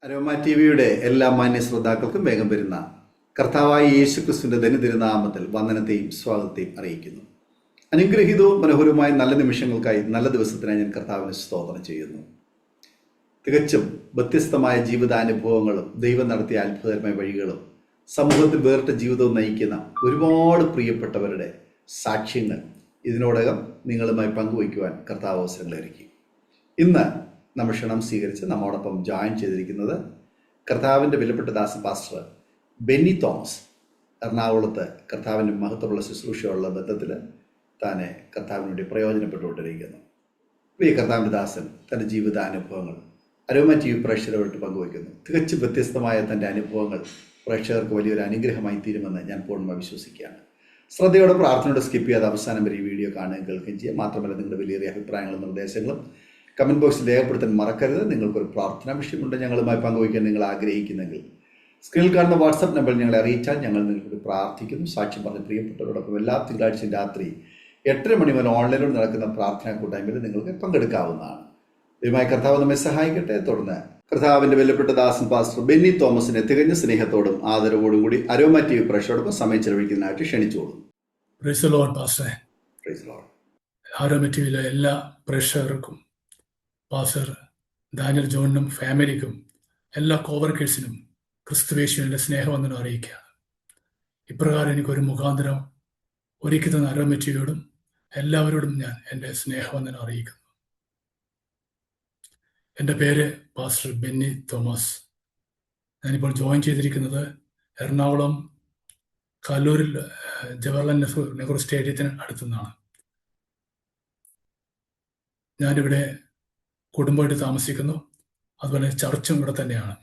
Aroma T വിയുടെ എല്ലാ മാന്യ ശ്രോതാക്കൾക്കും വേഗം വരുന്ന കർത്താവായ യേശു ക്രിസ്തുവിൻ്റെ ധന്യതിരുനാമത്തിൽ വന്ദനത്തെയും സ്വാഗതത്തെയും അറിയിക്കുന്നു. അനുഗ്രഹീതവും മനോഹരവുമായ നല്ല നിമിഷങ്ങൾക്കായി നല്ല ദിവസത്തിനായി ഞാൻ കർത്താവിനെ സ്തോത്രം ചെയ്യുന്നു. തികച്ചും വ്യത്യസ്തമായ ജീവിതാനുഭവങ്ങളും ദൈവം നടത്തിയ അത്ഭുതകരമായ വഴികളും സമൂഹത്തിൽ വേറിട്ട ജീവിതവും നയിക്കുന്ന ഒരുപാട് പ്രിയപ്പെട്ടവരുടെ സാക്ഷ്യങ്ങൾ ഇതിനോടകം നിങ്ങളുമായി പങ്കുവയ്ക്കുവാൻ കർത്താവ് അവസരങ്ങൾ ഒരുക്കി. ഇന്ന് നമ്മൾ ക്ഷണം സ്വീകരിച്ച് നമ്മോടൊപ്പം ജോയിൻ ചെയ്തിരിക്കുന്നത് കർത്താവിൻ്റെ വിലപ്പെട്ട ദാസൻ പാസ്റ്റർ ബെന്നി തോമസ്. എറണാകുളത്ത് കർത്താവിൻ്റെ മഹത്വമുള്ള ശുശ്രൂഷയുള്ള ബന്ധത്തിൽ താനെ കർത്താവിന് വേണ്ടി പ്രയോജനപ്പെട്ടുകൊണ്ടിരിക്കുന്നു. പ്രിയ കർത്താവിൻ്റെ ദാസൻ തൻ്റെ ജീവിതാനുഭവങ്ങൾ അരോമ ടി വി പ്രേക്ഷകരോട്ട് പങ്കുവയ്ക്കുന്നു. തികച്ചും വ്യത്യസ്തമായ തൻ്റെ അനുഭവങ്ങൾ പ്രേക്ഷകർക്ക് വലിയൊരു അനുഗ്രഹമായി തീരുമെന്ന് ഞാൻ പൂർണ്ണമായി വിശ്വസിക്കുകയാണ്. ശ്രദ്ധയോടെ പ്രാർത്ഥനയോടെ സ്കിപ്പ് ചെയ്യാതെ അവസാനം വരെ ഈ വീഡിയോ കാണുകയും കേൾക്കുകയും ചെയ്യുക. മാത്രമല്ല നിങ്ങളുടെ വലിയ അഭിപ്രായങ്ങളും നിർദ്ദേശങ്ങളും കമൻറ്റ് ബോക്സിൽ രേഖപ്പെടുത്താൻ മറക്കരുത്. നിങ്ങൾക്കൊരു പ്രാർത്ഥനാ വിഷയമുണ്ട് ഞങ്ങളുമായി പങ്കുവയ്ക്കാൻ നിങ്ങൾ ആഗ്രഹിക്കുന്നെങ്കിൽ സ്ക്രീനിൽ കാണുന്ന വാട്സാപ്പ് നമ്പറിൽ ഞങ്ങളെ അറിയിച്ചാൽ ഞങ്ങൾ നിങ്ങൾക്ക് പ്രാർത്ഥിക്കുന്നു. സാക്ഷ്യം പറഞ്ഞ പ്രിയപ്പെട്ടവരോടൊപ്പം എല്ലാ തിങ്കളാഴ്ചയും രാത്രി 8:30 മണി മുതൽ ഓൺലൈനിലൂടെ നടക്കുന്ന പ്രാർത്ഥനാ കൂട്ടായ്മയിൽ നിങ്ങൾക്ക് പങ്കെടുക്കാവുന്നതാണ്. ദൈവമായ കർത്താവ് നമ്മെ സഹായിക്കട്ടെ. തുടർന്ന് കർത്താവിൻ്റെ വിലപ്പെട്ട ദാസൻ പാസ്റ്റർ ബെന്നി തോമസിനെ തികഞ്ഞ സ്നേഹത്തോടും ആദരവോടും കൂടി അരോമ ടി വി പ്രേക്ഷകരോടൊപ്പം സമയം ചെലവഴിക്കുന്നതിനായിട്ട് ക്ഷണിച്ചോളും. അരോമ ടി വിയിലെ എല്ലാ പ്രേക്ഷകർക്കും പാസ്റ്റർ ഡാനിയൽ ജോണിനും ഫാമിലിക്കും എല്ലാ കോവർക്കേഴ്സിനും ക്രിസ്തുവേശുവിൻ്റെ സ്നേഹവന്ദനം അറിയിക്കുകയാണ്. ഇപ്രകാരം എനിക്കൊരു മുഖാന്തരം ഒരുക്കി തന്ന അരോമ ടി വിയോടും എല്ലാവരോടും ഞാൻ എൻ്റെ സ്നേഹവന്ദനം അറിയിക്കുന്നു. എൻ്റെ പേര് പാസ്റ്റർ ബെന്നി തോമസ്. ഞാനിപ്പോൾ ജോയിൻ ചെയ്തിരിക്കുന്നത് എറണാകുളം കല്ലൂരിൽ ജവഹർലാൽ നെഹ്റു സ്റ്റേഡിയത്തിന് അടുത്തുനിന്നാണ്. ഞാനിവിടെ കുടുംബമായിട്ട് താമസിക്കുന്നു. അതുപോലെ ചർച്ചും ഇവിടെ തന്നെയാണ്.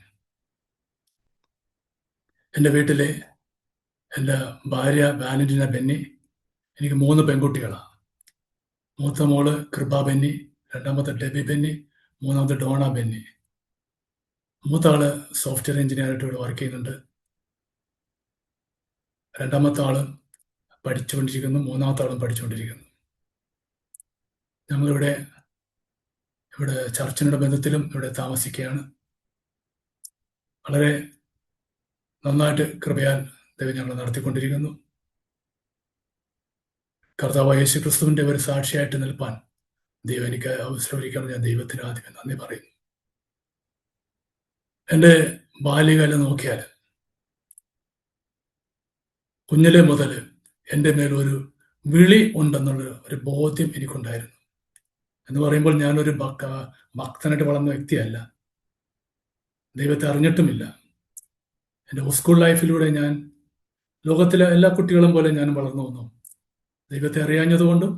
എൻ്റെ വീട്ടിലെ എൻ്റെ ഭാര്യ വാലന്റീന ബെന്നി, എനിക്ക് 3 പെൺകുട്ടികളാണ്. മൂത്ത മോള് കൃപ ബെന്നി, രണ്ടാമത്തെ ഡെബി ബെന്നി, മൂന്നാമത്തെ ഡോണ ബെന്നി. മൂത്ത ആള് സോഫ്റ്റ്വെയർ എഞ്ചിനീയറായിട്ട് ഇവിടെ വർക്ക് ചെയ്യുന്നുണ്ട്. രണ്ടാമത്തെ ആള് പഠിച്ചുകൊണ്ടിരിക്കുന്നു. മൂന്നാമത്തെ ആളും പഠിച്ചുകൊണ്ടിരിക്കുന്നു. ഞങ്ങളിവിടെ ചർച്ചിനുള്ള ബന്ധത്തിലും ഇവിടെ താമസിക്കുകയാണ്. വളരെ നന്നായിട്ട് കൃപയാൽ ദൈവം ഞങ്ങൾ നടത്തിക്കൊണ്ടിരിക്കുന്നു. കർത്താവ് യേശു ക്രിസ്തുവിൻ്റെ ഒരു സാക്ഷിയായിട്ട് നിൽപ്പാൻ ദൈവം എനിക്ക് അവസരമൊരുക്കുകയാണ്. ഞാൻ ദൈവത്തിന് ആദ്യമേ നന്ദി പറയുന്നു. എൻ്റെ ബാല്യകാലം നോക്കിയാൽ കുഞ്ഞിലെ മുതൽ എൻ്റെ മേലൊരു വിളി ഉണ്ടെന്നുള്ള ഒരു ബോധ്യം എനിക്കുണ്ടായിരുന്നു. എന്ന് പറയുമ്പോൾ ഞാനൊരു ഭക്തനായിട്ട് വളർന്ന വ്യക്തിയല്ല, ദൈവത്തെ അറിഞ്ഞിട്ടുമില്ല. എൻ്റെ സ്കൂൾ ലൈഫിലൂടെ ഞാൻ ലോകത്തിലെ എല്ലാ കുട്ടികളും പോലെ ഞാൻ വളർന്നു വന്നു. ദൈവത്തെ അറിയാഞ്ഞതുകൊണ്ടും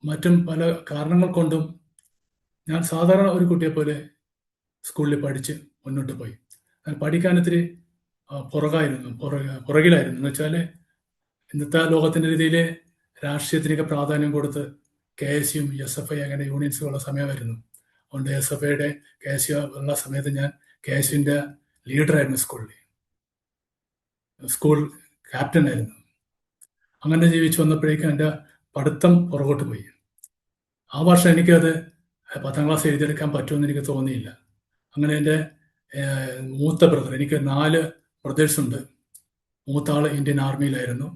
മറ്റും പല കാരണങ്ങൾ കൊണ്ടും ഞാൻ സാധാരണ ഒരു കുട്ടിയെ പോലെ സ്കൂളിൽ പഠിച്ച് മുന്നോട്ട് പോയി. ഞാൻ പഠിക്കാൻ ഇത്തിരി പുറകിലായിരുന്നു. എന്ന് വെച്ചാൽ ഇന്നത്തെ ലോകത്തിൻ്റെ രീതിയിൽ രാഷ്ട്രീയത്തിനൊക്കെ പ്രാധാന്യം കൊടുത്ത് KSU SFI അങ്ങനെ യൂണിയൻസുള്ള സമയമായിരുന്നു. അതുകൊണ്ട് SFIയുടെ KSU ഉള്ള സമയത്ത് ഞാൻ KSUവിൻ്റെ ലീഡറായിരുന്നു. സ്കൂൾ ക്യാപ്റ്റൻ ആയിരുന്നു. അങ്ങനെ ജീവിച്ചു വന്നപ്പോഴേക്കും എൻ്റെ പഠിത്തം പുറകോട്ട് പോയി. ആ വർഷം എനിക്കത് 10ാം ക്ലാസ് എഴുതിയെടുക്കാൻ പറ്റുമെന്ന് എനിക്ക് തോന്നിയില്ല. അങ്ങനെ എൻ്റെ മൂത്ത ബ്രദർ, എനിക്ക് 4 ബ്രദേഴ്സ് ഉണ്ട്. മൂത്ത ആള് ഇന്ത്യൻ ആർമിയിലായിരുന്നു.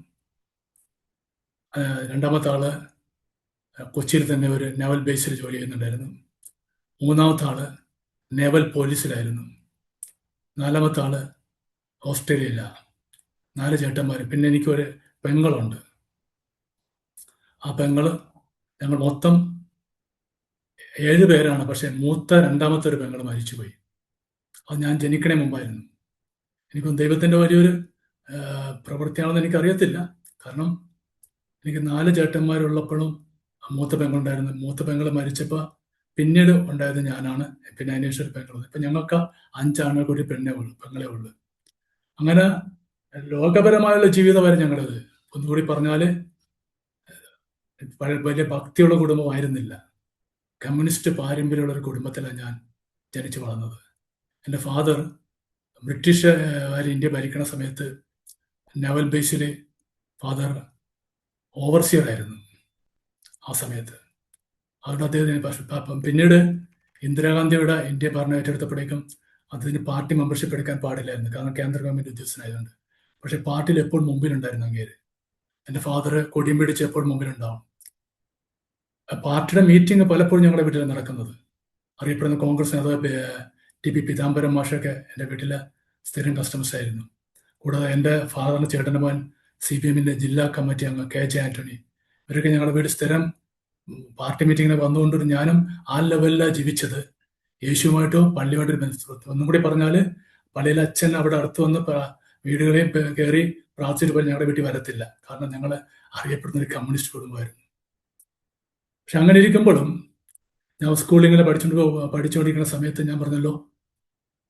രണ്ടാമത്തെ ആള് കൊച്ചിയിൽ തന്നെ ഒരു നേവൽ ബേസിൽ ജോലി ചെയ്യുന്നുണ്ടായിരുന്നു. മൂന്നാമത്തെ ആള് നേവൽ പോലീസിലായിരുന്നു. 4ാമത്തെ ആള് ഓസ്ട്രേലിയയിലാണ്. 4 ചേട്ടന്മാർ. പിന്നെ എനിക്കൊരു പെങ്ങളുണ്ട്. ആ പെങ്ങള് ഞങ്ങൾ മൊത്തം 7 പേരാണ്. പക്ഷെ രണ്ടാമത്തെ ഒരു പെങ്ങൾ മരിച്ചുപോയി. അത് ഞാൻ ജനിക്കണേ മുമ്പായിരുന്നു. എനിക്കൊന്നും ദൈവത്തിൻ്റെ വലിയൊരു പ്രവൃത്തിയാണെന്ന് എനിക്കറിയത്തില്ല. കാരണം എനിക്ക് 4 ചേട്ടന്മാരുള്ളപ്പോഴും മൂത്ത പെങ്ങളുണ്ടായിരുന്നു. മൂത്ത പെങ്ങൾ മരിച്ചപ്പോൾ പിന്നീട് ഉണ്ടായത് ഞാനാണ്. പിന്നെ അതിനുശേഷം ഒരു പെങ്ങളുണ്ട്. ഇപ്പം ഞങ്ങൾക്ക് 5 ആണുങ്ങൾക്ക് ഒരു പെങ്ങളെ ഉള്ളു. അങ്ങനെ ലോകപരമായുള്ള ജീവിതം വരെ ഞങ്ങളത്, ഒന്നുകൂടി പറഞ്ഞാൽ വലിയ ഭക്തിയുള്ള കുടുംബമായിരുന്നില്ല. കമ്മ്യൂണിസ്റ്റ് പാരമ്പര്യമുള്ള ഒരു കുടുംബത്തിലാണ് ഞാൻ ജനിച്ചു വളർന്നത്. എൻ്റെ ഫാദർ ബ്രിട്ടീഷുകാർ ഇന്ത്യ ഭരിക്കുന്ന സമയത്ത് നേവൽ ബേസിൽ ഫാദർ ഓവർസിയർ ആയിരുന്നു ആ സമയത്ത്. അതുകൊണ്ട് അദ്ദേഹത്തിന് പിന്നീട് ഇന്ദിരാഗാന്ധിയുടെ ഇന്ത്യ ഭരണം ഏറ്റെടുത്തപ്പോഴേക്കും അതിന് പാർട്ടി മെമ്പർഷിപ്പ് എടുക്കാൻ പാടില്ലായിരുന്നു, കാരണം കേന്ദ്ര ഗവൺമെന്റ് ഉദ്യോഗസ്ഥനായതുകൊണ്ട്. പക്ഷെ പാർട്ടിയിൽ എപ്പോഴും മുമ്പിലുണ്ടായിരുന്നു അങ്ങേര്. എൻ്റെ ഫാദർ കൊടിയും പിടിച്ച് എപ്പോഴും മുമ്പിലുണ്ടാവും. പാർട്ടിയുടെ മീറ്റിംഗ് പലപ്പോഴും ഞങ്ങളുടെ വീട്ടിൽ നടക്കുന്നത്. അറിയപ്പെടുന്ന കോൺഗ്രസ് നേതാവ് ടി പി പീതാംബരം മാഷൊക്കെ എൻ്റെ വീട്ടിലെ സ്ഥിരം കസ്റ്റമേഴ്സ് ആയിരുന്നു. കൂടാതെ എൻ്റെ ഫാദറിൻ്റെ ചേട്ടൻ്റെ മോൻ CPM-ന്റെ ജില്ലാ കമ്മിറ്റി അംഗം KJ ആന്റണി, ഇവരൊക്കെ ഞങ്ങളുടെ വീട് സ്ഥിരം പാർട്ടി മീറ്റിങ്ങിന് വന്നുകൊണ്ട് ഞാനും ആ ലെവലിലാണ് ജീവിച്ചത്. യേശുവുമായിട്ടോ പള്ളിയുമായിട്ടൊരു ബന്ധം. ഒന്നും കൂടി പറഞ്ഞാൽ, പള്ളിയിലെ അച്ഛൻ അവിടെ അടുത്ത് വന്ന് വീടുകളെയും കയറി പ്രാർത്ഥിച്ചിട്ട് പോലും ഞങ്ങളുടെ വീട്ടിൽ വരത്തില്ല, കാരണം ഞങ്ങൾ അറിയപ്പെടുന്ന ഒരു കമ്മ്യൂണിസ്റ്റ് കുടുംബമായിരുന്നു. പക്ഷെ അങ്ങനെ ഇരിക്കുമ്പോഴും ഞാൻ സ്കൂളിൽ ഇങ്ങനെ പഠിച്ചുകൊണ്ടിരിക്കുന്ന സമയത്ത് ഞാൻ പറഞ്ഞല്ലോ,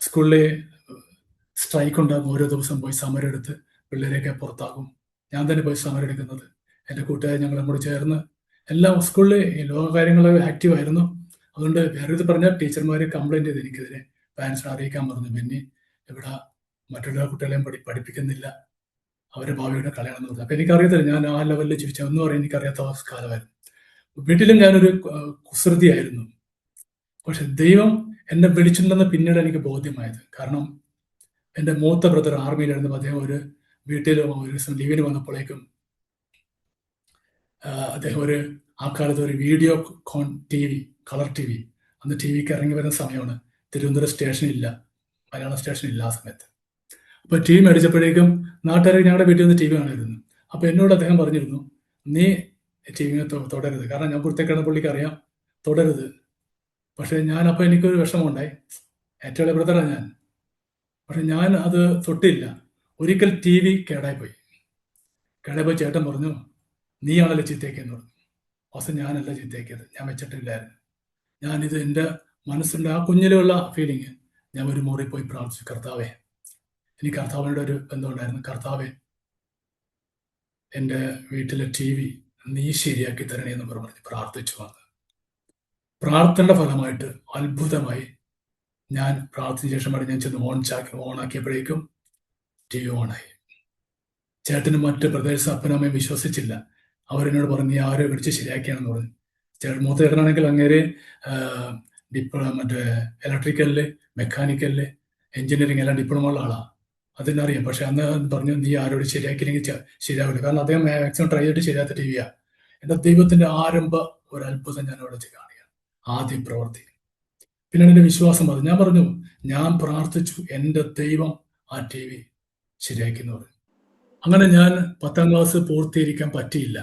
സ്കൂളിലെ സ്ട്രൈക്ക് ഉണ്ടാകും. ഓരോ ദിവസം പോയി സമരം എടുത്ത് പിള്ളേരെയൊക്കെ പുറത്താക്കും. ഞാൻ തന്നെ പോയി സമരം എടുക്കുന്നത്. എൻ്റെ കൂട്ടുകാർ ഞങ്ങളും കൂടി ചേർന്ന് എല്ലാം സ്കൂളിൽ ഈ ലോക കാര്യങ്ങൾ ആക്റ്റീവ് ആയിരുന്നു. അതുകൊണ്ട് വേറെ ഇത് പറഞ്ഞാൽ ടീച്ചർമാർ കംപ്ലൈൻറ്റ് ചെയ്ത് എനിക്കെതിരെ പാരൻസിനെ അറിയിക്കാൻ പറഞ്ഞു. പിന്നെ ഇവിടെ മറ്റുള്ള കുട്ടികളെയും പഠിപ്പിക്കുന്നില്ല, അവരുടെ ഭാവിയുടെ കളയാണെന്ന് പറഞ്ഞു. അപ്പം എനിക്കറിയത്തില്ല, ഞാൻ ആ ലെവലിൽ ജീവിച്ച ഒന്നും അറിയാൻ എനിക്കറിയാത്ത കാലമായിരുന്നു. വീട്ടിലും ഞാനൊരു കുസൃതിയായിരുന്നു. പക്ഷെ ദൈവം എന്നെ വിളിച്ചിട്ടുണ്ടെന്ന് പിന്നീട് എനിക്ക് ബോധ്യമായത്. കാരണം എൻ്റെ മൂത്ത ബ്രദർ ആർമിയിലായിരുന്നു. അദ്ദേഹം ഒരു വീട്ടിൽ ഒരു ദിവസം ലീവിന് വന്നപ്പോഴേക്കും അദ്ദേഹം ആ കാലത്ത് ഒരു വീഡിയോ കോൺ TV, കളർ TV, അന്ന് TVക്ക് ഇറങ്ങി വരുന്ന സമയമാണ്. തിരുവനന്തപുരം സ്റ്റേഷനില്ല, മലയാളം സ്റ്റേഷനില്ല ആ സമയത്ത്. അപ്പോൾ TV മേടിച്ചപ്പോഴേക്കും നാട്ടുകാരെ ഞങ്ങളുടെ വീട്ടിൽ നിന്ന് TV കാണുമായിരുന്നു. അപ്പോൾ എന്നോട് അദ്ദേഹം പറഞ്ഞിരുന്നു, നീ TV തുടരുത്, കാരണം ഞാൻ പുറത്തേക്കാണ്, പുള്ളിക്ക് അറിയാം, തുടരുത്. പക്ഷെ അപ്പോൾ എനിക്കൊരു വിഷമമുണ്ടായി. ഏറ്റവും വലിയ ബ്രദറാണ് ഞാൻ. പക്ഷെ ഞാൻ അത് തൊട്ടില്ല. ഒരിക്കൽ TV കേടായിപ്പോയി. ചേട്ടൻ പറഞ്ഞു, നീയാണല്ലോ ചീത്തയാക്കിയെന്ന് പറഞ്ഞു. അവസാനം ഞാനല്ല ചീത്തയാക്കിയത്, ഞാൻ വെച്ചിട്ടില്ലായിരുന്നു. ഞാനിത് എൻ്റെ മനസ്സിൻ്റെ ആ കുഞ്ഞിലുള്ള ഫീലിങ്, ഞാൻ ഒരു മുറി പോയി പ്രാർത്ഥിച്ചു, കർത്താവേ, എനിക്ക് കർത്താവിനോട് ഒരു ബന്ധമുണ്ടായിരുന്നു. കർത്താവേ, എൻ്റെ വീട്ടിലെ TV നീ ശരിയാക്കി തരണേ എന്ന് പറഞ്ഞ് പ്രാർത്ഥിച്ചു വന്ന്. പ്രാർത്ഥനയുടെ ഫലമായിട്ട് അത്ഭുതമായി. ഞാൻ പ്രാർത്ഥിച്ച ശേഷമാണ് ഞാൻ ചെന്ന് ഓണാക്കിയപ്പോഴേക്കും TV ഓണായി. ചേട്ടനും മറ്റ് പ്രദേശ അപ്പനമ്മയും വിശ്വസിച്ചില്ല. അവരെന്നോട് പറഞ്ഞു, നീ ആരോ വിളിച്ച് ശരിയാക്കിയാണെന്ന് പറഞ്ഞു. മൂത്ത ചേട്ടനാണെങ്കിൽ അങ്ങേര് മറ്റേ ഇലക്ട്രിക്കലില്, മെക്കാനിക്കലില്, എഞ്ചിനീയറിംഗ് എല്ലാം ഡിപ്ലോമ ഉള്ള ആളാണ്, അതിനറിയാം. പക്ഷെ അന്ന് പറഞ്ഞു, നീ ആരോട് ശരിയാക്കിയില്ലെങ്കിൽ ശരിയാവില്ല, കാരണം അദ്ദേഹം മാക്സിമം ട്രൈ ചെയ്തിട്ട് ശരിയാത്ത TVയാണ്. എൻ്റെ ദൈവത്തിന്റെ ആരംഭ ഒരു അത്ഭുതം ഞാൻ അവിടെ വെച്ച് കാണുകയാണ്, ആദ്യ പ്രവൃത്തി. പിന്നെ എൻ്റെ വിശ്വാസം അത്. ഞാൻ പറഞ്ഞു, ഞാൻ പ്രാർത്ഥിച്ചു, എൻ്റെ ദൈവം ആ TV ശരിയാക്കി എന്ന് പറഞ്ഞു. അങ്ങനെ ഞാൻ 10ാം ക്ലാസ് പൂർത്തീകരിക്കാൻ പറ്റിയില്ല.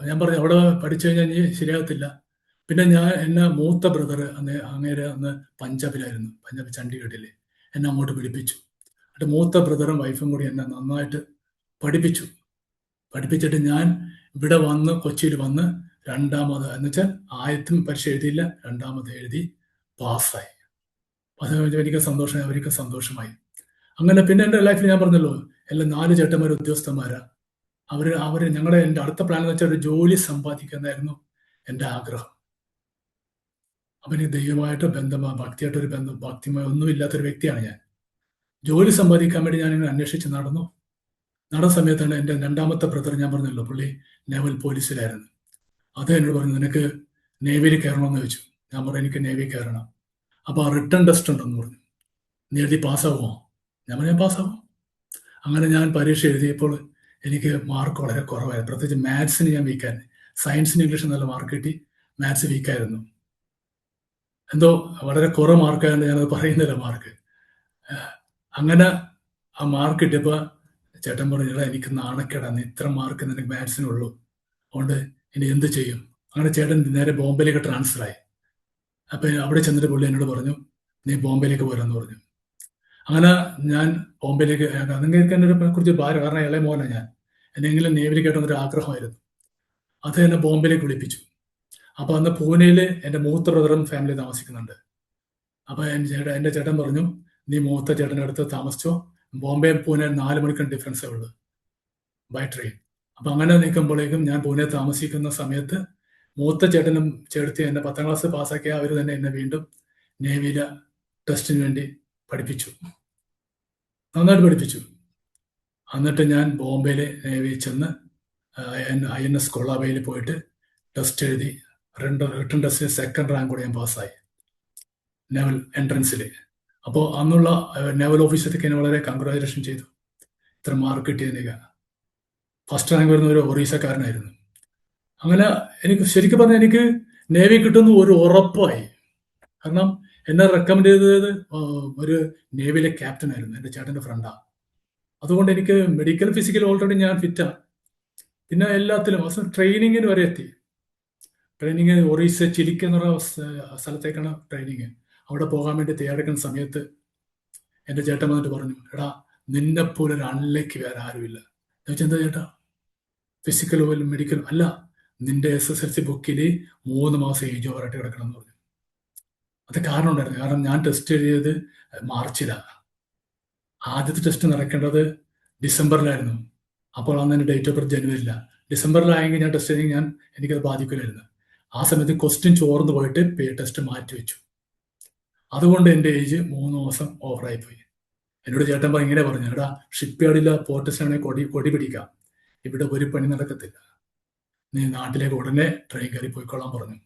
ഞാൻ പറഞ്ഞു, അവിടെ പഠിച്ചു കഴിഞ്ഞാൽ ഇനി ശരിയാകത്തില്ല. പിന്നെ എന്നെ മൂത്ത ബ്രദർ അങ്ങേര് അന്ന് പഞ്ചാബിലായിരുന്നു, പഞ്ചാബ് ചണ്ഡീഗഡിൽ, എന്നെ അങ്ങോട്ട് പിടിപ്പിച്ചു. എന്നിട്ട് മൂത്ത ബ്രദറും വൈഫും കൂടി എന്നെ നന്നായിട്ട് പഠിപ്പിച്ചിട്ട് ഞാൻ ഇവിടെ വന്ന്, കൊച്ചിയിൽ വന്ന് രണ്ടാമത്, എന്നുവെച്ചാൽ ആദ്യത്തും പരീക്ഷ എഴുതിയില്ല, രണ്ടാമത് എഴുതി പാസ്സായി. അത് എനിക്ക് സന്തോഷമായി, അവർക്ക് സന്തോഷമായി. അങ്ങനെ പിന്നെ എൻ്റെ ലൈഫിൽ ഞാൻ പറഞ്ഞല്ലോ, എല്ലാം 4 ചേട്ടന്മാർ ഉദ്യോഗസ്ഥന്മാരാ. എൻ്റെ അടുത്ത പ്ലാൻ എന്ന് വെച്ചാൽ ഒരു ജോലി സമ്പാദിക്കുന്നതായിരുന്നു എൻ്റെ ആഗ്രഹം. അപ്പം എനിക്ക് ദൈവമായിട്ട് ഭക്തിയായിട്ടൊരു ബന്ധം, ഭക്തിമായി ഒന്നും ഇല്ലാത്തൊരു വ്യക്തിയാണ് ഞാൻ. ജോലി സമ്പാദിക്കാൻ വേണ്ടി ഞാനിങ്ങനെ അന്വേഷിച്ച് നടന്ന സമയത്താണ് എൻ്റെ രണ്ടാമത്തെ ബ്രദർ, ഞാൻ പറഞ്ഞല്ലോ, പുള്ളി നേവൽ പോലീസിലായിരുന്നു. അത് എന്നോട് പറഞ്ഞു, നിനക്ക് നേവിയിൽ കയറണമെന്ന് ചോദിച്ചു. ഞാൻ പറഞ്ഞു, എനിക്ക് നേവി കയറണം. അപ്പോൾ ആ റിട്ടേൺ ടെസ്റ്റ് ഉണ്ടെന്ന് പറഞ്ഞു. നീ എഴുതി പാസ്സാകുമോ? ഞാൻ പറഞ്ഞു, പാസ്സാകും. അങ്ങനെ ഞാൻ പരീക്ഷ എഴുതിയപ്പോൾ എനിക്ക് മാർക്ക് വളരെ കുറവായിരുന്നു. പ്രത്യേകിച്ച് മാത്സിന് ഞാൻ വീക്കായിരുന്നു. സയൻസിന് ഇംഗ്ലീഷ് നല്ല മാർക്ക് കിട്ടി, മാത്സ് വീക്കായിരുന്നു. എന്തോ വളരെ കുറവ് മാർക്കായതുകൊണ്ട് ഞാനത് പറയുന്നില്ല മാർക്ക്. അങ്ങനെ ആ മാർക്ക് കിട്ടിയപ്പോൾ ചേട്ടൻ പറഞ്ഞു, എനിക്ക് നാണക്കേടാണ്, ഇത്ര മാർക്ക് നിനക്ക് മാത്സിനുള്ളൂ, അതുകൊണ്ട് ഇനി എന്ത് ചെയ്യും? അങ്ങനെ ചേട്ടൻ നേരെ ബോംബെയിലേക്ക് ട്രാൻസ്ഫർ ആയി. അപ്പം അവിടെ ചെന്നിട്ട് പുള്ളി എന്നോട് പറഞ്ഞു, നീ ബോംബെയിലേക്ക് പോരാന്ന് പറഞ്ഞു. അങ്ങനെ ഞാൻ ബോംബെയിലേക്ക്, നിങ്ങൾക്ക് എന്നെ കുറിച്ച് ഭാരം, കാരണം ഇളയ മോനാണ് ഞാൻ, എന്നെങ്കിലും നേവിയിൽ കേട്ടൊന്നൊരു ആഗ്രഹമായിരുന്നു. അത് എന്നെ ബോംബെയിലേക്ക് വിളിപ്പിച്ചു. അപ്പോൾ അന്ന് പൂനെയിൽ എൻ്റെ മൂത്ത ബ്രദറും ഫാമിലി താമസിക്കുന്നുണ്ട്. അപ്പോൾ എൻ്റെ ചേട്ടൻ പറഞ്ഞു, നീ മൂത്ത ചേട്ടൻ്റെ അടുത്ത് താമസിച്ചോ, ബോംബെ പൂനെ 4 മണിക്കൂർ ഡിഫറൻസേ ഉള്ളൂ ബൈ ട്രെയിൻ. അപ്പം അങ്ങനെ നിൽക്കുമ്പോഴേക്കും ഞാൻ പൂനെ താമസിക്കുന്ന സമയത്ത് മൂത്ത ചേട്ടനും ചേർത്തി എന്നെ 10ാം ക്ലാസ് പാസ്സാക്കിയ അവർ തന്നെ എന്നെ വീണ്ടും നേവിയിലെ ടെസ്റ്റിന് വേണ്ടി പഠിപ്പിച്ചു, നന്നായിട്ട് പഠിപ്പിച്ചു. എന്നിട്ട് ഞാൻ ബോംബെയിൽ നേവിയിൽ ചെന്ന് INS കൊളാബയിൽ പോയിട്ട് ടെസ്റ്റ് എഴുതി, റിട്ടേൺ ടെസ്റ്റിൽ 2nd റാങ്ക് കൂടെ ഞാൻ പാസ്സായി. നെവൽ എൻട്രൻസിൽ. അപ്പോൾ അന്നുള്ള നെവൽ ഓഫീസർക്ക് എന്നെ വളരെ കൺഗ്രാജുലേഷൻ ചെയ്തു, ഇത്ര മാർക്ക് കിട്ടിയതിനൊക്കെ. ഫസ്റ്റ് റാങ്ക് വരുന്ന ഒരു ഒറീസക്കാരനായിരുന്നു. അങ്ങനെ എനിക്ക് ശരിക്കും പറഞ്ഞാൽ എനിക്ക് നേവി കിട്ടുന്ന ഒരു ഉറപ്പായി. കാരണം എന്നെ റെക്കമെൻഡ് ചെയ്തത് ഒരു നേവിയിലെ ക്യാപ്റ്റൻ ആയിരുന്നു, എൻ്റെ ചേട്ടൻ്റെ ഫ്രണ്ടാണ്. അതുകൊണ്ട് എനിക്ക് മെഡിക്കൽ ഫിസിക്കൽ ഓൾറെഡി ഞാൻ ഫിറ്റാണ്. പിന്നെ എല്ലാത്തിലും അവസാനം ട്രെയിനിങ്ങിന് വരെ എത്തി. ട്രെയിനിങ് ഒറീസ ചിലിക്ക എന്ന് പറഞ്ഞ സ്ഥലത്തേക്കാണ് ട്രെയിനിങ്. അവിടെ പോകാൻ വേണ്ടി തയ്യാറെടുക്കുന്ന സമയത്ത് എൻ്റെ ചേട്ടൻ വന്നിട്ട് പറഞ്ഞു, എടാ നിന്നെപ്പോലെ ഒരു അൺലക്ക് വേറെ ആരുമില്ല. ഞാൻ ചോദിച്ചാൽ എന്താ ചേട്ടാ, ഫിസിക്കൽ മെഡിക്കൽ അല്ല, നിന്റെ SSLC ബുക്കിൽ 3 മാസം ഏജ് ഓവറായിട്ട് കിടക്കണം എന്ന് പറഞ്ഞു. അത് കാരണം ഉണ്ടായിരുന്നു. കാരണം ഞാൻ ടെസ്റ്റ് എഴുതിയത് മാർച്ചിലാണ്. ആദ്യത്തെ ടെസ്റ്റ് നടക്കേണ്ടത് ഡിസംബറിലായിരുന്നു. അപ്പോൾ അന്ന് എൻ്റെ ഡേറ്റ് ഓഫ് ബർത്ത് ജനുവരിയിലാണ്. ഡിസംബറിലായെങ്കിൽ ഞാൻ ടെസ്റ്റ് ചെയ്തെങ്കിൽ എനിക്കത് ബാധിക്കില്ലായിരുന്നു. ആ സമയത്ത് ക്വസ്റ്റ്യൻ ചോർന്ന് പോയിട്ട് ടെസ്റ്റ് മാറ്റി വെച്ചു. അതുകൊണ്ട് എൻ്റെ ഏജ് 3 മാസം ഓവറായി പോയി. എന്നോട് ചേട്ടൻ ഇങ്ങനെ പറഞ്ഞു, എടാ ഷിപ്പ് യാർഡില്ല പോർട്ടസിലാണെങ്കിൽ കൊടി പിടിക്കാം, ഇവിടെ ഒരു പണി നടക്കത്തില്ല, നീ നാട്ടിലേക്ക് ഉടനെ ട്രെയിൻ കയറി പോയിക്കൊള്ളാൻ പറഞ്ഞു.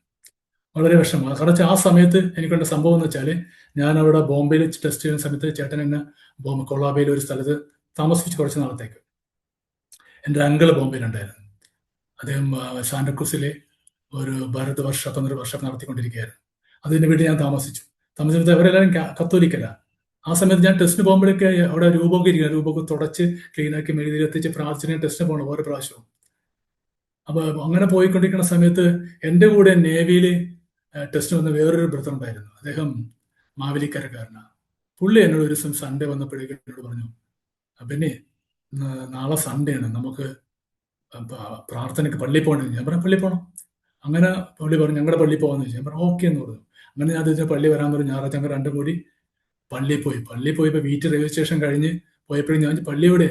വളരെ വിഷമമാണ്. കാരണം ആ സമയത്ത് എനിക്കുണ്ട സംഭവം എന്ന് വെച്ചാൽ, ഞാൻ അവിടെ ബോംബെയിൽ ടെസ്റ്റ് ചെയ്യുന്ന സമയത്ത് ചേട്ടൻ എന്നെ കൊളാബയിൽ ഒരു സ്ഥലത്ത് താമസിപ്പിച്ച് കുറച്ച് നാളത്തേക്ക്. എൻ്റെ അങ്കിള് ബോംബെയിലുണ്ടായിരുന്നു. അദ്ദേഹം സാന്റക്രൂസിലെ ഒരു ഭാരത് വർക്ക്ഷോപ്പ് എന്നൊരു വർക്ക്ഷോപ്പ് നടത്തിക്കൊണ്ടിരിക്കുകയായിരുന്നു. അതിൻ്റെ വീട്ടിൽ ഞാൻ താമസിച്ചിട്ട് അവരെല്ലാവരും കത്തോലിക്കല്ല. ആ സമയത്ത് ഞാൻ ടെസ്റ്റിന് പോകുമ്പോഴൊക്കെ അവിടെ രൂപമൊക്കെ ഇരിക്കണം, രൂപമൊക്കെ തുടച്ച് ക്ലീനാക്കി മെഴുതിലെത്തിച്ച് പ്രാർത്ഥിച്ച് ടെസ്റ്റിന് പോകണം ഓരോ പ്രാവശ്യവും. അപ്പൊ അങ്ങനെ പോയിക്കൊണ്ടിരിക്കുന്ന സമയത്ത് എൻ്റെ കൂടെ നേവിയിൽ ടെസ്റ്റ് വന്ന വേറൊരു ബ്രദർ ഉണ്ടായിരുന്നു. അദ്ദേഹം മാവേലിക്കരക്കാരനാണ്. പുള്ളി എന്നോട് ഒരു ദിവസം സൺഡേ വന്നപ്പോഴേക്കും എന്നോട് പറഞ്ഞു, പിന്നെ നാളെ സൺഡേ ആണ്, നമുക്ക് പ്രാർത്ഥനയ്ക്ക് പള്ളിയിൽ പോകണമെന്ന്. ഞാൻ പറഞ്ഞു പള്ളിയിൽ പോകണം. അങ്ങനെ പുള്ളി പറഞ്ഞു ഞങ്ങളുടെ പള്ളിയിൽ പോകാമെന്ന് ചോദിച്ചു. ഞാൻ പറഞ്ഞു ഓക്കെ എന്ന് പറഞ്ഞു. അങ്ങനെ ഞാൻ ചോദിച്ചാൽ പള്ളി വരാൻ പറഞ്ഞു. ഞായറാഴ്ച ഞങ്ങൾ രണ്ടും കൂടി പള്ളിയിൽ പോയപ്പോൾ വീട്ടിൽ റെയിൽവേ സ്റ്റേഷൻ കഴിഞ്ഞ് പോയപ്പോഴും ഞാൻ പള്ളി എവിടെ,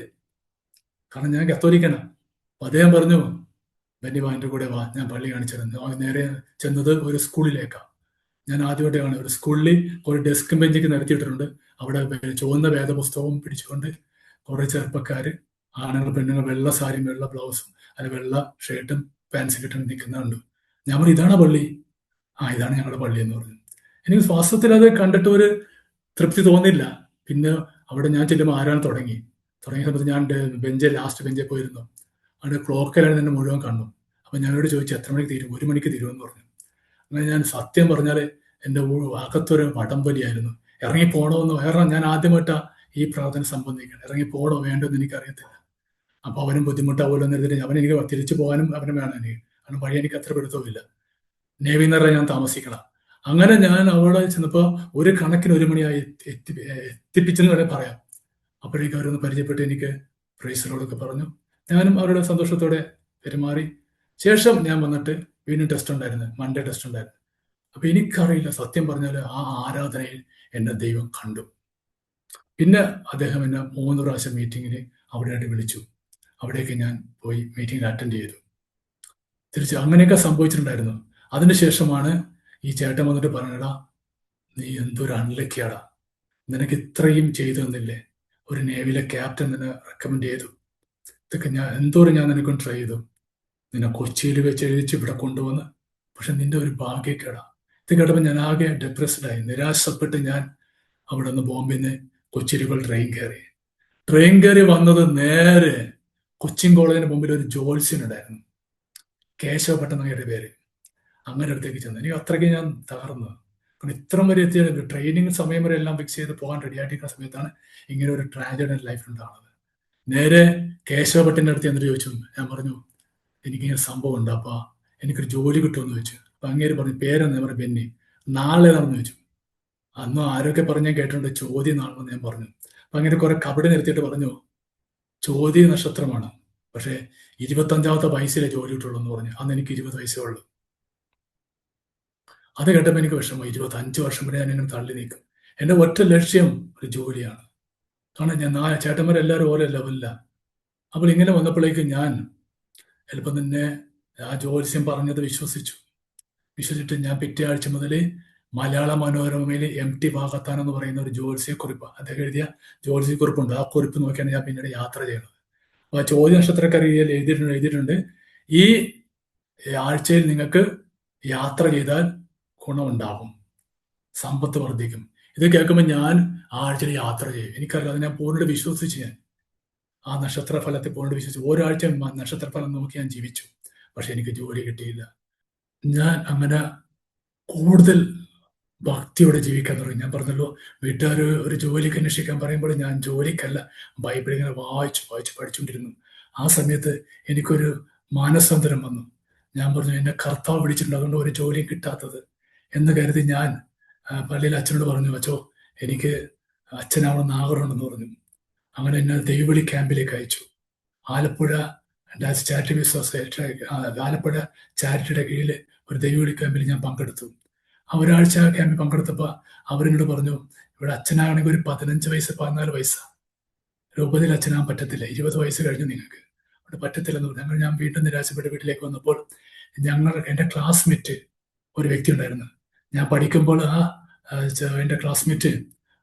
കാരണം ഞാൻ കത്തോലിക്കനാണ്. അപ്പൊ അദ്ദേഹം പറഞ്ഞു, ബെന്നി വാ എൻ്റെ കൂടെ വാ, ഞാൻ പള്ളി കാണിച്ചിരുന്നു. നേരെ ചെന്നത് ഒരു സ്കൂളിലേക്കാണ്. ഞാൻ ആദ്യമായിട്ട് കാണും ഒരു സ്കൂളിൽ ഒരു ഡെസ്ക് ബെഞ്ചൊക്കെ നിരത്തിയിട്ടുണ്ട്. അവിടെ ചുവന്ന വേദപുസ്തകവും പിടിച്ചുകൊണ്ട് കുറെ ചെറുപ്പക്കാർ, ആണുങ്ങൾ പെണ്ണുങ്ങൾ, വെള്ള സാരിയും വെള്ള ബ്ലൗസും അല്ല വെള്ള ഷർട്ടും പാൻസും കിട്ടും നിൽക്കുന്നുണ്ട്. ഞാൻ പറഞ്ഞു ഇതാണ് പള്ളി. ഇതാണ് ഞങ്ങളുടെ പള്ളി എന്ന് പറഞ്ഞു. എനിക്ക് വാസ്തവത്തിൽ അത് കണ്ടിട്ട് ഒരു തൃപ്തി തോന്നില്ല. പിന്നെ അവിടെ ഞാൻ ചെല്ലുമ്പോൾ ആരാണ് തുടങ്ങിയ സമയത്ത് ഞാൻ ലാസ്റ്റ് ബെഞ്ചിൽ പോയിരുന്നു. അവിടെ ക്ലോക്കിലാണ് എന്നെ മുഴുവൻ കണ്ടു. അപ്പൊ ഞാനോട് ചോദിച്ചു എത്ര മണിക്ക് തീരും? 1 മണിക്ക് തീരുമെന്ന് പറഞ്ഞു. അങ്ങനെ ഞാൻ സത്യം പറഞ്ഞാൽ എൻ്റെ അകത്തൊരു വടംവലിയായിരുന്നു. ഇറങ്ങി പോകണമെന്ന്. കാരണം ഞാൻ ആദ്യമായിട്ടാണ് ഈ പ്രാർത്ഥന സംബന്ധിക്കണം. ഇറങ്ങി പോകണോ വേണ്ടോ എന്ന് എനിക്കറിയത്തില്ല. അപ്പൊ അവനും ബുദ്ധിമുട്ടാവുമല്ലോ എന്ന് കരുതിയിട്ട് അവൻ എനിക്ക് തിരിച്ചു പോകാനും അവനും വേണം എനിക്ക്. കാരണം വഴി എനിക്ക് അത്ര പിടുത്തവുമില്ല. നേവി നിറയെ ഞാൻ താമസിക്കണം. അങ്ങനെ ഞാൻ അവിടെ ചെന്നപ്പോൾ ഒരു കണക്കിന് 1 മണിയായി എത്തിപ്പിച്ചെന്ന് വരെ പറയാം. അപ്പോഴേക്കും അവരൊന്ന് പരിചയപ്പെട്ട് എനിക്ക് പ്രൈസറോടൊക്കെ പറഞ്ഞു. ഞാനും അവരുടെ സന്തോഷത്തോടെ പെരുമാറി. ശേഷം ഞാൻ വന്നിട്ട് വീണ്ടും ടെസ്റ്റ് ഉണ്ടായിരുന്നു, മൺഡേ ടെസ്റ്റ് ഉണ്ടായിരുന്നു. അപ്പൊ എനിക്കറിയില്ല, സത്യം പറഞ്ഞാൽ ആ ആരാധനയിൽ എന്നെ ദൈവം കണ്ടു. പിന്നെ അദ്ദേഹം എന്നെ 3 പ്രാവശ്യം മീറ്റിങ്ങിന് അവിടെയായിട്ട് വിളിച്ചു. അവിടേക്ക് ഞാൻ പോയി മീറ്റിംഗിൽ അറ്റൻഡ് ചെയ്തു. തിരിച്ച് അങ്ങനെയൊക്കെ സംഭവിച്ചിട്ടുണ്ടായിരുന്നു. അതിനുശേഷമാണ് ഈ ചേട്ടൻ വന്നിട്ട് പറഞ്ഞടാ, നീ എന്തൊരു അൺലക്കിയാടാ, നിനക്ക് ഇത്രയും ചെയ്തു തന്നില്ലേ, ഒരു നേവിയിലെ ക്യാപ്റ്റൻ നിന്നെ റെക്കമെൻഡ് ചെയ്തു, ഇതൊക്കെ ഞാൻ നിനക്കും ട്രൈ ചെയ്തു, നിന്നെ കൊച്ചിയിൽ വെച്ച് എഴുതിച്ച് ഇവിടെ കൊണ്ടുവന്ന്, പക്ഷെ നിന്റെ ഒരു ഭാഗ്യക്കേടാ. ഇത് കേട്ടപ്പോൾ ഞാൻ ആകെ ഡിപ്രസ്ഡായി, നിരാശപ്പെട്ട് ഞാൻ അവിടെ നിന്ന് ബോംബെയിൽ നിന്ന് കൊച്ചിയിലേക്ക് ട്രെയിൻ കയറി വന്നത് നേരെ കൊച്ചിൻ കോളേജിന് മുമ്പിൽ ഒരു ജോത്സ്യനുണ്ടായിരുന്നു, കേശവ ഭട്ടന്നയുടെ പേര്. അങ്ങനെ അടുത്തേക്ക് ചെന്നു. എനിക്ക് അത്രയ്ക്ക് ഞാൻ തകർന്നു. കാരണം ഇത്രയും വരെ എത്തിയ ട്രെയിനിങ് സമയം വരെ എല്ലാം ഫിക്സ് ചെയ്ത് പോകാൻ റെഡി ആയിട്ടിരിക്കുന്ന സമയത്താണ് ഇങ്ങനെ ഒരു ട്രാജഡി ലൈഫിൽ ഉണ്ടാകുന്നത്. നേരെ കേശവ ഭട്ടിൻ്റെ അടുത്ത് എന്നിട്ട് ചോദിച്ചു. ഞാൻ പറഞ്ഞു എനിക്കിങ്ങനെ സംഭവം ഉണ്ട്, അപ്പൊ എനിക്കൊരു ജോലി കിട്ടുമെന്ന് ചോദിച്ചു. അപ്പൊ അങ്ങേര് പറഞ്ഞു പേരെന്ന്. ഞാൻ പറഞ്ഞു ബെന്നി. നാളെ നടന്നു ചോദിച്ചു. അന്ന് ആരൊക്കെ പറഞ്ഞാൽ കേട്ടിട്ടുണ്ട് ചോദ്യം നാളെന്ന് ഞാൻ പറഞ്ഞു. അപ്പൊ അങ്ങനെ കുറെ കബഡി നിർത്തിയിട്ട് പറഞ്ഞു ചോദ്യ നക്ഷത്രമാണ്, പക്ഷെ 25ാമത്തെ വയസ്സിലെ ജോലി കിട്ടുള്ളൂ എന്ന് പറഞ്ഞു. അന്ന് എനിക്ക് 20 വയസ്സേ ഉള്ളൂ. അത് കേട്ടപ്പോൾ എനിക്ക് വിഷമം. 25 വർഷം വരെ ഞാൻ ഇങ്ങനെ തള്ളി നീക്കും. എൻ്റെ ഒറ്റ ലക്ഷ്യം ഒരു ജോലിയാണ്. കാരണം ഞാൻ ചേട്ടന്മാരെല്ലാവരും ഓരോ ലെവലില്ല. അപ്പോൾ ഇങ്ങനെ വന്നപ്പോഴേക്കും ഞാൻ ചിലപ്പോൾ തന്നെ ആ ജ്യോത്സ്യം പറഞ്ഞത് വിശ്വസിച്ചിട്ട് ഞാൻ പിറ്റേ ആഴ്ച മുതൽ മലയാള മനോരമയിൽ MT വാകത്താൻ എന്ന് പറയുന്ന ഒരു ജ്യോത്സ്യക്കുറിപ്പ്, അദ്ദേഹം എഴുതിയ ജ്യോത്സ്യക്കുറിപ്പുണ്ട്. ആ കുറിപ്പ് നോക്കിയാണ് ഞാൻ പിന്നീട് യാത്ര ചെയ്യുന്നത്. അപ്പോൾ ആ ചോദ്യ നക്ഷത്രക്കാരിയിൽ എഴുതിയിട്ടുണ്ട് ഈ ആഴ്ചയിൽ നിങ്ങൾക്ക് യാത്ര ചെയ്താൽ ഗുണമുണ്ടാകും, സമ്പത്ത് വർദ്ധിക്കും. ഇത് കേൾക്കുമ്പോൾ ഞാൻ ആഴ്ചയിൽ യാത്ര ചെയ്യും. എനിക്കറിയാം, അത് ഞാൻ പൂർണ്ണമായിട്ട് വിശ്വസിച്ച് ഞാൻ ആ നക്ഷത്രഫലത്തെ പൂർണ്ണമായിട്ട് വിശ്വസിച്ചു. ഒരാഴ്ച നക്ഷത്രഫലം നോക്കി ഞാൻ ജീവിച്ചു. പക്ഷെ എനിക്ക് ജോലി കിട്ടിയില്ല. ഞാൻ അങ്ങനെ കൂടുതൽ ഭക്തിയോടെ ജീവിക്കാൻ തുടങ്ങി. ഞാൻ പറഞ്ഞല്ലോ, വീട്ടുകാർ ഒരു ജോലിക്ക് അന്വേഷിക്കാൻ പറയുമ്പോൾ ഞാൻ ജോലിക്കല്ല, ബൈബിൾ ഇങ്ങനെ വായിച്ച് വായിച്ച് പഠിച്ചുകൊണ്ടിരുന്നു. ആ സമയത്ത് എനിക്കൊരു മാനസാന്തരം വന്നു. ഞാൻ പറഞ്ഞു, എന്നെ കർത്താവ് വിളിച്ചിട്ടുണ്ട്, അതുകൊണ്ട് ഒരു ജോലിയും കിട്ടാത്തത് എന്ന് കരുതി ഞാൻ പള്ളിയിൽ അച്ഛനോട് പറഞ്ഞു, അച്ഛോ എനിക്ക് അച്ഛനാവണമെന്ന് ആഗ്രഹമുണ്ടെന്ന് പറഞ്ഞു. അങ്ങനെ എന്നെ ദൈവവിളി ക്യാമ്പിലേക്ക് അയച്ചു. ആലപ്പുഴ ചാരിറ്റബിൾ സൊസൈറ്റി, ആലപ്പുഴ ചാരിറ്റിയുടെ കീഴിൽ ഒരു ദൈവവിളി ക്യാമ്പിൽ ഞാൻ പങ്കെടുത്തു. ആ ഒരാഴ്ച ക്യാമ്പിൽ പങ്കെടുത്തപ്പോൾ അവരെന്നോട് പറഞ്ഞു, ഇവിടെ അച്ഛനാണെങ്കിൽ ഒരു 15 വയസ്സ് 14 വയസ്സാണ്, രൂപതയിൽ അച്ഛനാകാൻ പറ്റത്തില്ല, 20 വയസ്സ് കഴിഞ്ഞു നിങ്ങൾക്ക്, അവിടെ പറ്റത്തില്ലെന്ന് പറഞ്ഞു. അങ്ങനെ ഞാൻ വീണ്ടും നിരാശപ്പെട്ട് വീട്ടിലേക്ക് വന്നപ്പോൾ എൻ്റെ ക്ലാസ്മേറ്റ് ഒരു വ്യക്തി ഉണ്ടായിരുന്നു. ഞാൻ പഠിക്കുമ്പോൾ എൻ്റെ ക്ലാസ്മേറ്റ്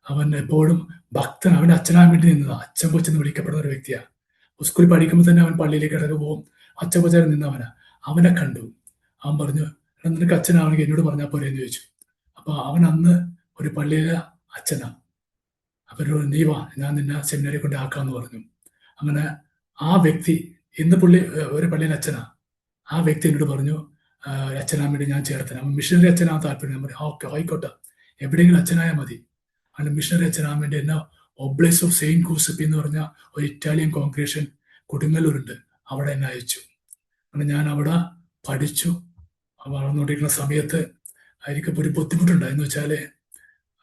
അവൻ എപ്പോഴും ഭക്തൻ, അവൻ്റെ അച്ഛനാകാൻ വേണ്ടി നിന്നതാണ്. അച്ഛൻ കൊച്ചെന്ന് വിളിക്കപ്പെടുന്ന ഒരു വ്യക്തിയാണ്. സ്കൂളിൽ പഠിക്കുമ്പോൾ തന്നെ അവൻ പള്ളിയിലേക്ക് ഇടയ്ക്ക് പോകും, അച്ഛൻ കൊച്ചാൻ നിന്നവനാ. അവനെ കണ്ടു. അവൻ പറഞ്ഞു, നിനക്ക് അച്ഛനാണെങ്കിൽ എന്നോട് പറഞ്ഞാൽ പോരെ എന്ന് ചോദിച്ചു. അപ്പൊ അവൻ അന്ന് ഒരു പള്ളിയിലെ അച്ഛനാ. അവരോട്, നീ വാ, ഞാൻ നിന്നെ സെമിനാരി കൊണ്ട് ആക്കാന്ന് പറഞ്ഞു. അങ്ങനെ ആ വ്യക്തി, ഇന്ന് പുള്ളി ഒരു പള്ളിയിലെ അച്ഛനാ. ആ വ്യക്തി എന്നോട് പറഞ്ഞു, അച്ഛനാൻ വേണ്ടി ഞാൻ ചേർത്തന. അവൻ മിഷണറി അച്ഛനാൻ താല്പര്യം. ഞാൻ പറഞ്ഞു, ഓക്കെ ആയിക്കോട്ടെ, എവിടെയെങ്കിലും അച്ഛനായാൽ മതി. അങ്ങനെ മിഷണറി അച്ഛനാൻ വേണ്ടി എന്നെ ഒബ്ലേസ് ഓഫ് സെയിന്റ് കൂസപ്പി എന്ന് പറഞ്ഞ ഒരു ഇറ്റാലിയൻ കോൺഗ്രേഷൻ കൊടുങ്ങല്ലൂരുണ്ട്, അവിടെ എന്നെ അയച്ചു. അങ്ങനെ ഞാൻ അവിടെ പഠിച്ചു. വളർന്നുകൊണ്ടിരിക്കുന്ന സമയത്ത് എനിക്ക് ഒരു ബുദ്ധിമുട്ടുണ്ടായെന്ന് വെച്ചാല്,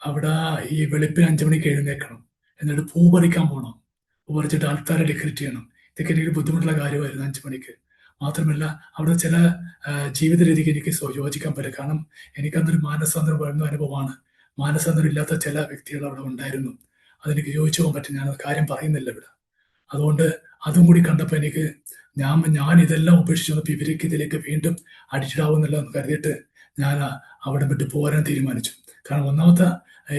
അവിടെ ഈ വെളുപ്പിന് 5 മണിക്ക് എഴുന്നേക്കണം, എന്നിട്ട് പൂ പറിക്കാൻ പോകണം, പൂ പറിച്ചിട്ട് ആൾക്കാരെ ഡെക്കറേറ്റ് ചെയ്യണം. ഇതൊക്കെ എനിക്ക് ബുദ്ധിമുട്ടുള്ള കാര്യമായിരുന്നു 5 മണിക്ക്. മാത്രമല്ല അവിടെ ചില ജീവിത രീതിക്ക് എനിക്ക് യോജിക്കാൻ പറ്റില്ല. കാരണം എനിക്കന്നൊരു മാനസാന്തരം വരുന്ന അനുഭവമാണ്. മാനസാന്തരം ഇല്ലാത്ത ചില വ്യക്തികൾ അവിടെ ഉണ്ടായിരുന്നു. അതെനിക്ക് യോജിച്ചു പോകാൻ പറ്റും. ഞാൻ കാര്യം പറയുന്നില്ല ഇവിടെ. അതുകൊണ്ട് അതും കൂടി കണ്ടപ്പോൾ എനിക്ക് ഞാൻ ഇതെല്ലാം ഉപേക്ഷിച്ച് വന്നപ്പോൾ ഇവർക്ക് ഇതിലേക്ക് വീണ്ടും അഡിക്റ്റഡ് ആവുന്നില്ല എന്ന് കരുതിയിട്ട് ഞാൻ അവിടെ വിട്ട് പോരാൻ തീരുമാനിച്ചു. കാരണം ഒന്നാമത്തെ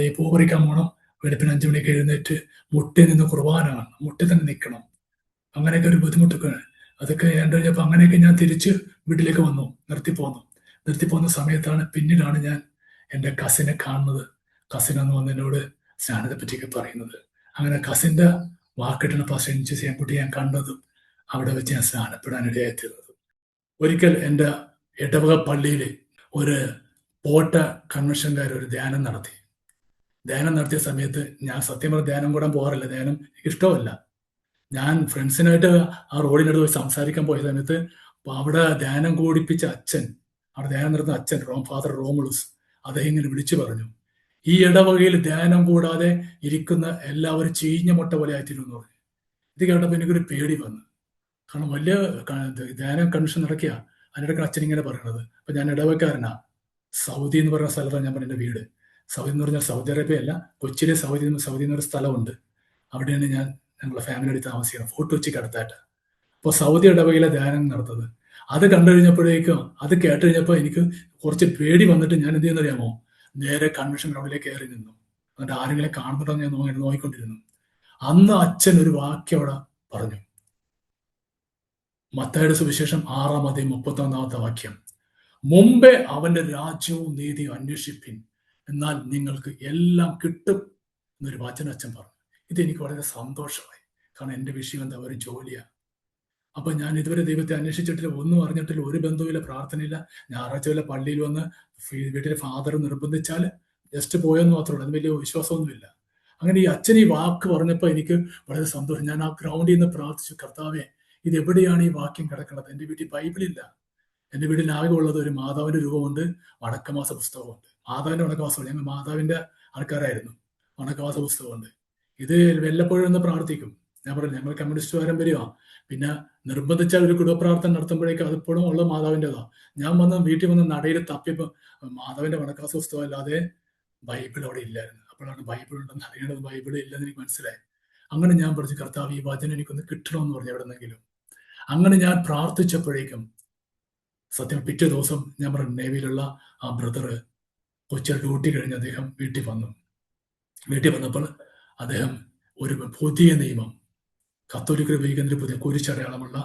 ഈ പൂ പറിക്കാൻ പോകണം, വെളുപ്പിന് 5 മണിക്ക് എഴുന്നേറ്റ് മുട്ടിൽ നിന്ന് കുർബാന കാണണം, മുട്ടിൽ തന്നെ നിൽക്കണം, അങ്ങനെയൊക്കെ ഒരു ബുദ്ധിമുട്ടൊക്കെ. അതൊക്കെ കഴിഞ്ഞപ്പോൾ അങ്ങനെയൊക്കെ ഞാൻ തിരിച്ച് വീട്ടിലേക്ക് വന്നു, നിർത്തിപ്പോന്ന സമയത്താണ് പിന്നീടാണ് ഞാൻ എൻ്റെ കസിനെ കാണുന്നത്. കസിൻ എന്ന് വന്ന് എന്നോട് സ്നാനത്തെ പറ്റിയൊക്കെ പറയുന്നത്. അങ്ങനെ കസിൻ്റെ വാക്കിട്ടാണ് പാസ്റ്റർ ചെയ്യാൻകുട്ടി ഞാൻ കണ്ടതും അവിടെ വെച്ച് ഞാൻ സ്നാനപ്പെടാൻ ഇടയായിത്തീർന്നത്. ഒരിക്കൽ എൻ്റെ ഇടവക പള്ളിയിൽ ഒരു പോട്ട കൺവെൻഷൻകാർ ഒരു ധ്യാനം നടത്തിയ സമയത്ത് ഞാൻ സത്യം പറഞ്ഞ ധ്യാനം കൂടാൻ പോകാറില്ല, ധ്യാനം എനിക്ക് ഇഷ്ടമല്ല. ഞാൻ ഫ്രണ്ട്സിനായിട്ട് ആ റോഡിനടുത്ത് പോയി സംസാരിക്കാൻ പോയ സമയത്ത് അവിടെ ധ്യാനം കൂടിപ്പിച്ച അച്ഛൻ, അവിടെ ധ്യാനം നടത്തുന്ന അച്ഛൻ ഫാദർ റോമുളൂസ്, അദ്ദേഹം ഇങ്ങനെ വിളിച്ചു പറഞ്ഞു, ഈ ഇടവകയിൽ ധ്യാനം കൂടാതെ ഇരിക്കുന്ന എല്ലാവരും ചീഞ്ഞ മുട്ട പോലെ ആയിത്തീരും എന്ന് പറഞ്ഞു. ഇത് കേട്ടപ്പോൾ എനിക്കൊരു പേടി വന്നു. കാരണം വലിയ ധ്യാനം കൺവെൻഷൻ നടക്കുക, അതിനിടയ്ക്ക് അച്ഛൻ ഇങ്ങനെ പറയണത്. അപ്പൊ ഞാൻ ഇടവക്കാരനാ. സൗദി എന്ന് പറയുന്ന സ്ഥലത്താണ് ഞാൻ പറഞ്ഞ വീട്. സൗദി എന്ന് പറഞ്ഞാൽ സൗദി അറേബ്യ അല്ല, കൊച്ചിയിലെ സൗദി എന്നൊരു സ്ഥലമുണ്ട്. അവിടെയാണ് ഞങ്ങളുടെ ഫാമിലിയോട് താമസിക്കുന്നത്, ഫോർട്ട് കൊച്ചിക്ക് അടുത്തായിട്ട്. അപ്പോൾ സൗദി ഇടവകയിലെ ധ്യാനം നടത്തുന്നത്. അത് കണ്ടു കഴിഞ്ഞപ്പോഴേക്കും, അത് കേട്ട് കഴിഞ്ഞപ്പോൾ എനിക്ക് കുറച്ച് പേടി വന്നിട്ട് ഞാൻ എന്ത് ചെയ്യുന്നറിയാമോ, നേരെ കൺവെൻഷൻ ഗ്രൗണ്ടിലേക്ക് കയറി നിന്നു. എന്നിട്ട് ആരെങ്കിലും കാണുന്നുണ്ടോ ഞാൻ നോക്കിക്കൊണ്ടിരുന്നു. അന്ന് അച്ഛൻ ഒരു വാക്യം അവിടെ പറഞ്ഞു. മത്തായിയുടെ സുവിശേഷം 6:31 വാക്യം, മുമ്പേ അവന്റെ രാജ്യവും നീതിയും അന്വേഷിപ്പിൻ, എന്നാൽ നിങ്ങൾക്ക് എല്ലാം കിട്ടും എന്നൊരു വചനം അച്ഛൻ പറഞ്ഞു. ഇതെനിക്ക് വളരെ സന്തോഷമായി. കാരണം എൻ്റെ വിഷയം എന്താ, ഒരു ജോലിയാണ്. അപ്പൊ ഞാൻ ഇതുവരെ ദൈവത്തെ അന്വേഷിച്ചിട്ടില്ല, ഒന്നും അറിഞ്ഞിട്ടില്ല, ഒരു ബന്ധവുമില്ല, പ്രാർത്ഥനയില്ല. ഞായറാഴ്ച വല്ല പള്ളിയിൽ വന്ന് വീട്ടിലെ ഫാദർ നിർബന്ധിച്ചാൽ ജസ്റ്റ് പോയെന്ന് മാത്രമേ ഉള്ളൂ, അത് വലിയ വിശ്വാസമൊന്നുമില്ല. അങ്ങനെ ഈ അച്ഛൻ ഈ വാക്ക് പറഞ്ഞപ്പോൾ എനിക്ക് വളരെ സന്തോഷം. ഞാൻ ആ ഗ്രൗണ്ടിൽ നിന്ന് പ്രാർത്ഥിച്ചു, കർത്താവേ, ഇത് എവിടെയാണ് ഈ വാക്യം കിടക്കുന്നത്? എൻ്റെ വീട്ടിൽ ബൈബിളില്ല. എൻ്റെ വീട്ടിൽ ആകെ ഉള്ളത് ഒരു മാതാവിന്റെ രൂപമുണ്ട്, വണക്കമാസ പുസ്തകമുണ്ട്. മാതാവിന്റെ വണക്കമാസം, ഞങ്ങൾ മാതാവിന്റെ ആൾക്കാരായിരുന്നു. വണക്കമാസ പുസ്തകമുണ്ട്. ഇത് വല്ലപ്പോഴും ഒന്ന് പ്രാർത്ഥിക്കും. ഞാൻ പറഞ്ഞു, ഞങ്ങൾ കമ്മ്യൂണിസ്റ്റ് പാരമ്പര്യമാണ്. പിന്നെ നിർബന്ധിച്ചാൽ ഒരു കുടുംബപ്രാർത്ഥന നടത്തുമ്പോഴേക്കും അതിപ്പോഴും ഉള്ള മാതാവിൻ്റെതാ. ഞാൻ വീട്ടിൽ വന്ന് നടയിൽ തപ്പിയപ്പോൾ മാതാവിന്റെ വണക്കാസ പുസ്തകം അല്ലാതെ ബൈബിൾ അവിടെ ഇല്ലായിരുന്നു. അപ്പോഴാണ് ബൈബിൾ ഉണ്ടെന്ന് അറിയണത്, ബൈബിൾ ഇല്ലെന്ന് എനിക്ക് മനസ്സിലായി. അങ്ങനെ ഞാൻ പറഞ്ഞു, കർത്താവ്, ഈ വചനം എനിക്കൊന്ന് കിട്ടണമെന്ന് പറഞ്ഞു എവിടെന്നെങ്കിലും. അങ്ങനെ ഞാൻ പ്രാർത്ഥിച്ചപ്പോഴേക്കും സത്യം പിറ്റേ ദിവസം ഞാൻ പറഞ്ഞു, നേവിയിലുള്ള ആ ബ്രദർ കൊച്ചിയിൽ ഡ്യൂട്ടി കഴിഞ്ഞ് അദ്ദേഹം വീട്ടിൽ വന്നപ്പോൾ അദ്ദേഹം ഒരു പുതിയ നിയമം, കത്തോലിക്കർ ഉപയോഗിക്കുന്ന പുതിയ കുരിശടയാളമുള്ള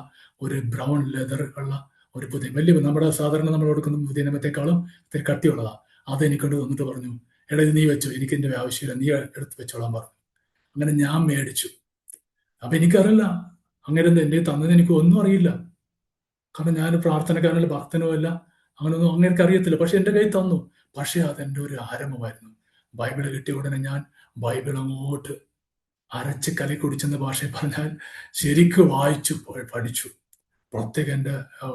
ഒരു ബ്രൗൺ ലെതർ ഉള്ള ഒരു പുതിയ വലിയ, നമ്മുടെ സാധാരണ നമ്മൾ കൊടുക്കുന്ന പുതിയ നിയമത്തെക്കാളും ഇത്തിരി കട്ടിയുള്ളതാണ്. അതെനിക്കൊണ്ട് വന്നിട്ട് പറഞ്ഞു, എടാ ഇത് നീ വെച്ചോ, എനിക്ക് എൻ്റെ ആവശ്യമില്ല, നീ എടുത്ത് വെച്ചോളാൻ പറഞ്ഞു. അങ്ങനെ ഞാൻ മേടിച്ചു. അപ്പൊ എനിക്കറിയില്ല അങ്ങനെ എന്റെ തന്നത്, എനിക്ക് ഒന്നും അറിയില്ല. കാരണം ഞാൻ പ്രാർത്ഥനക്കാരനല്ല, ഭക്തനോ അല്ല, അങ്ങനൊന്നും അങ്ങനെ അറിയത്തില്ല. പക്ഷെ എൻ്റെ കയ്യിൽ തന്നു. പക്ഷെ അതെന്റെ ഒരു ആരംഭമായിരുന്നു. ബൈബിള് കിട്ടിയ ഉടനെ ഞാൻ ബൈബിൾ അങ്ങോട്ട് അരച്ച് കലി കുടിച്ചെന്ന ഭാഷയിൽ പറഞ്ഞാൽ ശരിക്കും വായിച്ചു പഠിച്ചു. പ്രത്യേക എൻ്റെ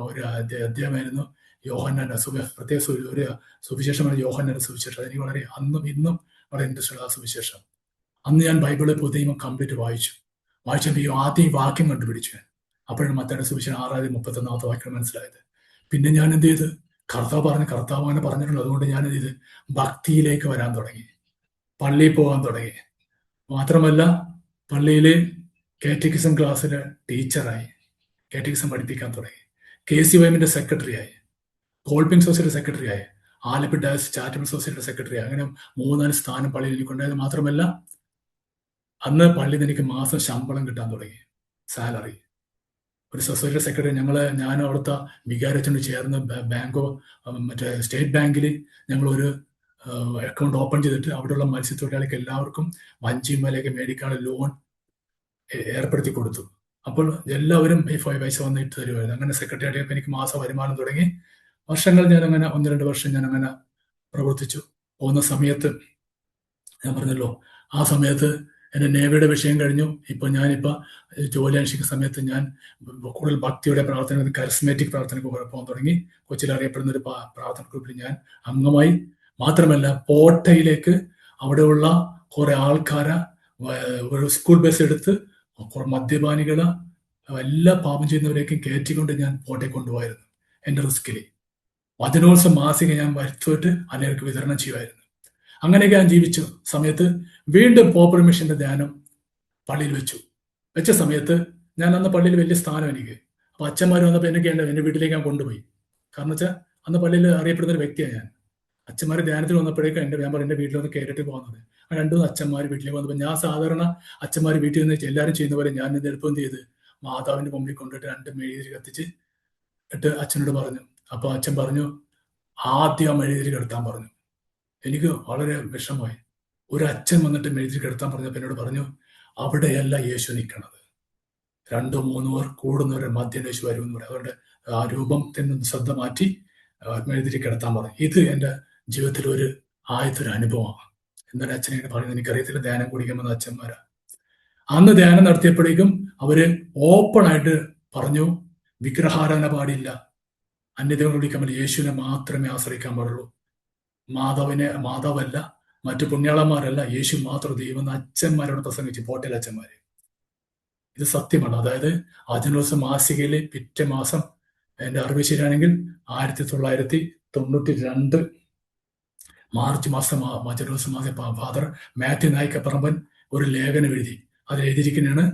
ഒരു അധ്യായമായിരുന്നു യോഹന്നാന്റെ പ്രത്യേക ഒരു സുവിശേഷമാണ് യോഹന്നാന്റെ സുവിശേഷം. എനിക്ക് വളരെ അന്നും ഇന്നും വളരെ ഇൻട്രസ്റ്റ് ഉള്ള ആ സുവിശേഷം. അന്ന് ഞാൻ ബൈബിള് പുതിയ നിയമം കംപ്ലീറ്റ് വായിച്ചപ്പോൾ ആദ്യം ഈ വാക്യം കണ്ടുപിടിച്ചു ഞാൻ. അപ്പോഴാണ് മത്തായിയുടെ സുവിശേഷം 6:31 വാക്യം മനസ്സിലായത്. പിന്നെ ഞാൻ എന്ത് ചെയ്ത്, കർത്താവ് അങ്ങനെ പറഞ്ഞിട്ടുണ്ട്, അതുകൊണ്ട് ഞാൻ എന്ത് ചെയ്ത് ഭക്തിയിലേക്ക് വരാൻ തുടങ്ങി, പള്ളിയിൽ പോകാൻ തുടങ്ങി. മാത്രമല്ല പള്ളിയിലെ കാറ്റക്കിസം ക്ലാസ്സിലെ ടീച്ചറായി, കാറ്റക്കിസം പഠിപ്പിക്കാൻ തുടങ്ങി. KCYM സെക്രട്ടറിയായി, കോൾപിൻ സൊസൈറ്റി സെക്രട്ടറിയായി, ആലപ്പി ഡയസ് ചാരിറ്റബിൾ സൊസൈറ്റിയുടെ സെക്രട്ടറി. അങ്ങനെ 3-4 സ്ഥാനം പള്ളിയിൽ എനിക്കുണ്ടായത്. മാത്രമല്ല അന്ന് പള്ളിയിൽ നിന്ന് എനിക്ക് മാസം ശമ്പളം കിട്ടാൻ തുടങ്ങി, സാലറി. ഒരു സൊസൈറ്റി സെക്രട്ടറി ഞാനും അവിടുത്തെ വികാരച്ചോട് ചേർന്ന് ബാങ്കോ മറ്റേ സ്റ്റേറ്റ് ബാങ്കിൽ ഞങ്ങളൊരു അക്കൗണ്ട് ഓപ്പൺ ചെയ്തിട്ട് അവിടെയുള്ള മത്സ്യത്തൊഴിലാളിക്ക് എല്ലാവർക്കും വഞ്ചിമലയൊക്കെ മേടിക്കാനുള്ള ലോൺ ഏർപ്പെടുത്തി കൊടുത്തു. അപ്പോൾ എല്ലാവരും ഈ പൈസ വന്നിട്ട് തരുമായിരുന്നു. അങ്ങനെ സെക്രട്ടറി ആയിട്ട് എനിക്ക് മാസ വരുമാനം തുടങ്ങി. വർഷങ്ങൾ ഞാനങ്ങനെ 1-2 വർഷം ഞാനങ്ങനെ പ്രവർത്തിച്ചു പോകുന്ന സമയത്ത് ഞാൻ പറഞ്ഞല്ലോ, ആ സമയത്ത് എൻ്റെ നേവിയുടെ വിഷയം കഴിഞ്ഞു. ഞാനിപ്പോൾ ജോലി അന്വേഷിക്കുന്ന സമയത്ത് ഞാൻ കൂടുതൽ ഭക്തിയുടെ പ്രാർത്ഥന, കരിസ്മാറ്റിക് പ്രാർത്ഥനയ്ക്ക് പോകാൻ തുടങ്ങി. കൊച്ചിയിൽ അറിയപ്പെടുന്ന ഒരു പ്രാർത്ഥന ഗ്രൂപ്പിൽ ഞാൻ അംഗമായി. മാത്രമല്ല പോട്ടയിലേക്ക് അവിടെയുള്ള കുറെ ആൾക്കാരെ ഒരു സ്കൂൾ ബസ് എടുത്ത് മദ്യപാനികളെ എല്ലാ പാപം ചെയ്യുന്നവരേക്കും കയറ്റിക്കൊണ്ട് ഞാൻ പോട്ടയിൽ കൊണ്ടുപോയിരുന്നു. എൻ്റെ റിസ്കിൽ വചനോത്സവ മാസിക ഞാൻ വരുത്തിയിട്ട് അനേകർക്ക് വിതരണം ചെയ്യുമായിരുന്നു. അങ്ങനെയൊക്കെ ഞാൻ ജീവിച്ച സമയത്ത് വീണ്ടും പോപ്പുലർ മിഷന്റെ ധ്യാനം പള്ളിയിൽ വെച്ച സമയത്ത് ഞാൻ അന്ന് പള്ളിയിൽ വലിയ സ്ഥാനം എനിക്ക്. അപ്പൊ അച്ഛന്മാർ വന്നപ്പോൾ എൻ്റെ വീട്ടിലേക്ക് ഞാൻ കൊണ്ടുപോയി. കാരണം വെച്ചാൽ അന്ന് പള്ളിയിൽ അറിയപ്പെടുന്ന ഒരു വ്യക്തിയാണ് ഞാൻ. അച്ഛന്മാർ ധ്യാനത്തിൽ വന്നപ്പോഴേക്കും എൻ്റെ വീട്ടിൽ വന്ന് കയറിട്ട് പോകുന്നത്. 2-3 അച്ഛന്മാർ വീട്ടിലേക്ക് വന്നപ്പോൾ ഞാൻ സാധാരണ അച്ഛന്മാർ വീട്ടിൽ നിന്ന് എല്ലാവരും ചെയ്യുന്ന പോലെ ഞാൻ എളുപ്പം എന്ത് ചെയ്ത് മാതാവിന്റെ മുമ്പിൽ കൊണ്ടിട്ട് 2 മെഴുതിരി കത്തിച്ച് ഇട്ട് അച്ഛനോട് പറഞ്ഞു. അപ്പൊ അച്ഛൻ പറഞ്ഞു, ആദ്യം മെഴുതിരി കെടുത്താൻ പറഞ്ഞു. എനിക്ക് വളരെ വിഷമമായി. ഒരു അച്ഛൻ വന്നിട്ട് മെഴുതിരി കെടുത്താൻ പറഞ്ഞപ്പോൾ എന്നോട് പറഞ്ഞു, അവിടെയല്ല യേശു നിൽക്കണത്, 2-3 പേർ കൂടുന്നവരെ മധ്യൻ യേശു വരുമെന്ന് പറയും. അതുകൊണ്ട് ആ രൂപത്തിൽ നിന്ന് ശ്രദ്ധ മാറ്റി മെഴുതിരി കിടത്താൻ പറഞ്ഞു. ഇത് എൻ്റെ ജീവിതത്തിൽ ഒരു ആദ്യത്തെ അനുഭവമാണ്. എന്താണ് അച്ഛൻ ഇങ്ങനെ പറയുന്നത് എനിക്കറിയത്തില്ല. ധ്യാനം കുടിക്കുമെന്ന് അച്ഛന്മാരാ. അന്ന് ധ്യാനം നടത്തിയപ്പോഴേക്കും അവര് ഓപ്പൺ ആയിട്ട് പറഞ്ഞു, വിഗ്രഹാരാധന പാടില്ല, അന്യദൈവങ്ങളെ വിളിക്കാൻ പറ്റില്ല, യേശുവിനെ മാത്രമേ ആശ്രയിക്കാൻ പാടുള്ളൂ, മാതാവല്ല, മറ്റു പുണ്യാളന്മാരല്ല, യേശു മാത്രം ദൈവം അച്ഛന്മാരോട് പ്രസംഗിച്ചു, പോട്ടൽ അച്ഛന്മാര്. ഇത് സത്യമാണ്. അതായത് വചനോത്സവ മാസികയിലെ പിറ്റേ മാസം എൻ്റെ അറിവ് ശരിയാണെങ്കിൽ 1992 മാർച്ച് മാസം വചനോത്സവ മാസം ഫാദർ മാത്യു നായിക്കപ്പറമ്പൻ ഒരു ലേഖനം എഴുതി. അതിൽ എഴുതിയിരിക്കുന്നതാണ്,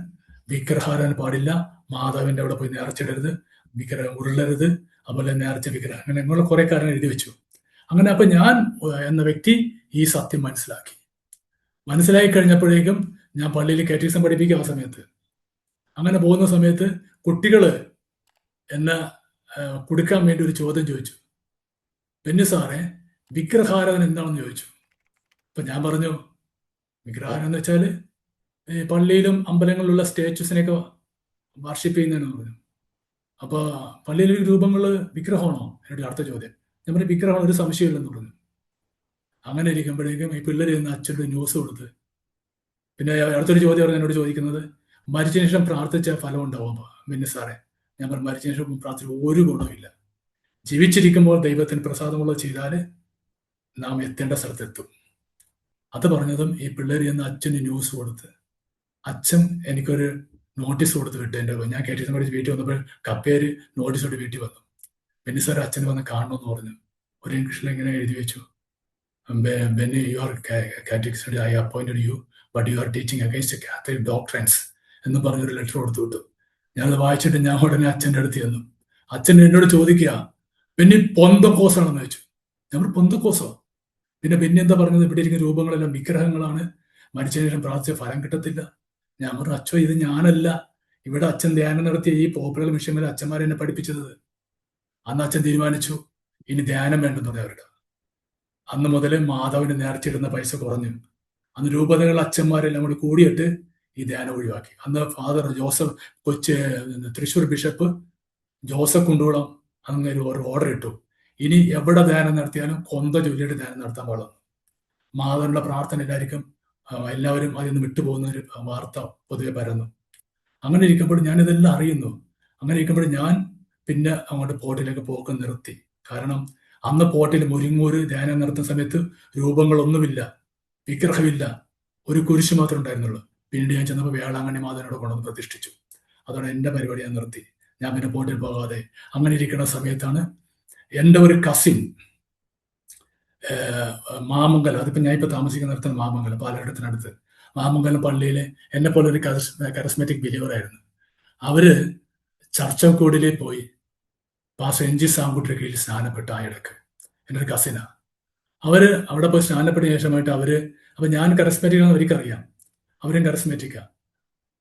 വിഗ്രഹാരാധന പാടില്ല, മാതാവിന്റെ അവിടെ പോയി നേർച്ചിടരുത്, വിഗ്രഹം ഉരുളരുത്, അതുപോലെ നേർച്ച വിഗ്രഹം, അങ്ങനെ ഞങ്ങൾ കുറെ കാര്യങ്ങൾ എഴുതി വെച്ചു. അങ്ങനെ അപ്പൊ ഞാൻ എന്ന വ്യക്തി ഈ സത്യം മനസ്സിലായി കഴിഞ്ഞപ്പോഴേക്കും ഞാൻ പള്ളിയിൽ കാറ്റക്കിസം പഠിപ്പിക്കുക. ആ സമയത്ത് അങ്ങനെ പോകുന്ന സമയത്ത് കുട്ടികള് എന്നെ കൊടുക്കാൻ വേണ്ടി ഒരു ചോദ്യം ചോദിച്ചു, ബെന്നി സാറേ വിഗ്രഹാരാധന എന്താണെന്ന് ചോദിച്ചു. അപ്പൊ ഞാൻ പറഞ്ഞു, വിഗ്രഹാരാധന എന്ന് വെച്ചാല് പള്ളിയിലും അമ്പലങ്ങളിലുള്ള സ്റ്റാച്യൂസിനെയൊക്കെ വർഷിപ്പ് ചെയ്യുന്നതെന്ന് പറഞ്ഞു. അപ്പൊ പള്ളിയിലെ രൂപങ്ങള് വിഗ്രഹമാണോ എന്നോട് അടുത്ത ചോദ്യം. ഞാൻ പറഞ്ഞു വിഗ്രഹം ഒരു സംശയമില്ലെന്ന് പറഞ്ഞു. അങ്ങനെ ഇരിക്കുമ്പോഴേക്കും ഈ പിള്ളേർ നിന്ന് അച്ഛൻ്റെ ന്യൂസ് കൊടുത്ത്, പിന്നെ അടുത്തൊരു ചോദ്യം എന്നോട് ചോദിക്കുന്നത്, മരിച്ചതിന് ശേഷം പ്രാർത്ഥിച്ച ഫലം ഉണ്ടാവും ബെന്നി സാറേ. ഞാൻ പറഞ്ഞു, മരിച്ചതിന് ശേഷം പ്രാർത്ഥിച്ച ഒരു ഗുണമില്ല, ജീവിച്ചിരിക്കുമ്പോൾ ദൈവത്തിന് പ്രസാദമുള്ളത് ചെയ്താൽ നാം എത്തേണ്ട സ്ഥലത്തെത്തും. അത് പറഞ്ഞതും ഈ പിള്ളേർ ചെന്ന് അച്ഛന് ന്യൂസ് കൊടുത്ത്, അച്ഛൻ എനിക്കൊരു നോട്ടീസ് കൊടുത്ത് വിട്ടു. ഞാൻ കാറ്റക്കിസം പഠിച്ച് വീട്ടിൽ വന്നപ്പോൾ കപ്പേര് നോട്ടീസോട് വീട്ടിൽ വന്നു. ബെന്നി സാർ അച്ഛന് വന്ന് കാണണമെന്ന് പറഞ്ഞു. ഒരു ഇംഗ്ലീഷിൽ ഇങ്ങനെ എഴുതി വെച്ചു, Benny you are catechist, I appointed you but you are teaching against Catholic doctrines എന്ന് പറഞ്ഞൊരു ലെറ്റർ കൊടുത്തു വിട്ടു. ഞാനത് വായിച്ചിട്ട് ഞാൻ ഉടനെ അച്ഛൻ്റെ അടുത്ത് ചെന്നു. അച്ഛൻ എന്നോട് ചോദിക്കുക, ബെന്നി പൊന്തക്കോസാണെന്ന് വെച്ചു. നമ്മൾ പൊന്തക്കോസോ? പിന്നെ ബെന്നി എന്താ പറഞ്ഞത്, ഇവിടെ ഇരിക്കുന്ന രൂപങ്ങളെല്ലാം വിഗ്രഹങ്ങളാണ്, മരിച്ചതിന് ശേഷം പ്രാർത്ഥിച്ച ഫലം കിട്ടത്തില്ല. ഞാൻ പറഞ്ഞു, അച്ഛോ ഇത് ഞാനല്ല, ഇവിടെ അച്ഛൻ ധ്യാനം നടത്തിയ ഈ പോപ്പുലർ മിഷനിൽ അച്ഛന്മാരെ എന്നെ പഠിപ്പിച്ചത്. അന്ന് അച്ഛൻ തീരുമാനിച്ചു ഇനി ധ്യാനം വേണ്ടെന്ന് പറഞ്ഞു അവരുടെ. അന്ന് മുതൽ മാധവന് നേർച്ചിടുന്ന പൈസ കുറഞ്ഞു. അന്ന് രൂപതകളുടെ അച്ഛന്മാരെല്ലാം കൂടി കൂടിയിട്ട് ഈ ധ്യാനം ഒഴിവാക്കി. അന്ന് ഫാദർ ജോസഫ് തൃശ്ശൂർ ബിഷപ്പ് ജോസഫ് കുണ്ടോളം അങ്ങനെ ഒരു ഓർഡർ ഇട്ടു, ഇനി എവിടെ ധ്യാനം നടത്തിയാലും കൊന്ത ചൊല്ലിയിട്ട് ധ്യാനം നടത്താൻ പാടില്ല. മാധവനുള്ള പ്രാർത്ഥന എല്ലാവരും അതിൽ നിന്ന് വിട്ടുപോകുന്ന ഒരു വാർത്ത പൊതുവെ പരന്നു. അങ്ങനെ ഇരിക്കുമ്പോൾ ഞാനിതെല്ലാം അറിയുന്നു. അങ്ങനെ ഇരിക്കുമ്പോൾ ഞാൻ പിന്നെ അങ്ങോട്ട് പോർട്ടിലേക്ക് പോക്ക് നിർത്തി. കാരണം അന്ന് പോർട്ടിൽ മുരിങ്ങൂര് ധ്യാനം നടത്തുന്ന സമയത്ത് രൂപങ്ങളൊന്നുമില്ല, വിഗ്രഹമില്ല, ഒരു കുരിശ് മാത്രമേ ഉണ്ടായിരുന്നുള്ളൂ. പിന്നീട് ഞാൻ ചെന്നപ്പോൾ വേളാങ്കണ്ണി മാധവനോട് കൊണ്ടുവന്ന് പ്രതിഷ്ഠിച്ചു. അതോടെ എൻ്റെ പരിപാടി ഞാൻ നിർത്തി. ഞാൻ പിന്നെ പോർട്ടിൽ പോകാതെ അങ്ങനെ ഇരിക്കുന്ന സമയത്താണ് എൻ്റെ ഒരു കസിൻ മാമംഗലം, അതിപ്പോൾ ഞാൻ ഇപ്പോൾ താമസിക്കുന്നിടത്ത് മാമംഗലം, പാലഘട്ടത്തിനടുത്ത് മാമംഗലം പള്ളിയിലെ എന്നെ പോലെ ഒരു കരസ്മെറ്റിക് ബിലീവറായിരുന്നു. അവര് ചർച്ച് ഓഫ് ഗോഡിൽ പോയി പാസ്റ്റർ എൻ ജി സാങ്കുട്ടിയുടെ കീഴിൽ സ്നാനപ്പെട്ട ആ ഇടക്ക് എൻ്റെ ഒരു കസിനാ. അവര് അവിടെ പോയി സ്നാനപ്പെട്ട ശേഷമായിട്ട് അപ്പൊ ഞാൻ കരസ്മെറ്റിക്കാന്ന് അവർക്കറിയാം, അവരും കരസ്മെറ്റിക്കാ.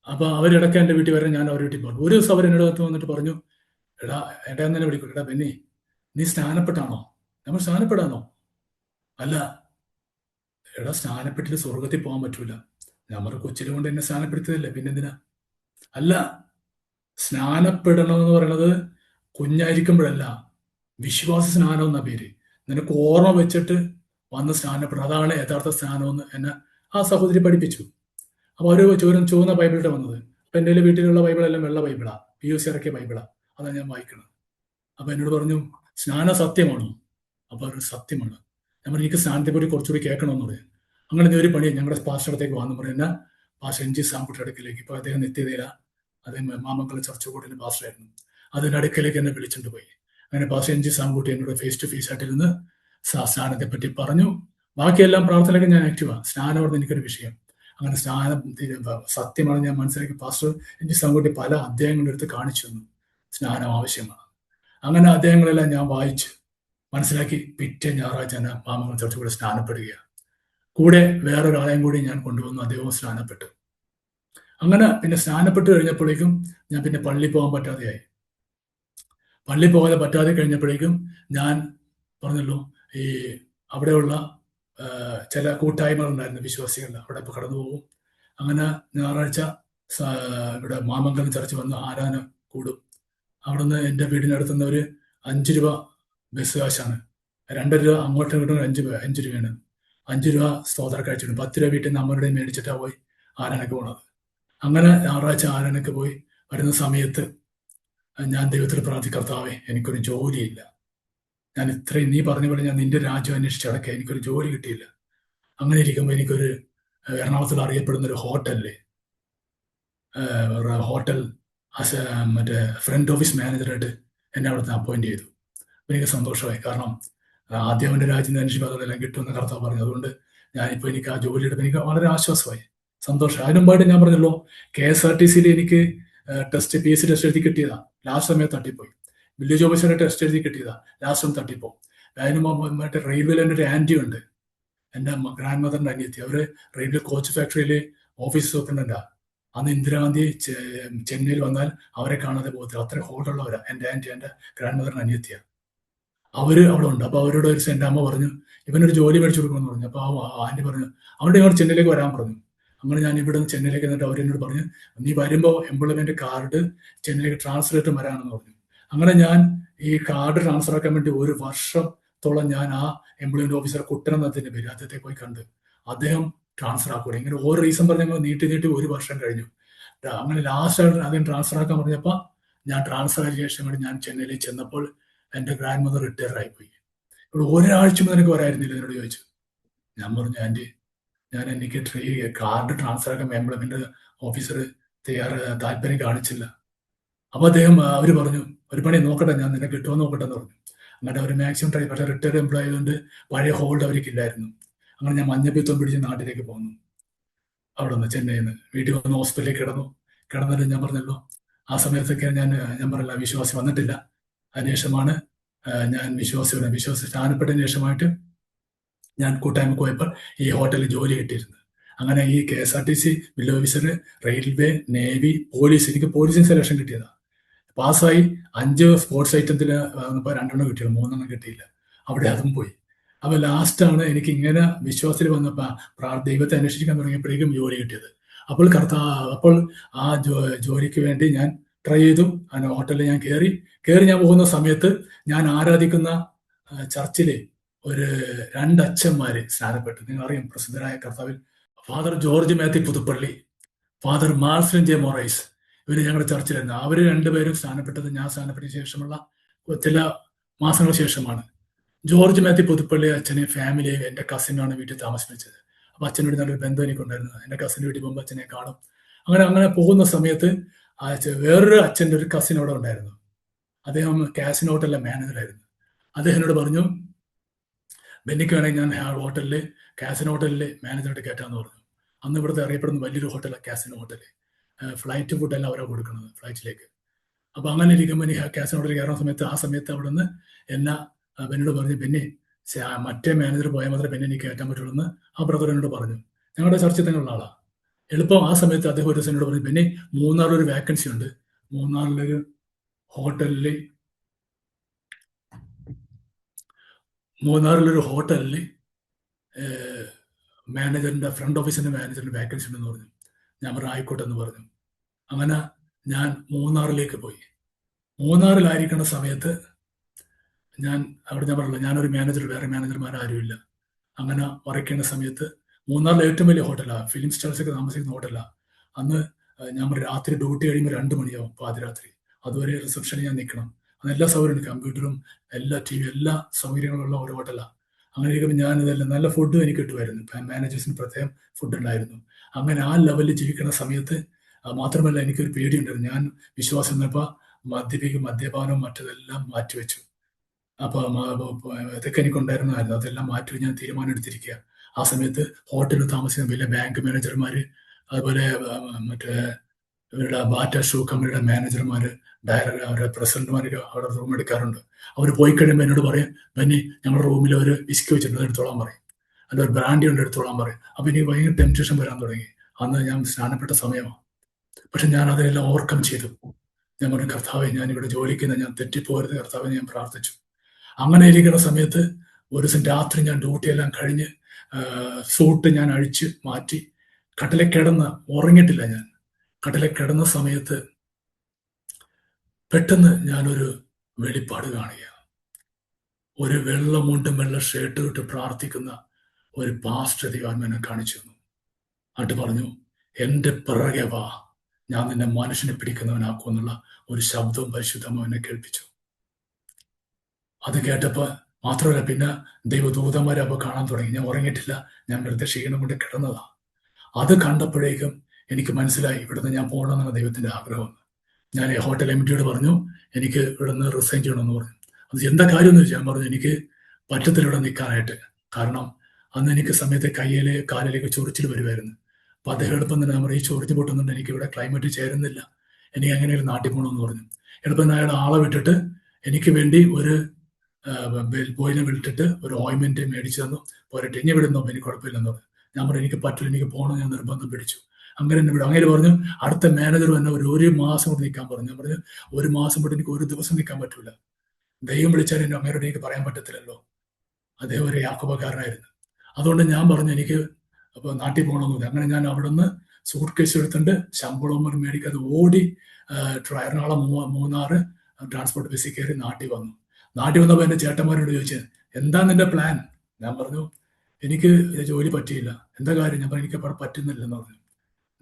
അപ്പൊ അവരിടയ്ക്ക് എൻ്റെ വീട്ടിൽ വരാൻ ഞാൻ അവരുടെ വീട്ടിൽ പോകും. ഒരു ദിവസം അവർ എന്നോട് വന്നിട്ട് പറഞ്ഞു, എടാ ഏട്ടാ തന്നെ വിളിക്കും, എടാ ബെന്നി നീ സ്നാനപ്പെട്ടാണോ? നമ്മൾ സ്നാനപ്പെടാനോ? അല്ല. എടാ സ്നാനപ്പെട്ടിട്ട് സ്വർഗത്തിൽ പോകാൻ പറ്റൂല. നമ്മൾ കൊച്ചിലെ കൊണ്ട് എന്നെ സ്നാനപ്പെടുത്തിയതല്ലേ, പിന്നെന്തിനാ? അല്ല, സ്നാനപ്പെടണമെന്ന് പറയുന്നത് കുഞ്ഞായിരിക്കുമ്പോഴല്ല, വിശ്വാസ സ്നാനം എന്ന പേര്. നിനക്ക് ഓർമ്മ വെച്ചിട്ട് വന്ന് സ്നാനപ്പെടണം, അതാണ് യഥാർത്ഥ സ്നാനമെന്ന് എന്നെ ആ സഹോദരി പഠിപ്പിച്ചു. അപ്പൊ അവര് ചുവന്ന ബൈബിളിട്ട് വന്നത്. അപ്പൊ എൻ്റെ വീട്ടിലുള്ള ബൈബിളെല്ലാം വെള്ള ബൈബിളാ, PUC ഇറക്കിയ ബൈബിളാ, അതാണ് ഞാൻ വായിക്കുന്നത്. അപ്പൊ എന്നോട് പറഞ്ഞു, സ്നാനം സത്യമാണോ? അപ്പൊ ഒരു സത്യമാണ്. ഞാൻ പറഞ്ഞു, എനിക്ക് സ്നാനത്തെ പറ്റി കുറച്ചുകൂടി കേൾക്കണമെന്ന് പറയും. അങ്ങനെ ഒരു പണി ഞങ്ങളുടെ പാസ്റ്റർ അടുത്തേക്ക് വന്നു പറയുന്ന പാസ്റ്റർ എൻ ജി സാങ്കുട്ടിയുടെ അടുക്കിലേക്ക്. ഇപ്പൊ അദ്ദേഹം നിത്യതയില, അദ്ദേഹം മാമംഗലം ചർച്ച് കൂടിന്റെ പാസ്റ്ററായിരുന്നു. അതിന്റെ അടുക്കലേക്ക് എന്നെ വിളിച്ചിട്ട് പോയി. അങ്ങനെ പാസ്റ്റർ എൻ ജി സാങ്കുട്ടി എന്നോട് ഫേസ് ടു ഫേസ് ആയിട്ടിരുന്ന് സ്നാനത്തെ പറ്റി പറഞ്ഞു. ബാക്കിയെല്ലാം പ്രാർത്ഥനയ്ക്ക് ഞാൻ ആക്റ്റീവാ. സ്നാനമായിരുന്നു എനിക്കൊരു വിഷയം. അങ്ങനെ സ്നാനം സത്യമാണ് ഞാൻ മനസ്സിലാക്കി. പാസ്റ്റർ എൻ ജി സാങ്കുട്ടി പല അധ്യായങ്ങളുടെ അടുത്ത് കാണിച്ചു തന്നു സ്നാനം ആവശ്യമാണ്. അങ്ങനെ അധ്യായങ്ങളെല്ലാം ഞാൻ വായിച്ചു മനസ്സിലാക്കി. പിറ്റേ ഞായറാഴ്ച തന്നെ മാമംഗലം ചർച്ച് കൂടെ സ്നാനപ്പെടുകയാണ്. കൂടെ വേറൊരാളെയും കൂടി ഞാൻ കൊണ്ടുവന്നു, അദ്ദേഹവും സ്നാനപ്പെട്ടു. അങ്ങനെ പിന്നെ സ്നാനപ്പെട്ട് കഴിഞ്ഞപ്പോഴേക്കും ഞാൻ പിന്നെ പള്ളിയിൽ പോകാൻ പറ്റാതെയായി. പള്ളി പോകാതെ പറ്റാതെ കഴിഞ്ഞപ്പോഴേക്കും ഞാൻ പറഞ്ഞല്ലോ, ഈ അവിടെയുള്ള ചില കൂട്ടായ്മകളുണ്ടായിരുന്നു വിശ്വാസികൾ, അവിടെ ഇപ്പോൾ കടന്നു പോകും. അങ്ങനെ ഞായറാഴ്ച ഇവിടെ മാമംഗലം ചർച്ച് വന്ന് ആരാധന കൂടും. അവിടുന്ന് എൻ്റെ വീടിനടുത്തുനിന്ന് ഒരു 5 രൂപ ബസ് കാശാണ്. 2 രൂപ അങ്ങോട്ടും ഇങ്ങോട്ടും 5 രൂപയാണ്. 5 രൂപ സ്തോത്ര കാഴ്ചയാണ്. 10 രൂപ വീട്ടിൽ നിന്ന് അമ്മയുടെ മേടിച്ചിട്ടാണ് പോയി ആരാധനക്ക് പോണത്. അങ്ങനെ ഞായറാഴ്ച ആരാധനക്ക് പോയി വരുന്ന സമയത്ത് ഞാൻ ദൈവത്തിൽ കർത്താവേ എനിക്കൊരു ജോലിയില്ല, ഞാൻ ഇത്രയും നീ പറഞ്ഞ പോലെ ഞാൻ നിന്റെ രാജ്യം അന്വേഷിച്ച് അടക്കുക, എനിക്കൊരു ജോലി കിട്ടിയില്ല. അങ്ങനെ ഇരിക്കുമ്പോൾ എനിക്കൊരു എറണാകുളത്തിൽ അറിയപ്പെടുന്ന ഒരു ഹോട്ടൽ മറ്റേ ഫ്രണ്ട് ഓഫീസ് മാനേജറായിട്ട് എന്നെ അവിടുത്തെ അപ്പോയിന്റ് ചെയ്തു. എനിക്ക് സന്തോഷമായി. കാരണം ആദ്യം അവൻ്റെ രാജ്യം അന്വേഷിപ്പോൾ അതെല്ലാം കിട്ടുമെന്ന് കർത്താവ് പറഞ്ഞു. അതുകൊണ്ട് ഞാനിപ്പോൾ എനിക്ക് ആ ജോലി എടുപ്പോൾ എനിക്ക് വളരെ ആശ്വാസമായി, സന്തോഷം. അതിനുമ്പായിട്ട് ഞാൻ പറഞ്ഞല്ലോ, KSRTCയിൽ എനിക്ക് PSC ടെസ്റ്റ് എഴുതി കിട്ടിയതാ. ലാസ്റ്റ് സമയത്ത് തട്ടിപ്പോയി. വില്ലേജ് ഓഫീസറെ ടെസ്റ്റ് എഴുതി കിട്ടിയതാ. ലാസ്റ്റ് ഒന്ന് തട്ടിപ്പോ. അതിന് മറ്റേ റെയിൽവേയിൽ എൻ്റെ ഒരു ആൻറ്റി ഉണ്ട്, എൻ്റെ ഗ്രാൻഡ് മദറിൻ്റെ അനിയത്തി. അവര് റെയിൽവേ കോച്ച് ഫാക്ടറിയിൽ ഓഫീസ് സൂപ്രണ്ടാ. അന്ന് ഇന്ദിരാഗാന്ധി ചെന്നൈയിൽ വന്നാൽ അവരെ കാണാതെ പോകത്തില്ല, അത്ര ഹോൾഡുള്ളവരാ. എൻ്റെ ആൻറ്റി, എൻ്റെ ഗ്രാൻഡ് മദറിൻ്റെ അനിയത്തിയാണ്. അവര് അവിടെ ഉണ്ട്. അപ്പൊ അവരോട് ഒരു എൻ്റെ അമ്മ പറഞ്ഞു, ഇവനൊരു ജോലി മേടിച്ചു കൊടുക്കണമെന്ന് പറഞ്ഞു. അപ്പൊ ആ ആൻറ്റി പറഞ്ഞു, അവിടെ ഇവർ ചെന്നൈയിലേക്ക് വരാൻ പറഞ്ഞു. അങ്ങനെ ഞാൻ ഇവിടെ നിന്ന് ചെന്നൈയിലേക്ക് എന്നിട്ട് അവരെന്നോട് പറഞ്ഞു, നീ വരുമ്പോൾ എംപ്ലോയ്മെന്റ് കാർഡ് ചെന്നൈയിലേക്ക് ട്രാൻസ്ഫർ ചെയ്തിട്ട് വരാമെന്ന് പറഞ്ഞു. അങ്ങനെ ഞാൻ ഈ കാർഡ് ട്രാൻസ്ഫർ ആക്കാൻ വേണ്ടി 1 വർഷത്തോളം ഞാൻ ആ എംപ്ലോയ്മെന്റ് ഓഫീസർ കുട്ടനെന്നതിന്റെ പേര് അദ്ദേഹത്തെ പോയി കണ്ട് അദ്ദേഹം ട്രാൻസ്ഫർ ആക്കൂടെ. ഇങ്ങനെ ഓരോ റീസൺ പറഞ്ഞ നീട്ടി 1 വർഷം കഴിഞ്ഞു. അങ്ങനെ ലാസ്റ്റ് ആയിട്ട് അദ്ദേഹം ട്രാൻസ്ഫർ ആക്കാൻ പറഞ്ഞപ്പോൾ ഞാൻ ട്രാൻസ്ഫർ ആയ ശേഷം കൂടി ഞാൻ ചെന്നൈയിലേക്ക് ചെന്നപ്പോൾ എൻ്റെ ഗ്രാൻഡ് മദർ റിട്ടയർ ആയിപ്പോയി. ഇവിടെ ഒരാഴ്ച മുതൽ എനിക്ക് വരായിരുന്നില്ല. എന്നോട് ചോദിച്ചു. ഞാൻ പറഞ്ഞു, ആൻറ്റി എനിക്ക് കാർഡ് ട്രാൻസ്ഫർ ആക്കാൻ എംപ്ലോയ്മെന്റ് ഓഫീസർ താല്പര്യം കാണിച്ചില്ല. അപ്പൊ അവര് പറഞ്ഞു, ഒരു പണി നോക്കട്ടെ, ഞാൻ നിന്നെ കിട്ടുമോ നോക്കട്ടെ എന്ന് പറഞ്ഞു. അങ്ങനെ അവർ മാക്സിമം ട്രൈ. പക്ഷേ റിട്ടയർഡ് എംപ്ലോയി ആയതുകൊണ്ട് പഴയ ഹോൾഡ് അവർക്കില്ലായിരുന്നു. അങ്ങനെ ഞാൻ മഞ്ഞപ്പിത്തം പിടിച്ച് നാട്ടിലേക്ക് പോന്നു. അവിടെ നിന്ന് ചെന്നൈയിൽ നിന്ന് വീട്ടിൽ വന്ന് ഹോസ്പിറ്റലിൽ കിടന്നിട്ട് ഞാൻ പറഞ്ഞല്ലോ, ആ സമയത്തൊക്കെ ഞാൻ പറഞ്ഞില്ല, വിശ്വാസി വന്നിട്ടില്ല. അതിനുശേഷമാണ് ഞാൻ വിശ്വാസി സ്ഥാനപ്പെട്ടതിന് ശേഷമായിട്ട് ഞാൻ കൂട്ടായ്മ പോയപ്പോൾ ഈ ഹോട്ടലിൽ ജോലി കിട്ടിയിരുന്നു. അങ്ങനെ ഈ KSRTC village officer, railway, navy, police, എനിക്ക് പോലീസിന് സെലക്ഷൻ കിട്ടിയതാണ്. പാസ്സായി. 5 സ്പോർട്സ് ഐറ്റത്തിൽ 2 കിട്ടിയുള്ളൂ, 3 കിട്ടിയില്ല. അവിടെ അതും പോയി. അപ്പൊ ലാസ്റ്റാണ് എനിക്ക് ഇങ്ങനെ വിശ്വാസത്തിൽ വന്നപ്പോ ദൈവത്തെ അന്വേഷിക്കാൻ തുടങ്ങിയപ്പോഴേക്കും ജോലി കിട്ടിയത്. അപ്പോൾ ആ ജോലിക്ക് വേണ്ടി ഞാൻ ട്രൈ ചെയ്തു. ആ ഹോട്ടലിൽ ഞാൻ കയറി ഞാൻ പോകുന്ന സമയത്ത് ഞാൻ ആരാധിക്കുന്ന ചർച്ചിലെ ഒരു 2 അച്ഛന്മാര് സ്നാനപ്പെട്ടു. നിങ്ങൾ അറിയാം, പ്രസിദ്ധരായ കർത്താവിൽ father George Mathew Puthuppally, father Marcin J Moraes, ഇവര് ഞങ്ങളുടെ ചർച്ചിലായിരുന്നു. അവര് രണ്ടുപേരും സ്നാനപ്പെട്ടത് ഞാൻ സ്നാനപ്പെട്ടതിന് ശേഷമുള്ള ചില മാസങ്ങൾക്ക് ശേഷമാണ്. ജോർജ് മാത്യു പുതുപ്പള്ളി അച്ഛനെ ഫാമിലിയെ എൻ്റെ കസിനാണ് വീട്ടിൽ താമസിപ്പിച്ചത്. അപ്പൊ അച്ഛനോട് നല്ലൊരു ബന്ധം എനിക്കുണ്ടായിരുന്നു. എൻ്റെ കസിൻ്റെ വീട്ടിൽ പോകുമ്പോൾ അച്ഛനെ കാണും. അങ്ങനെ പോകുന്ന സമയത്ത് വേറൊരു അച്ഛൻ്റെ ഒരു കസിൻ അവിടെ ഉണ്ടായിരുന്നു. അദ്ദേഹം കാസിനോ ഹോട്ടലിലെ മാനേജറായിരുന്നു. അദ്ദേഹം എന്നോട് പറഞ്ഞു, ബെന്നിക്ക് വേണമെങ്കിൽ ഞാൻ കാസിനോ ഹോട്ടലിലെ മാനേജറായിട്ട് കയറ്റാന്ന് പറഞ്ഞു. അന്ന് ഇവിടുത്തെ അറിയപ്പെടുന്ന വലിയൊരു ഹോട്ടലാണ് കാസിനോ ഹോട്ടൽ. ഫ്ലൈറ്റ് ഫുഡെല്ലാം അവരാണ് കൊടുക്കുന്നത് ഫ്ലൈറ്റിലേക്ക്. അപ്പൊ അങ്ങനെ ഇരിക്കുമ്പോൾ എനിക്ക് കാസിനോ ഹോട്ടലിൽ കയറുന്ന ആ സമയത്ത് അവിടെ നിന്ന് എന്നോട് പറഞ്ഞു, ബെന്നി മറ്റേ മാനേജർ പോയാൽ മാത്രമേ ബെന്നി എനിക്ക് കയറ്റാൻ പറ്റുള്ളൂ എന്ന് ആ ബ്രദർ എന്നോട് പറഞ്ഞു. ഞങ്ങളുടെ ചർച്ചയിൽ തന്നെയുള്ള ആളാണ്. എളുപ്പം ആ സമയത്ത് അദ്ദേഹം ഒരു ദിവസം എന്നോട് പറഞ്ഞു, ബെന്നി മൂന്നാറിലൊരു വേക്കൻസി ഉണ്ട്, മൂന്നാറിലൊരു ഹോട്ടലിൽ ഫ്രണ്ട് ഓഫീസിന്റെ മാനേജറിന്റെ വേക്കൻസി ഉണ്ടെന്ന് പറഞ്ഞു. ഞാൻ പറഞ്ഞു ആയിക്കോട്ടെ എന്ന് പറഞ്ഞു. അങ്ങനെ ഞാൻ മൂന്നാറിലേക്ക് പോയി. മൂന്നാറിലായിരിക്കുന്ന സമയത്ത് ഞാൻ പറഞ്ഞില്ല, ഞാനൊരു മാനേജർ, വേറെ മാനേജർമാരാരുമില്ല. അങ്ങനെ വരയ്ക്കുന്ന സമയത്ത് മൂന്നാറിലെ ഏറ്റവും വലിയ ഹോട്ടലാണ്, ഫിലിം സ്റ്റാർസൊക്കെ താമസിക്കുന്ന ഹോട്ടലാണ്. അന്ന് ഞാൻ രാത്രി ഡ്യൂട്ടി കഴിയുമ്പോൾ 2 മണിയാവും, പാതിരാത്രി. അതുവരെ റിസപ്ഷനിൽ ഞാൻ നിൽക്കണം. അതെല്ലാ സൗകര്യമുണ്ട്, കമ്പ്യൂട്ടറും എല്ലാ TV എല്ലാ സൗകര്യങ്ങളുള്ള ഒരു ഹോട്ടലാണ്. അങ്ങനെ ഇരിക്കുമ്പോൾ ഞാൻ ഇതെല്ലാം നല്ല ഫുഡും എനിക്ക് കിട്ടുമായിരുന്നു. മാനേജേഴ്സിന് പ്രത്യേകം ഫുഡ് ഉണ്ടായിരുന്നു. അങ്ങനെ ആ ലെവലിൽ ജീവിക്കുന്ന സമയത്ത് മാത്രമല്ല എനിക്കൊരു പേടിയുണ്ടായിരുന്നു. ഞാൻ വിശ്വാസം എന്നപ്പോൾ മദ്യപാനവും മറ്റതെല്ലാം മാറ്റിവെച്ചു. അപ്പൊ ഇതൊക്കെ എനിക്കുണ്ടായിരുന്നതായിരുന്നു. അതെല്ലാം മാറ്റി ഞാൻ തീരുമാനം എടുത്തിരിക്കുക. ആ സമയത്ത് ഹോട്ടലിൽ താമസിക്കുന്ന വലിയ ബാങ്ക് മാനേജർമാര്, അതുപോലെ മറ്റേ ഇവരുടെ ബാറ്റ ഷൂ കമ്പനിയുടെ മാനേജർമാര്, അവരുടെ പ്രസിഡന്റുമാരൊക്കെ അവിടെ റൂം എടുക്കാറുണ്ട്. അവർ പോയി കഴിയുമ്പോൾ എന്നോട് പറയും, ബെന്നി ഞങ്ങളുടെ റൂമിൽ ഒരു വിസ്കി വെച്ചിട്ടുണ്ട്, എടുത്തോളാൻ പറയും. അല്ല ഒരു ബ്രാൻഡി ഉണ്ട്, എടുത്തോളാൻ പറയും. അപ്പൊ എനിക്ക് ഭയങ്കര ടെംപ്റ്റേഷൻ വരാൻ തുടങ്ങി. അന്ന് ഞാൻ സ്നാനപ്പെട്ട സമയമാണ്. പക്ഷെ ഞാൻ അതെല്ലാം ഓവർകം ചെയ്തു. ഞാൻ പറഞ്ഞു, കർത്താവെ ഞാൻ ഇവിടെ ജോലിക്കുന്ന ഞാൻ തെറ്റിപ്പോകരുത് കർത്താവെ, ഞാൻ പ്രാർത്ഥിച്ചു. അങ്ങനെ ഇരിക്കുന്ന സമയത്ത് ഒരു ദിവസം രാത്രി ഞാൻ ഡ്യൂട്ടിയെല്ലാം കഴിഞ്ഞ് സൂട്ട് ഞാൻ അഴിച്ച് മാറ്റി കട്ടിലെ കിടന്ന് ഉറങ്ങിയിട്ടില്ല. ഞാൻ കട്ടിലെ കിടന്ന സമയത്ത് പെട്ടെന്ന് ഞാനൊരു വെളിപ്പാട് കാണുക. ഒരു വെള്ള മുണ്ടും വെള്ള ഷർട്ടും ഇട്ട് പ്രാർത്ഥിക്കുന്ന ഒരു പാസ്റ്റർ ദൈവം എന്നെ കാണിച്ചു തന്നു. എന്നിട്ട് പറഞ്ഞു, എൻ്റെ പിറകെ വാ, ഞാൻ നിന്നെ മനുഷ്യനെ പിടിക്കുന്നവനാക്കും എന്നുള്ള ഒരു ശബ്ദവും പരിശുദ്ധമോ എന്നെ കേൾപ്പിച്ചു. അത് കേട്ടപ്പോൾ മാത്രമല്ല, പിന്നെ ദൈവദൂതന്മാരെ അപ്പോൾ കാണാൻ തുടങ്ങി. ഞാൻ ഉറങ്ങിയിട്ടില്ല, ഞാൻ വെറുതെ ക്ഷീണം കൊണ്ട് കിടന്നതാ. അത് കണ്ടപ്പോഴേക്കും എനിക്ക് മനസ്സിലായി ഇവിടുന്ന് ഞാൻ പോകണമെന്നാണ് ദൈവത്തിന്റെ ആഗ്രഹം. ഞാൻ ഹോട്ടൽ MDയോട് പറഞ്ഞു, എനിക്ക് ഇവിടുന്ന് റിസൈൻ ചെയ്യണമെന്ന് പറഞ്ഞു. അത് എന്താ കാര്യം എന്ന് ചോദിച്ചാൽ, ഞാൻ പറഞ്ഞു എനിക്ക് പറ്റത്തില്ല ഇവിടെ നിൽക്കാനായിട്ട്. കാരണം അന്ന് എനിക്ക് സമയത്ത് കാലിലേക്ക് ചൊറിച്ചിൽ വരുമായിരുന്നു. അപ്പൊ അദ്ദേഹം എളുപ്പം തന്നെ നമ്മൾ ഈ ചൊറിച്ച് പൊട്ടുന്നുണ്ട്, എനിക്ക് ഇവിടെ ക്ലൈമറ്റ് ചേരുന്നില്ല, എനിക്ക് എങ്ങനെയൊരു നാട്ടിൽ പോകണമെന്ന് പറഞ്ഞു. എളുപ്പം അയാൾ ആളെ വിട്ടിട്ട് എനിക്ക് വേണ്ടി ഒരു ബോയിനെ വിളിച്ചിട്ട് ഒരു ഓയിൻമെന്റ് മേടിച്ചു തന്നു. പോരട്ടെ, ഇനി വിടുന്നോ, എനിക്ക് കുഴപ്പമില്ലെന്ന് പറഞ്ഞു. ഞാൻ പറഞ്ഞു എനിക്ക് പറ്റില്ല, എനിക്ക് പോകണം, ഞാൻ നിർബന്ധം പിടിച്ചു. അങ്ങനെ തന്നെ വിടും. അങ്ങനെ പറഞ്ഞു, അടുത്ത മാനേജർ തന്നെ ഒരു മാസം കൊണ്ട് നിൽക്കാൻ പറഞ്ഞു. ഞാൻ പറഞ്ഞു 1 മാസം കൊണ്ട് എനിക്ക് ഒരു ദിവസം നിൽക്കാൻ പറ്റൂല. ദൈവം വിളിച്ചാൽ എന്നെ അങ്ങേരോട് എനിക്ക് പറയാൻ പറ്റത്തില്ലല്ലോ. അദ്ദേഹം ഒരു യാക്കോബക്കാരനായിരുന്നു. അതുകൊണ്ട് ഞാൻ പറഞ്ഞു എനിക്ക് അപ്പോൾ നാട്ടിൽ പോകണമെന്നില്ല. അങ്ങനെ ഞാൻ അവിടുന്ന് സൂട്ട് കേസ് എടുത്തിട്ട് ശമ്പളമൊന്നും മേടിക്കാതെ ഓടി എറണാകുളം മൂന്നാറ് ട്രാൻസ്പോർട്ട് ബസ്സിൽ കയറി നാട്ടിൽ വന്നു. നാട്ടിൽ വന്നപ്പോൾ എൻ്റെ ചേട്ടന്മാരോട് ചോദിച്ചത്, എന്താ നിന്റെ പ്ലാൻ? ഞാൻ പറഞ്ഞു എനിക്ക് ജോലി പറ്റിയില്ല. എന്താ കാര്യം? ഞാൻ പറഞ്ഞു എനിക്ക് അവിടെ പറ്റുന്നില്ലെന്ന് പറഞ്ഞു.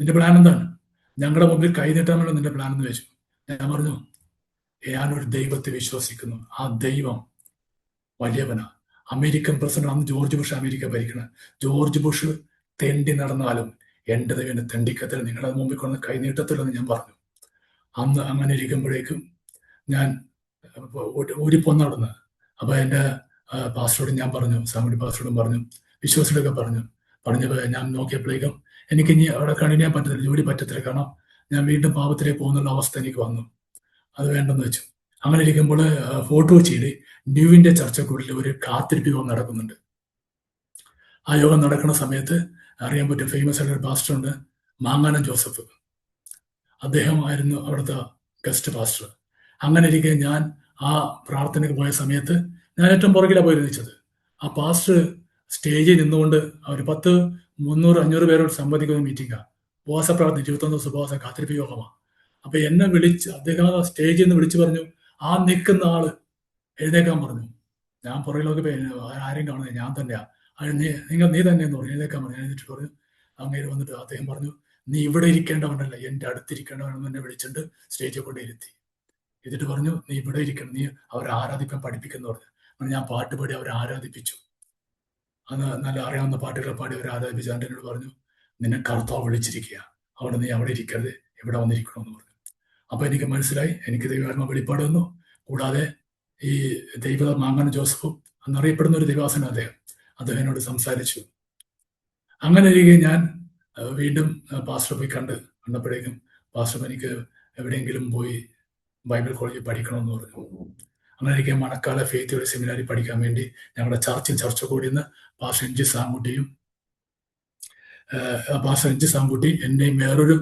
നിന്റെ പ്ലാൻ എന്താണ്? ഞങ്ങളുടെ മുമ്പിൽ കൈ നീട്ടാമല്ലോ നിന്റെ പ്ലാൻ എന്ന് ചോദിച്ചു. ഞാൻ പറഞ്ഞു ഞാനൊരു ദൈവത്തെ വിശ്വസിക്കുന്നു. ആ ദൈവം വലിയവനാ. അമേരിക്കൻ പ്രസിഡന്റ്, അന്ന് ജോർജ് ബുഷ് അമേരിക്ക ഭരിക്കണം. ജോർജ് ബുഷ് തെണ്ടി നടന്നാലും എൻ്റെ ദൈവം തെണ്ടിക്കത്തില്ല, നിങ്ങളുടെ മുമ്പിൽ കൊണ്ട് കൈ നീട്ടത്തില്ലെന്ന് ഞാൻ പറഞ്ഞു. അന്ന് അങ്ങനെ ഇരിക്കുമ്പോഴേക്കും ഞാൻ ഊരിപ്പോന്ന് അവിടുന്ന്. അപ്പൊ എൻ്റെ പാസ്റ്ററോടും ഞാൻ പറഞ്ഞു, സാമുടി പാസ്റ്ററോടും പറഞ്ഞു, വിശ്വാസികളൊക്കെ പറഞ്ഞപ്പോൾ ഞാൻ നോക്കിയപ്പോഴേക്കും എനിക്ക് ഇനി അവിടെ കണ്ടിന്യൂ ചെയ്യാൻ പറ്റത്തില്ല, ജോലി പറ്റത്തില്ല. കാരണം ഞാൻ വീണ്ടും പാപത്തിലേക്ക് പോകുന്നുള്ള അവസ്ഥ എനിക്ക് വന്നു. അത് വേണ്ടെന്ന് വെച്ചു. അങ്ങനെ ഇരിക്കുമ്പോൾ ഫോർട്ട് കൊച്ചിയിൽ ന്യൂവിന്റെ ചർച്ചക്കുള്ളിൽ ഒരു കാത്തിരിപ്പ് യോഗം നടക്കുന്നുണ്ട്. ആ യോഗം നടക്കുന്ന സമയത്ത് അറിയാൻ പറ്റും, ഫേമസ് ആയിട്ടൊരു പാസ്റ്റർ ഉണ്ട്, മാങ്ങാനം ജോസഫ്. അദ്ദേഹമായിരുന്നു അവിടുത്തെ ഗസ്റ്റ് പാസ്റ്റർ. അങ്ങനെ ഇരിക്കെ ഞാൻ ആ പ്രാർത്ഥനയ്ക്ക് പോയ സമയത്ത് ഞാൻ ഏറ്റവും പുറകിലാണ് പോയി നിൽച്ചത്. ആ പാസ്റ്റർ സ്റ്റേജിൽ നിന്നുകൊണ്ട് ഒരു 300-500 പേരോട് സംവദിക്കുന്ന മീറ്റിംഗാണ്. ഉപവാസ പ്രാർത്ഥന 21 ദിവസം ഉപവാസം കാത്തിരിപ്പ് യോഗമാണ്. അപ്പൊ എന്നെ വിളിച്ച് അദ്ദേഹം ആ സ്റ്റേജിൽ നിന്ന് വിളിച്ചു പറഞ്ഞു, ആ നിൽക്കുന്ന ആള് എഴുന്നേക്കാൻ പറഞ്ഞു. ഞാൻ പുറകിലൊക്കെ ആരെയും കാണുന്നത് ഞാൻ തന്നെയാ. നീ തന്നെ എന്ന് പറഞ്ഞു. എഴുന്നേക്കാൻ പറഞ്ഞു. എഴുന്നേറ്റ് പറഞ്ഞു. അങ്ങേര് വന്നിട്ട് അദ്ദേഹം പറഞ്ഞു, നീ ഇവിടെ ഇരിക്കേണ്ടവനല്ല, എൻ്റെ അടുത്തിരിക്കേണ്ടവനെന്ന് എന്നെ വിളിച്ചിട്ട് സ്റ്റേജിൽ കൊണ്ട് ഇരുത്തി. എന്നിട്ട് പറഞ്ഞു, നീ ഇവിടെ ഇരിക്കണം, നീ അവരെ ആരാധിക്കാൻ പഠിപ്പിക്കുന്നു പറഞ്ഞു. അങ്ങനെ ഞാൻ പാട്ട് പാടി അവരെ ആരാധിപ്പിച്ചു. അന്ന് നല്ല അറിയാവുന്ന പാട്ടുകൾ പാടി അവരെ ആരാധിപ്പിച്ചു. എൻ്റെ എന്നോട് പറഞ്ഞു, നിന്നെ കർത്താവ് വിളിച്ചിരിക്കുക, അവിടെ നീ അവിടെ ഇരിക്കരുത്, ഇവിടെ വന്നിരിക്കണമെന്ന് പറഞ്ഞു. അപ്പൊ എനിക്ക് മനസ്സിലായി, എനിക്ക് ദൈവാത്മ വെളിപ്പാട് വന്നു. കൂടാതെ ഈ ദൈവ മാങ്ങാൻ ജോസഫും എന്നറിയപ്പെടുന്ന ഒരു ദൈവാസന അദ്ദേഹം എന്നോട് സംസാരിച്ചു. അങ്ങനെ ഇരിക്കെ ഞാൻ വീണ്ടും പാസ്റ്റർ പോയി കണ്ടപ്പോഴേക്കും പാസ്റ്റർ എനിക്ക് എവിടെയെങ്കിലും പോയി ബൈബിൾ കോളേജിൽ പഠിക്കണമെന്ന് പറഞ്ഞു. അങ്ങനെ ഇരിക്കെ മണക്കാല ഫെയ്ത്ത് സെമിനാരി പഠിക്കാൻ വേണ്ടി ഞങ്ങളുടെ ചർച്ച കൂടിയെന്ന് പാസ്റ്റർ എൻ ജി സാങ്കുട്ടി എന്നെയും വേറൊരു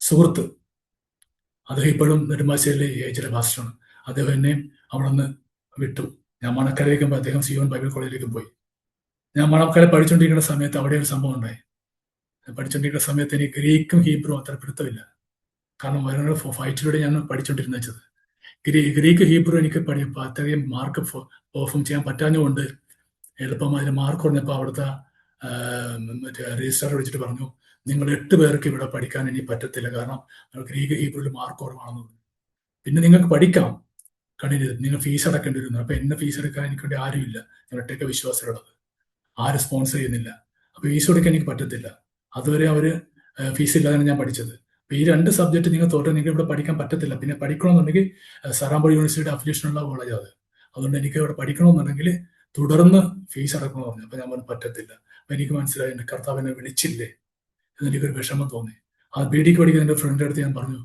സുഹൃത്ത്, അദ്ദേഹം ഇപ്പോഴും നെടുമ്പാശ്ശേരിയിലെ ഏച്ചിലെ പാസ്റ്ററാണ്, അദ്ദേഹം എന്നെയും അവിടെ നിന്ന് വിട്ടു. ഞാൻ മണക്കാലയിലേക്കും അദ്ദേഹം സിയോൻ ബൈബിൾ കോളേജിലേക്കും പോയി. ഞാൻ മണക്കാല പഠിച്ചുകൊണ്ടിരിക്കുന്ന സമയത്ത് അവിടെ ഒരു സംഭവം ഉണ്ടായി. പഠിച്ചുകൊണ്ടിരിക്കുന്ന സമയത്ത് എനിക്ക് ഗ്രീക്കും ഹീബ്രുവും അത്ര പിടുത്തമില്ല. കാരണം ഓരോ ഫൈറ്റിലൂടെ ഞാൻ പഠിച്ചുകൊണ്ടിരുന്ന വെച്ചത്. ഗ്രീക്ക് ഹീബ്രു എനിക്ക് അത്രയും മാർക്ക് പെർഫോം ചെയ്യാൻ പറ്റാഞ്ഞുകൊണ്ട് എളുപ്പം അതിന് മാർക്ക് കുറഞ്ഞപ്പോൾ അവിടുത്തെ മറ്റേ രജിസ്ട്രാർ വിളിച്ചിട്ട് പറഞ്ഞു, നിങ്ങൾ 8 പേർക്ക് ഇവിടെ പഠിക്കാൻ ഇനി പറ്റത്തില്ല, കാരണം ഗ്രീക്ക് ഹീബ്രുവിൽ മാർക്ക് കുറവാണെന്ന് പറഞ്ഞു. പിന്നെ നിങ്ങൾക്ക് പഠിക്കാം, കണ്ടിന്യൂ, നിങ്ങൾ ഫീസ് അടക്കേണ്ടി വരുന്നു. അപ്പൊ എന്നെ ഫീസ് എടുക്കാൻ എനിക്ക് വേണ്ടി ആരുമില്ല, ഞാൻ ഒറ്റയ്ക്ക് വിശ്വാസമുള്ളത്, ആരും സ്പോൺസർ ചെയ്യുന്നില്ല. അപ്പൊ ഫീസ് കൊടുക്കാൻ എനിക്ക് പറ്റത്തില്ല. അതുവരെ അവര് ഫീസ് ഇല്ലാതാണ് ഞാൻ പഠിച്ചത്. അപ്പൊ ഈ 2 സബ്ജക്ട് നിങ്ങൾ തോറ്റ നിങ്ങൾക്ക് ഇവിടെ പഠിക്കാൻ പറ്റത്തില്ല. പിന്നെ പഠിക്കണമെന്നുണ്ടെങ്കിൽ സറാംബോൾ യൂണിവേഴ്സിറ്റിയുടെ അഫിലിയേഷനുള്ള കോളേജ് അത്, അതുകൊണ്ട് എനിക്ക് ഇവിടെ പഠിക്കണമെന്നുണ്ടെങ്കിൽ തുടർന്ന് ഫീസ് അടക്കണമെന്ന് പറഞ്ഞു. അപ്പൊ ഞാൻ പറഞ്ഞു പറ്റത്തില്ല. അപ്പൊ എനിക്ക് മനസ്സിലായി, എന്റെ കർത്താവിനെ വിളിച്ചില്ലേ എന്നെനിക്കൊരു വിഷമം തോന്നി. ആ BD പഠിക്കുന്ന എൻ്റെ ഫ്രണ്ടിന്റെ അടുത്ത് ഞാൻ പറഞ്ഞു,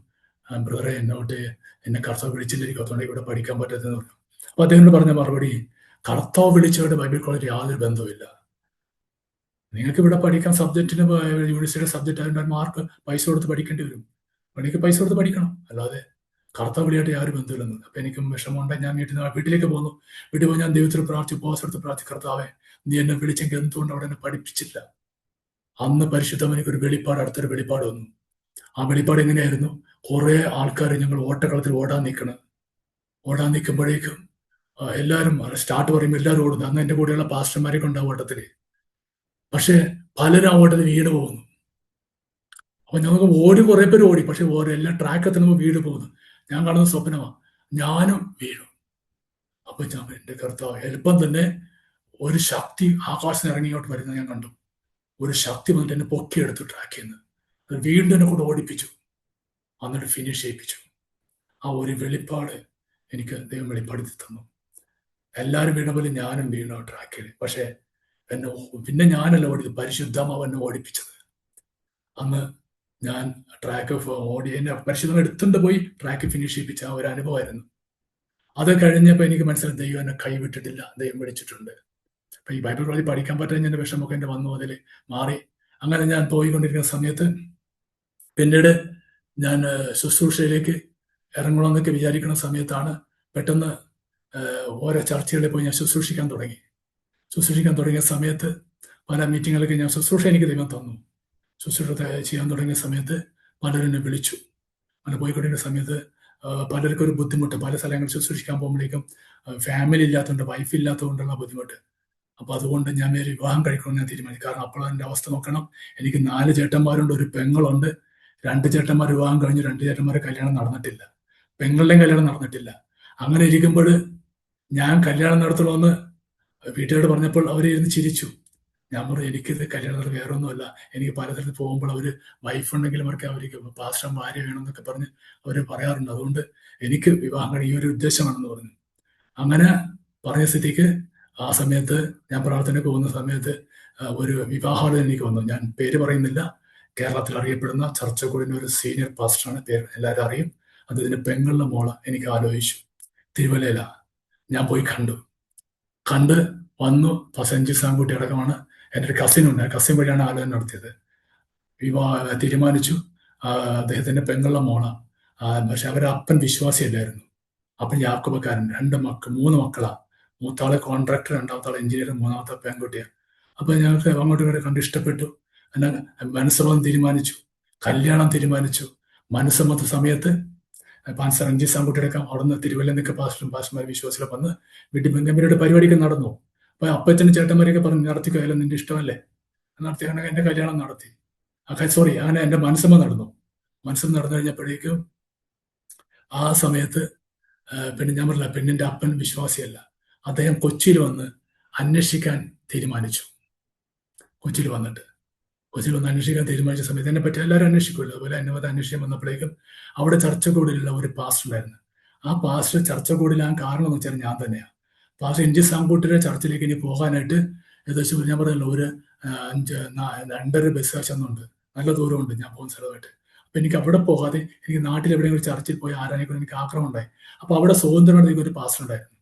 ബ്രദറെ എന്നെ കർത്താവ് വിളിച്ചില്ലായിരിക്കും, അതുകൊണ്ട് ഇവിടെ പഠിക്കാൻ പറ്റത്തെന്ന് പറഞ്ഞു. അപ്പൊ അദ്ദേഹം പറഞ്ഞ മറുപടി, കർത്താവ് വിളിച്ചവരുടെ ബൈബിൾ കോളേജ് യാതൊരു ബന്ധവുമില്ല. നിങ്ങൾക്ക് ഇവിടെ പഠിക്കാൻ സബ്ജക്റ്റിന് യൂണിവേഴ്സിറ്റിയുടെ സബ്ജക്റ്റ് അതിൻ്റെ മാർക്ക് പൈസ കൊടുത്ത് പഠിക്കേണ്ടി വരും. എനിക്ക് പൈസ കൊടുത്ത് പഠിക്കണം, അല്ലാതെ കർത്താവ് വിളിയായിട്ട് യാതൊരു ബന്ധമില്ലെന്ന്. അപ്പൊ എനിക്കും വിഷമമുണ്ടായി. ഞാൻ വീട്ടിലേക്ക് പോന്നു. വീട്ടിൽ പോയി ഞാൻ ദൈവത്തിൽ ഉപവാസമെടുത്ത് പ്രാർത്ഥിച്ചു, കർത്താവേ നീ എന്നെ വിളിച്ചെങ്കിൽ എന്തുകൊണ്ട് അവിടെ എന്നെ പഠിപ്പിച്ചില്ല. അന്ന് പരിശുദ്ധം എനിക്കൊരു വെളിപ്പാട്, അടുത്തൊരു വെളിപ്പാട് വന്നു. ആ വെളിപ്പാട് എങ്ങനെയായിരുന്നു, കുറെ ആൾക്കാർ ഞങ്ങൾ ഓട്ടക്കളത്തിൽ ഓടാൻ നിൽക്കുമ്പോഴേക്കും എല്ലാവരും സ്റ്റാർട്ട് പറയുമ്പോൾ എല്ലാവരും ഓടുന്നു. അന്ന് എൻ്റെ കൂടെയുള്ള പാസ്റ്റർമാരൊക്കെ ഉണ്ടാവും ഓട്ടത്തില്. പക്ഷെ പലരും ആ ഓട്ടത്തിൽ വീട് പോകുന്നു. അപ്പൊ ഞങ്ങൾക്ക് കുറെ പേര് ഓടി, പക്ഷെ എല്ലാ ട്രാക്ക് എത്തുമ്പോൾ വീട് പോകുന്നു. ഞാൻ കാണുന്ന സ്വപ്നമാണ്, ഞാനും വീഴും. അപ്പൊ ഞാൻ എൻ്റെ കർത്താവ്, എളുപ്പം തന്നെ ഒരു ശക്തി ആകാശത്തിന് ഇറങ്ങിയോട്ട് വരുന്നത് ഞാൻ കണ്ടു. ഒരു ശക്തി വന്നിട്ട് എന്നെ പൊക്കിയെടുത്തു ട്രാക്കിൽ നിന്ന്. വീണ്ടും എന്നെ കൊണ്ട് ഓടിപ്പിച്ചു, എന്നിട്ട് ഫിനിഷ് ചെയ്യിപ്പിച്ചു. ആ ഒരു വെളിപ്പാട് എനിക്ക് ദൈവം വെളിപ്പെടുത്തി തന്നു. എല്ലാവരും വീണ പോലെ ഞാനും വീണു ട്രാക്കിൽ. പക്ഷെ പിന്നെ ഞാനല്ല ഓടിയത്, പരിശുദ്ധമാവ് എന്നെ ഓടിപ്പിച്ചത്. അന്ന് ഞാൻ ട്രാക്ക് ഓടി, എന്നെ പരിശുദ്ധം എടുത്തുകൊണ്ട് പോയി ട്രാക്ക് ഫിനിഷ് ചെയ്യിപ്പിച്ച ആ ഒരു അനുഭവമായിരുന്നു. അത് കഴിഞ്ഞപ്പോൾ എനിക്ക് മനസ്സിലായി, ദൈവം എന്നെ കൈവിട്ടിട്ടില്ല, ദൈവം വിളിച്ചിട്ടുണ്ട്. അപ്പൊ ഈ ബൈബിൾ കോളേജിൽ പഠിക്കാൻ പറ്റാൻ എൻ്റെ വിഷമൊക്കെ എൻ്റെ വന്നു, അതിൽ മാറി. അങ്ങനെ ഞാൻ പോയിക്കൊണ്ടിരിക്കുന്ന സമയത്ത് പിന്നീട് ഞാൻ ശുശ്രൂഷയിലേക്ക് ഇറങ്ങണമെന്നൊക്കെ വിചാരിക്കുന്ന സമയത്താണ് പെട്ടെന്ന് ഓരോ ചർച്ചകളിൽ പോയി ഞാൻ ശുശ്രൂഷിക്കാൻ തുടങ്ങിയ സമയത്ത് പല മീറ്റിങ്ങുകളൊക്കെ ഞാൻ ശുശ്രൂഷ എനിക്ക് ദൈവം തന്നു. ശുശ്രൂഷ ചെയ്യാൻ തുടങ്ങിയ സമയത്ത് പലരും എന്നെ വിളിച്ചു. അങ്ങനെ പോയിക്കൊണ്ടിരുന്ന സമയത്ത് പലർക്കും ഒരു ബുദ്ധിമുട്ട്, പല സ്ഥലങ്ങളിൽ ശുശ്രൂഷിക്കാൻ പോകുമ്പോഴേക്കും ഫാമിലി ഇല്ലാത്തതുകൊണ്ട്, വൈഫ് ഇല്ലാത്തതുകൊണ്ടുള്ള ബുദ്ധിമുട്ട്. അപ്പൊ അതുകൊണ്ട് ഞാൻ ഒരു വിവാഹം കഴിക്കണമെന്ന് ഞാൻ തീരുമാനിച്ചു. കാരണം അപ്പോൾ എൻ്റെ അവസ്ഥ നോക്കണം, എനിക്ക് 4 ചേട്ടന്മാരുണ്ട്, ഒരു പെങ്ങളുണ്ട്. 2 ചേട്ടന്മാർ വിവാഹം കഴിഞ്ഞു, 2 ചേട്ടന്മാരെ കല്യാണം നടന്നിട്ടില്ല, പെങ്ങളുടെയും കല്യാണം നടന്നിട്ടില്ല. അങ്ങനെ ഇരിക്കുമ്പോൾ ഞാൻ കല്യാണം നടത്തണമെന്ന് വീട്ടുകാരോട് പറഞ്ഞപ്പോൾ അവരിരുന്ന് ചിരിച്ചു. ഞാൻ പറഞ്ഞു, എനിക്കിത് കല്യാണത്തിൽ വേറെ ഒന്നുമല്ല, എനിക്ക് പലതരത്തിൽ പോകുമ്പോൾ അവർ വൈഫ് ഉണ്ടെങ്കിലും അവർക്ക് പാസ്റ്റർ ഭാര്യ വേണമെന്നൊക്കെ പറഞ്ഞ് അവർ പറയാറുണ്ട്, അതുകൊണ്ട് എനിക്ക് വിവാഹം കഴിയും, ഈ ഒരു ഉദ്ദേശമാണെന്ന് പറഞ്ഞു. അങ്ങനെ പറഞ്ഞ സ്ഥിതിക്ക് ആ സമയത്ത് ഞാൻ പ്രാർത്ഥനയ്ക്ക് പോകുന്ന സമയത്ത് ഒരു വിവാഹാലോചന എനിക്ക് വന്നു. ഞാൻ പേര് പറയുന്നില്ല, കേരളത്തിൽ അറിയപ്പെടുന്ന ചർച്ചക്കൂടിൻ്റെ ഒരു സീനിയർ പാസ്റ്ററാണ്, പേര് എല്ലാവരും അറിയും. അതിന്റെ പെങ്ങളുടെ മോള് എനിക്ക് ആലോചിച്ചു, തിരുവല്ലയില. ഞാൻ പോയി കണ്ട് വന്നു. സെന്റ് സാങ്കുട്ടി അടക്കമാണ്, എൻ്റെ ഒരു കസിൻ ഉണ്ട്, കസിൻ വഴിയാണ് ആലോചന നടത്തിയത്. തീരുമാനിച്ചു. അദ്ദേഹത്തിന്റെ പെങ്ങളുടെ മോള. പക്ഷെ അവരുടെ അപ്പൻ വിശ്വാസിയല്ലായിരുന്നു. അപ്പൻ യാക്കോബക്കാരൻ, 3 മക്കളാ. മൂത്താളെ കോൺട്രാക്ടർ, രണ്ടാമത്തെ ആൾ എഞ്ചിനീയർ, മൂന്നാമത്തെ പെൺകുട്ടിയാണ്. അപ്പോൾ ഞങ്ങൾക്ക് അങ്ങോട്ടും ഇങ്ങോട്ടും കണ്ട് ഇഷ്ടപ്പെട്ടു. എന്നാൽ മനസ്സമ്മതം തീരുമാനിച്ചു, കല്യാണം തീരുമാനിച്ചു. മനസ്സമ്മത സമയത്ത് പാൻസർ അഞ്ചി സാങ്കുട്ടിയടക്കം അവിടുന്ന് തിരുവല്ല നിന്നൊക്കെ പാസ്റ്റർമാർ വിശ്വാസികൾ വന്ന് വീട്ടിൽ ബംഗമ്പരുടെ പരിപാടിയൊക്കെ നടന്നു. അപ്പോൾ അപ്പച്ചനും ചേട്ടന്മാരെയൊക്കെ പറഞ്ഞ് നടത്തിക്കോ, അല്ല നിന്റെ ഇഷ്ടമല്ലേ നടത്തി. അങ്ങനെ എൻ്റെ കല്യാണം നടത്തി. അങ്ങനെ എൻ്റെ മനസ്സമ്മതം നടന്നു. മനസ്സമ്മതം നടന്നു കഴിഞ്ഞപ്പോഴേക്കും ആ സമയത്ത് പിന്നെ ഞാൻ പറഞ്ഞില്ല, പെണ്ണിൻ്റെ അപ്പൻ വിശ്വാസിയല്ല. അദ്ദേഹം കൊച്ചിയിൽ വന്ന് അന്വേഷിക്കാൻ തീരുമാനിച്ചു. കൊച്ചിയിൽ വന്ന് അന്വേഷിക്കാൻ തീരുമാനിച്ച സമയത്ത് എന്നെ പറ്റി എല്ലാവരും അന്വേഷിക്കുമല്ലോ. അതുപോലെ എന്നെ വന്ന് അന്വേഷിക്കാൻ വന്നപ്പോഴേക്കും അവിടെ ചർച്ചക്കോടിലുള്ള ഒരു പാസ്റ്റർ ഉണ്ടായിരുന്നു. ആ പാസ്റ്റർ ചർച്ചക്കോടിലാൻ കാരണം എന്ന് വെച്ചാൽ ഞാൻ തന്നെയാണ്. പാസ്റ്റർ എൻ ജി സാങ്കൂട്ടിലെ ചർച്ചിലേക്ക് ഇനി പോകാനായിട്ട് ഏകദേശം ഞാൻ പറഞ്ഞല്ലോ ഒരു 2.5 ബസ് കാശൊന്നുണ്ട്, നല്ല ദൂരമുണ്ട് ഞാൻ പോകുന്ന സ്ഥലമായിട്ട്. അപ്പം എനിക്ക് അവിടെ പോകാതെ എനിക്ക് നാട്ടിൽ എവിടെയെങ്കിലും ചർച്ചിൽ പോയി ആരാനെക്കൊണ്ട് എനിക്ക് ആഗ്രഹം ഉണ്ടായി. അപ്പോൾ അവിടെ സ്വതന്ത്രമായിട്ട് ഒരു പാസ്റ്റർ ഉണ്ടായിരുന്നു.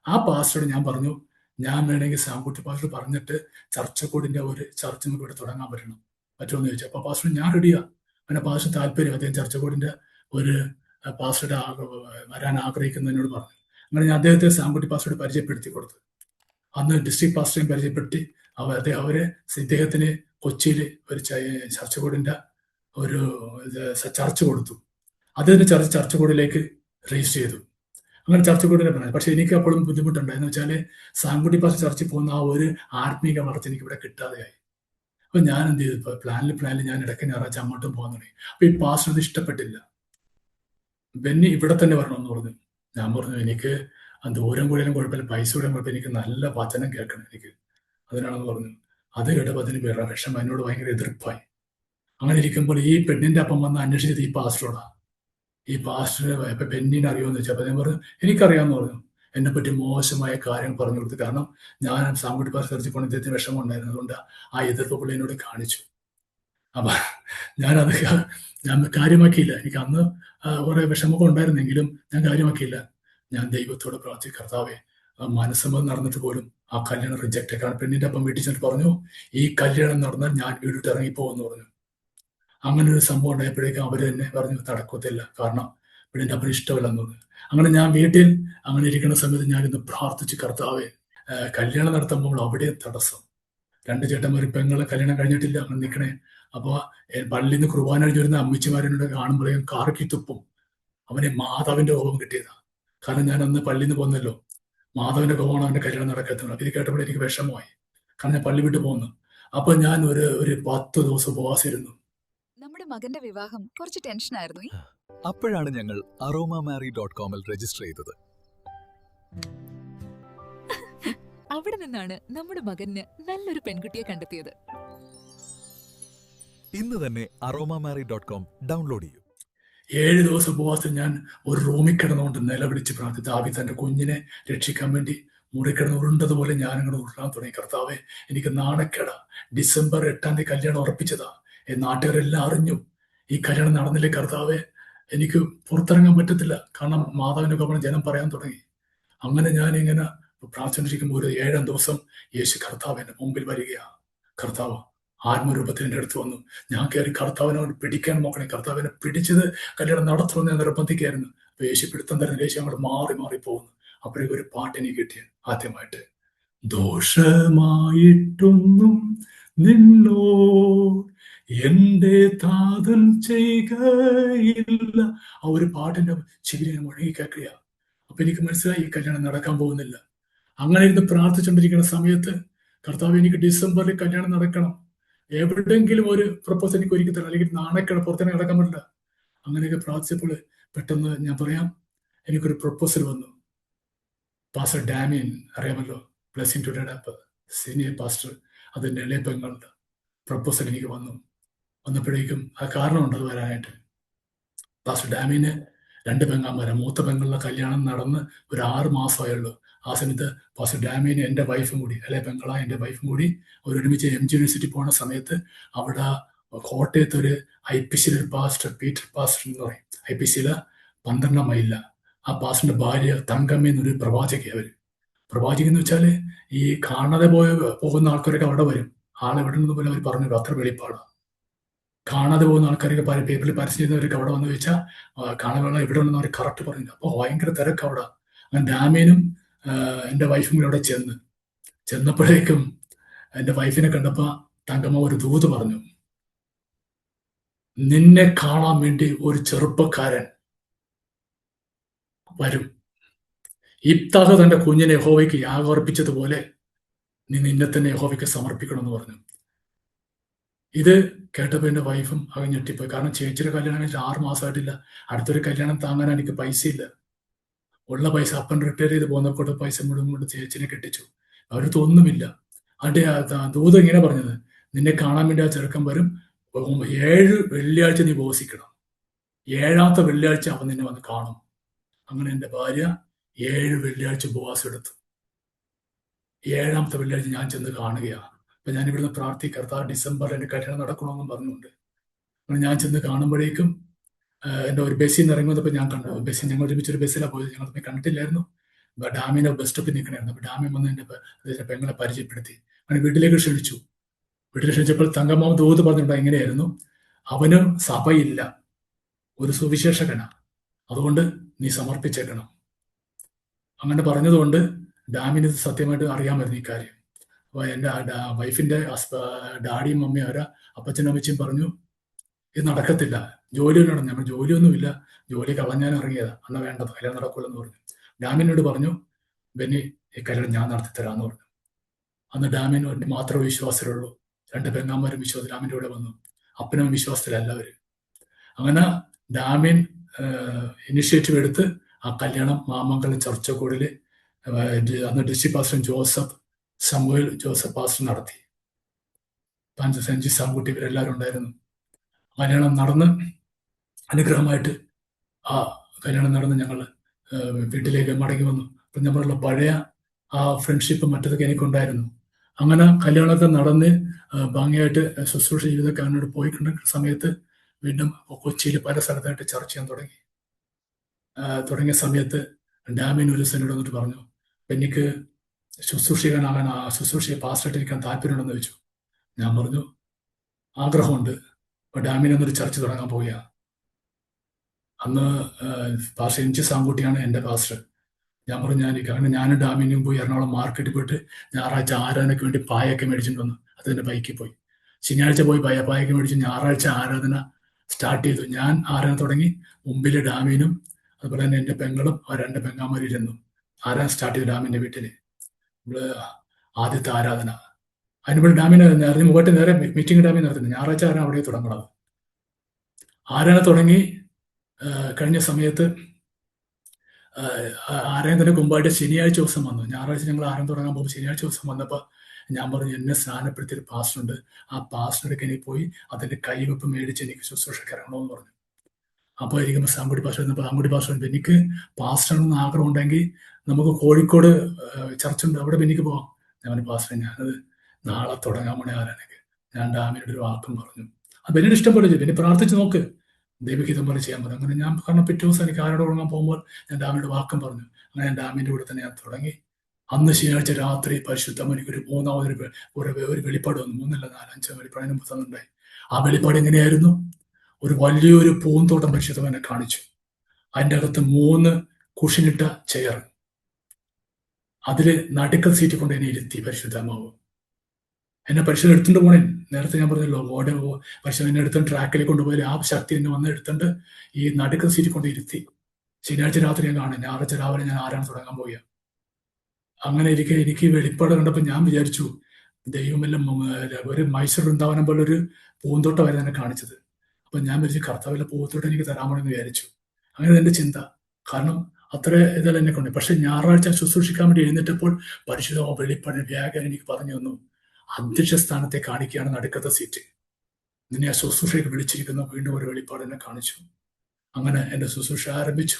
ആ പാസ്റ്ററോട് ഞാൻ പറഞ്ഞു, ഞാൻ വേണമെങ്കിൽ സാങ്കുട്ടി പാസ്റ്റർ പറഞ്ഞിട്ട് ചർച്ചക്കോടിൻ്റെ ഒരു ചർച്ച് നമുക്ക് ഇവിടെ തുടങ്ങാൻ പറ്റുമെന്ന് ചോദിച്ചു. അപ്പോൾ പാസ്റ്റർ ഞാൻ റെഡിയാ. അങ്ങനെ പാസ്റ്റർ താല്പര്യം, അദ്ദേഹം ചർച്ചക്കോടിൻ്റെ ഒരു പാസ്റ്ററുടെ വരാൻ ആഗ്രഹിക്കുന്നതിനോട് പറഞ്ഞു. അങ്ങനെ ഞാൻ അദ്ദേഹത്തെ സാങ്കുട്ടി പാസ്റ്ററോട് പരിചയപ്പെടുത്തി കൊടുത്തു. അന്ന് ഡിസ്ട്രിക്ട് പാസ്റ്ററേയും പരിചയപ്പെടുത്തി അവരെ ഇദ്ദേഹത്തിന് കൊച്ചിയിൽ ഒരു ചർച്ചക്കോടിൻ്റെ ഒരു ചർച്ച് കൊടുത്തു. അദ്ദേഹത്തിന് ചർച്ചക്കോടിലേക്ക് രജിസ്റ്റർ ചെയ്തു. അങ്ങനെ ചർച്ചക്കൂടിനെ പറഞ്ഞു. പക്ഷെ എനിക്ക് അപ്പോഴും ബുദ്ധിമുട്ടുണ്ടായെന്ന് വെച്ചാൽ സാങ്കുട്ടി പാസ്റ്റർ ചർച്ചിൽ പോകുന്ന ആ ഒരു ആത്മീക വളർച്ച എനിക്ക് ഇവിടെ കിട്ടാതെയായി. അപ്പൊ ഞാൻ എന്ത് ചെയ്തു, ഇപ്പൊ പ്ലാനിൽ ഞാൻ ഇടയ്ക്ക് ഞായറാഴ്ച അങ്ങോട്ടും പോകാൻ തുടങ്ങി. അപ്പൊ ഈ പാസ്റ്റർ ഇത് ഇഷ്ടപ്പെട്ടില്ല. ബെന്നി ഇവിടെ തന്നെ വരണമെന്ന് പറഞ്ഞു. ഞാൻ പറഞ്ഞു എനിക്ക് ദൂരം കൂടിയാലും കുഴപ്പമില്ല, പൈസ കൂടിയാലും കുഴപ്പമില്ല, എനിക്ക് നല്ല വചനം കേൾക്കണം എനിക്ക്, അതിനാണെന്ന് പറഞ്ഞു. അത് കേട്ടപ്പോൾ അതിന് വിഷമം, എന്നോട് ഭയങ്കര എതിർപ്പായി. അങ്ങനെ ഇരിക്കുമ്പോൾ ഈ പെണ്ണിന്റെ അപ്പം വന്ന് അന്വേഷിച്ചത് ഈ പാസ്റ്ററോടാ. ഈ പാസ്റ്റർ ഇപ്പൊ ബെന്നിനെ അറിയുമെന്ന് വെച്ചാൽ ഞാൻ പറഞ്ഞു എനിക്കറിയാമെന്ന് പറഞ്ഞു. എന്നെ പറ്റി മോശമായ കാര്യം പറഞ്ഞു കൊടുത്തു. കാരണം ഞാൻ സാങ്കുട്ടി പാസ്റ്റർ ചർച്ചിൽ പോകണം, ഇദ്ദേഹത്തിന് വിഷമം ഉണ്ടായിരുന്നു. അതുകൊണ്ട് ആ എതിർപ്പ് പുള്ളി എന്നോട് കാണിച്ചു. അപ്പൊ ഞാൻ കാര്യമാക്കിയില്ല. എനിക്ക് അന്ന് കുറെ വിഷമമൊക്കെ ഉണ്ടായിരുന്നെങ്കിലും ഞാൻ കാര്യമാക്കിയില്ല. ഞാൻ ദൈവത്തോട് പ്രാർത്ഥിച്ചു, കർത്താവേ, മനസ്സമ്മതം നടന്നിട്ട് പോലും ആ കല്യാണം റിജക്റ്റ്. കാരണം പെണ്ണിന്റെ അപ്പം വീട്ടിൽ ചെന്നിട്ട് പറഞ്ഞു, ഈ കല്യാണം നടന്നാൽ ഞാൻ വീട്ടിട്ട് ഇറങ്ങിപ്പോകുമെന്ന് പറഞ്ഞു. അങ്ങനെ ഒരു സംഭവം ഉണ്ടായപ്പോഴേക്കും അവർ തന്നെ പറഞ്ഞു നടക്കത്തില്ല, കാരണം പെണ്ണിന്റെ അപ്പം ഇഷ്ടമല്ലെന്ന് പറഞ്ഞു. അങ്ങനെ ഞാൻ വീട്ടിൽ അങ്ങനെ ഇരിക്കുന്ന സമയത്ത് ഞാനിന്ന് പ്രാർത്ഥിച്ച്, കർത്താവെ, കല്യാണം നടത്തുമ്പോൾ അവിടെ തടസ്സം. 2 ചേട്ടന്മാർ പെങ്ങളെ കല്യാണം കഴിഞ്ഞിട്ടില്ല, അങ്ങനെ നിൽക്കണേ. അപ്പോൾ പള്ളിയിൽ നിന്ന് കുർബാന കഴിഞ്ഞ് വരുന്ന അമ്മച്ചിമാരോട് കാണുമ്പോഴേക്കും കാർക്കി തുപ്പും. അവനെ മാതാവിന്റെ കോപം കിട്ടിയതാ. കാരണം ഞാൻ അന്ന് പള്ളിയിൽ നിന്ന് പോന്നല്ലോ, മാധവന്റെ കോപമാണ് അവന്റെ കല്യാണം നടക്കത്തുള്ളൂ. ഇത് കേട്ടപ്പോൾ എനിക്ക് വിഷമമായി, കാരണം ഞാൻ പള്ളി വിട്ട് പോകുന്നു. അപ്പൊ ഞാൻ ഒരു 10 ദിവസം ഉപവാസിരുന്നു. നമ്മുടെ മകന്റെ വിവാഹം കുറച്ച് ടെൻഷനായിരുന്നു. അപ്പോഴാണ് ഞങ്ങൾ aromamary.com രജിസ്റ്റർ ചെയ്തത്. അവിടെ നിന്നാണ് നമ്മുടെ മകന് നല്ലൊരു പെൺകുട്ടിയെ കണ്ടെത്തിയത്. ഇന്ന് തന്നെ aromamary.com ഡൗൺലോഡ് ചെയ്യൂ. 7 ദിവസം ഉപവാസം ഞാൻ ഒരു റൂമിൽ കിടന്നുകൊണ്ട് നിലവിളിച്ച് പ്രാർത്ഥിച്ചു. ആവി തന്റെ കുഞ്ഞിനെ രക്ഷിക്കാൻ വേണ്ടി മുറി കിടന്ന് ഉരുണ്ടതുപോലെ ഞാനിങ്ങനെ ഉരുളാൻ തുടങ്ങി. കർത്താവെ, എനിക്ക് നാണക്കേടാ. ഡിസംബർ 8-ാം തീയതി കല്യാണം ഉറപ്പിച്ചതാ. നാട്ടുകാരെല്ലാം അറിഞ്ഞു. ഈ കല്യാണം നടന്നില്ലേ കർത്താവെ, എനിക്ക് പുറത്തിറങ്ങാൻ പറ്റത്തില്ല. കാരണം മാതാവിന്റെ കോപം ജനം പറയാൻ തുടങ്ങി. അങ്ങനെ ഞാനിങ്ങനെ പ്രാർത്ഥിച്ചിരിക്കുമ്പോൾ ഒരു 7-ാം ദിവസം യേശു കർത്താവ് എന്റെ മുമ്പിൽ വരികയാ. കർത്താവ് ആത്മരൂപത്തിൽ എൻ്റെ അടുത്ത് വന്നു. ഞാൻ കയറി കർത്താവിനോട് പിടിക്കാൻ നോക്കണേ. കർത്താവിനെ പിടിച്ചത് കല്യാണം നടത്തണമെന്ന് ഞാൻ നിർബന്ധിക്കായിരുന്നു. അപ്പൊ യേശു പിടുത്തം തരുന്ന യേശു അങ്ങോട്ട് മാറി പോകുന്നു. അപ്പോഴേക്കും ഒരു പാട്ടിനെ കിട്ടിയ ആദ്യമായിട്ട്, ദോഷമായിട്ടൊന്നും നിന്നോ എന്റെ താതൻ ചെയ്യുകയില്ല. ആ ഒരു പാട്ടിന്റെ ചിരിനെ മുഴങ്ങി കേൾക്കുക. അപ്പൊ എനിക്ക് മനസ്സിലായി ഈ കല്യാണം നടക്കാൻ പോകുന്നില്ല. അങ്ങനെ ഇരുന്ന് പ്രാർത്ഥിച്ചുകൊണ്ടിരിക്കുന്ന സമയത്ത്, കർത്താവ്, എനിക്ക് ഡിസംബറിൽ കല്യാണം നടക്കണം, എവിടെയെങ്കിലും ഒരു പ്രപ്പോസൽ എനിക്ക് ഒരുക്കി തരണം, അല്ലെങ്കിൽ നാണക്കേട്, പുറത്തേക്ക് നടക്കാൻ പറ്റില്ല. അങ്ങനെയൊക്കെ പ്രാർത്ഥിച്ചപ്പോൾ പെട്ടെന്ന് ഞാൻ പറയാം, എനിക്കൊരു പ്രപ്പോസൽ വന്നു. പാസ്റ്റർ ഡാമിയൻ അറിയാമല്ലോ, ബ്ലെസ്സിംഗ് ടുഡേയുടെ സീനിയർ പാസ്റ്റർ, അതിൻ്റെ ഇളയ പെങ്ങളുടെ പ്രപ്പോസൽ എനിക്ക് വന്നപ്പോഴേക്കും ആ കാരണമുണ്ട് അത് വരാനായിട്ട്. പാസ്റ്റർ ഡാമിന് 2 പെങ്ങന്മാരാ. മൂത്ത പെങ്ങളുടെ കല്യാണം നടന്ന് ഒരു 6 മാസമായുള്ളൂ. ആ സമയത്ത് പാസ്റ്റർ ഡാമിന് എൻ്റെ വൈഫും കൂടി, അല്ലെ പെങ്ങളാ എൻ്റെ വൈഫും കൂടി അവരൊരുമിച്ച് MG യൂണിവേഴ്സിറ്റി പോകുന്ന സമയത്ത് അവിടെ കോട്ടയത്ത് ഒരു IPC ഒരു പാസ്റ്റർ, പീറ്റർ പാസ്റ്റർ എന്ന് പറയും, IPC 12 മൈലില. ആ പാസ്റ്ററിന്റെ ഭാര്യ തങ്കമ്മ എന്നൊരു പ്രവാചക. പ്രവാചക എന്ന് വെച്ചാൽ ഈ കാണാതെ പോകുന്ന ആൾക്കാരൊക്കെ അവിടെ വരും. ആളെവിടെ നിന്ന് പോലെ അവർ പറഞ്ഞു, അത്ര വെളിപ്പാടാണ്. കാണാതെ പോകുന്ന ആൾക്കാരൊക്കെ പേപ്പറിൽ പരസ്യം ചെയ്യുന്നവരൊക്കെ അവിടെ വന്ന് വെച്ചാൽ കാണാതെ എവിടെ ഉണ്ടെന്ന് അവർ കറക്റ്റ് പറഞ്ഞു. അപ്പോൾ ഭയങ്കര തിരക്ക് അവിടെ. അങ്ങനെ ഡാമിനും എൻ്റെ വൈഫും കൂടെ അവിടെ ചെന്നപ്പോഴേക്കും എൻ്റെ വൈഫിനെ കണ്ടപ്പോൾ തങ്കമ്മ ഒരു ദൂത് പറഞ്ഞു. നിന്നെ കാണാൻ വേണ്ടി ഒരു ചെറുപ്പക്കാരൻ വരും. ഇബ്താഹ് തന്റെ കുഞ്ഞിനെ യഹോവയ്ക്ക് യാഗമർപ്പിച്ചതുപോലെ നീ നിന്നെ തന്നെ യഹോവയ്ക്ക് സമർപ്പിക്കണമെന്ന് പറഞ്ഞു. ഇത് കേട്ടപ്പോൾ എൻ്റെ വൈഫും അത് ഞെട്ടിപ്പോയി. കാരണം ചേച്ചിയുടെ കല്യാണം കഴിച്ച് 6 മാസമായിട്ടില്ല. അടുത്തൊരു കല്യാണം താങ്ങാൻ എനിക്ക് പൈസയില്ല. ഉള്ള പൈസ അപ്പൻ റിട്ടയർ ചെയ്ത് പോകുന്നപ്പോൾ പൈസ മുഴുവൻ കൊണ്ട് ചേച്ചിനെ കെട്ടിച്ചു. അവർക്ക് ഒന്നുമില്ല. അതിന്റെ ദൂത് ഇങ്ങനെ പറഞ്ഞത്, നിന്നെ കാണാൻ വേണ്ടി ആ ചെറുക്കൻ വരും, 7 വെള്ളിയാഴ്ച നീ ഉപവസിക്കണം, 7ാമത്തെ വെള്ളിയാഴ്ച അവൻ നിന്നെ വന്ന് കാണും. അങ്ങനെ എൻ്റെ ഭാര്യ 7 വെള്ളിയാഴ്ച ഉപവാസം എടുത്തു. 7ാമത്തെ വെള്ളിയാഴ്ച ഞാൻ ചെന്ന് കാണുകയാണ്. അപ്പൊ ഞാൻ ഇവിടുന്ന് പ്രാർത്ഥിക്കർത്താവ് ഡിസംബറിൽ എൻ്റെ കല്യാണം നടക്കണമെന്നും പറഞ്ഞുകൊണ്ട് അങ്ങനെ ഞാൻ ചെന്ന് കാണുമ്പോഴേക്കും എൻ്റെ ഒരു ബസ്സിൽ നിന്ന് ഇറങ്ങി വന്നപ്പോൾ ഞാൻ കണ്ടു. ഞങ്ങൾ ഒരുമിച്ചൊരു ബസ്സിലാണ് പോയത്. ഞങ്ങൾ തമ്മിൽ കണ്ടിട്ടില്ലായിരുന്നു. ഡാമിനെ ബസ് സ്റ്റോപ്പിൽ നിൽക്കണമായിരുന്നു. അപ്പൊ ഡാമിൽ വന്ന് എൻ്റെ പെങ്ങളെ പരിചയപ്പെടുത്തി. അങ്ങനെ വീട്ടിലേക്ക് ക്ഷണിച്ചു. വീട്ടിൽ ക്ഷണിച്ചപ്പോൾ തങ്കമാവ് ദൂത് പറഞ്ഞിട്ടുണ്ടോ എങ്ങനെയായിരുന്നു, അവന് സഭയില്ല, ഒരു സുവിശേഷകനാ, അതുകൊണ്ട് നീ സമർപ്പിച്ചേക്കണം. അങ്ങനെ പറഞ്ഞതുകൊണ്ട് ഡാമിന് ഇത് സത്യമായിട്ട് അറിയാമായിരുന്നു ഈ കാര്യം. അപ്പൊ എൻ്റെ വൈഫിന്റെ ഡാഡിയും മമ്മിയും അവരാ അപ്പച്ചനും അമ്മച്ചിയും പറഞ്ഞു, ഇത് നടക്കത്തില്ല, ജോലിയിലാണ്. ഞങ്ങൾ ജോലിയൊന്നുമില്ല, ജോലി കളഞ്ഞാൻ ഇറങ്ങിയതാ, അന്ന് വേണ്ടത്, കല്യാണം നടക്കൂലെന്ന് പറഞ്ഞു. ഡാമിനോട് പറഞ്ഞു, ബെന്നി ഈ കല്യാണം ഞാൻ നടത്തി തരാമെന്ന് പറഞ്ഞു. അന്ന് ഡാമിന് മാത്രമേ വിശ്വാസമുള്ളൂ. 2 പെങ്ങാന്മാരും വിശ്വാസം ഡാമിൻ്റെ കൂടെ വന്നു. അപ്പനും വിശ്വാസത്തിലല്ല അവര്. അങ്ങനെ ഡാമിൻ ഇനിഷ്യേറ്റീവ് എടുത്ത് ആ കല്യാണം മാമംഗലം ചർച്ചക്കോടില് അന്ന് district pastor Samuel Joseph pastor നടത്തി. സെഞ്ചി സാങ്കുട്ടി ഇവരെല്ലാവരും ഉണ്ടായിരുന്നു. കല്യാണം നടന്ന് അനുഗ്രഹമായിട്ട് ആ കല്യാണം നടന്ന് ഞങ്ങൾ വീട്ടിലേക്ക് മടങ്ങി വന്നു. അപ്പം നമ്മളുള്ള പഴയ ആ ഫ്രണ്ട്ഷിപ്പ് മറ്റതൊക്കെ എനിക്കുണ്ടായിരുന്നു. അങ്ങനെ കല്യാണമൊക്കെ നടന്ന് ഭംഗിയായിട്ട് ശുശ്രൂഷ ജീവിതമൊക്കെ അവനോട് പോയിക്കൊണ്ടിരിക്കുന്ന സമയത്ത് വീണ്ടും കൊച്ചിയിൽ പല സ്ഥലത്തായിട്ട് ചർച്ച ചെയ്യാൻ തുടങ്ങിയ സമയത്ത് ഡാമിന് ഒരു സെനോട് വന്നിട്ട് പറഞ്ഞു, എനിക്ക് ശുശ്രൂഷിക്കാനാകാൻ ശുശ്രൂഷയെ പാസ്റ്റായിട്ടിരിക്കാൻ താല്പര്യമുണ്ടെന്ന് ചോദിച്ചു. ഞാൻ പറഞ്ഞു ആഗ്രഹമുണ്ട്. അപ്പൊ ഡാമിന് ഒന്നൊരു ചർച്ച തുടങ്ങാൻ പോവുക. അന്ന് പാസ്റ്റർ എഞ്ചി സാങ്കുട്ടിയാണ് എൻ്റെ പാസ്റ്റർ. ഞാൻ പറഞ്ഞു അങ്ങനെ ഞാനും ഡാമിനും പോയി എറണാകുളം മാർക്കറ്റിൽ പോയിട്ട് ഞായറാഴ്ച ആരാധനയ്ക്ക് വേണ്ടി പായൊക്കെ മേടിച്ചിട്ട് വന്നു. അതിൻ്റെ ബൈക്കിൽ പോയി. ശനിയാഴ്ച പോയി പായൊക്കെ മേടിച്ച് ഞായറാഴ്ച ആരാധന സ്റ്റാർട്ട് ചെയ്തു. ഞാൻ ആരാധന തുടങ്ങി. മുമ്പിൽ ഡാമിനും അതുപോലെ തന്നെ എൻ്റെ പെങ്ങളും 2 പെങ്ങാമാരിരുന്നു. ആരാധന സ്റ്റാർട്ട് ചെയ്തു ഡാമിൻ്റെ വീട്ടില്. ആദ്യത്തെ ആരാധന അതിനുമ്പോൾ ഡാമിന് പോയിട്ട് നേരെ മീറ്റിംഗ് ഡാമിൽ നടത്തുന്നത്. ഞായറാഴ്ച ആരാധന അവിടെ തുടങ്ങണത്. ആരാധന തുടങ്ങി കഴിഞ്ഞ സമയത്ത് ആരാധന മുമ്പായിട്ട് ശനിയാഴ്ച ദിവസം വന്നു. ഞായറാഴ്ച ഞങ്ങൾ ആരാധന തുടങ്ങാൻ പോകുമ്പോൾ ശനിയാഴ്ച ദിവസം വന്നപ്പോൾ ഞാൻ പറഞ്ഞു, എന്നെ സ്നാനപ്പെടുത്തിയൊരു പാസ്റ്ററുണ്ട്, ആ പാസ്റ്ററുടെ എനിക്ക് പോയി അതിന്റെ കൈവെപ്പ് മേടിച്ച് എനിക്ക് ശുശ്രൂഷയ്ക്ക് ഇറങ്ങണമെന്ന് പറഞ്ഞു. അപ്പോൾ ഇരിക്കുമ്പോൾ സാങ്കുടി പാസ്റ്റർ വന്നപ്പോൾ സാങ്കുടി പാസ്റ്റർ, എനിക്ക് പാസ്റ്ററാണെന്ന് ആഗ്രഹം ഉണ്ടെങ്കിൽ നമുക്ക് കോഴിക്കോട് ചർച്ചുണ്ട്, അവിടെ എനിക്ക് പോവാം. ഞാൻ പാസ്റ്റർ ഞാനത് നാളെ തുടങ്ങാൻ വേണ്ടി ആരാധനയ്ക്ക് ഞാൻ ഡാമിനോട് ഒരു വാക്കും പറഞ്ഞു. അത് വലിയ ഇഷ്ടം പോലെ ചെയ്തു. പിന്നെ പ്രാർത്ഥിച്ച് നോക്ക്, ദൈവഹിതം പോലെ ചെയ്യാൻ പറഞ്ഞു. അങ്ങനെ ഞാൻ കാരണം പിറ്റേ ദിവസം എനിക്ക് ആരോട് തുടങ്ങാൻ പോകുമ്പോൾ ഞാൻ ഡാമിനോട് വാക്കും പറഞ്ഞു. അങ്ങനെ ഞാൻ ഡാമിൻ്റെ കൂടെ തന്നെ ഞാൻ തുടങ്ങി. അന്ന് ശനിയാഴ്ച രാത്രി പരിശുദ്ധം എനിക്കൊരു 3ാമതൊരു വെളിപ്പാട് വന്നു. 3 അല്ല 4, 5 വെളിപ്പാടിന് പുറത്തുണ്ടായി. ആ വെളിപ്പാട് എങ്ങനെയായിരുന്നു? ഒരു വലിയൊരു പൂന്തോട്ടം പരിശുദ്ധം എന്നെ കാണിച്ചു. അതിൻ്റെ അകത്ത് 3 കുഷിനിട്ട ചെയർ, അതില് നടുക്കൽ സീറ്റ് കൊണ്ട് എന്നെ ഇരുത്തി പരിശുദ്ധമാവ്. എന്നെ പരിശുദ്ധം എടുത്തുകൊണ്ട് പോണേ. നേരത്തെ ഞാൻ പറഞ്ഞല്ലോ, പരിശുദ്ധം എന്നെ എടുത്തുകൊണ്ട് ട്രാക്കിലേക്ക് കൊണ്ടുപോയി ആ ശക്തി എന്നെ വന്ന് എടുത്തുകൊണ്ട് ഈ നടുക്കൽ സീറ്റ് കൊണ്ട് ഇരുത്തി. ശനിയാഴ്ച രാത്രി ഞാൻ കാണും, ഞായറാഴ്ച രാവിലെ ഞാൻ ആരാണ് തുടങ്ങാൻ പോവുക. അങ്ങനെ എനിക്ക് വെളിപ്പാട് കണ്ടപ്പോൾ ഞാൻ വിചാരിച്ചു, ദൈവമെല്ലാം ഒരു മൈസൂർ വൃന്ദാവനം പോലെ ഒരു പൂന്തോട്ടമായിരുന്നു എന്നെ കാണിച്ചത്. അപ്പൊ ഞാൻ വിചാരിച്ചു കർത്താവിലെ പൂന്തോട്ടം എനിക്ക് തരാമെന്ന് വിചാരിച്ചു. അങ്ങനെ എൻ്റെ ചിന്ത. കാരണം അത്ര ഇതെല്ലാം എന്നെ കൊണ്ട്. പക്ഷെ ഞായറാഴ്ച ശുശ്രൂഷിക്കാൻ വേണ്ടി എഴുന്നേറ്റപ്പോൾ പരിശുദ്ധ വെളിപ്പാടിന് വ്യാഖ്യാനം എനിക്ക് പറഞ്ഞു തന്നു, അധ്യക്ഷ സ്ഥാനത്തെ കാണിക്കുകയാണ് നടുക്കത്തെ സീറ്റ്, നിന്നെ ആ ശുശ്രൂഷയ്ക്ക് വിളിച്ചിരിക്കുന്ന വീണ്ടും ഒരു വെളിപ്പാട് എന്നെ കാണിച്ചു. അങ്ങനെ എൻ്റെ ശുശ്രൂഷ ആരംഭിച്ചു.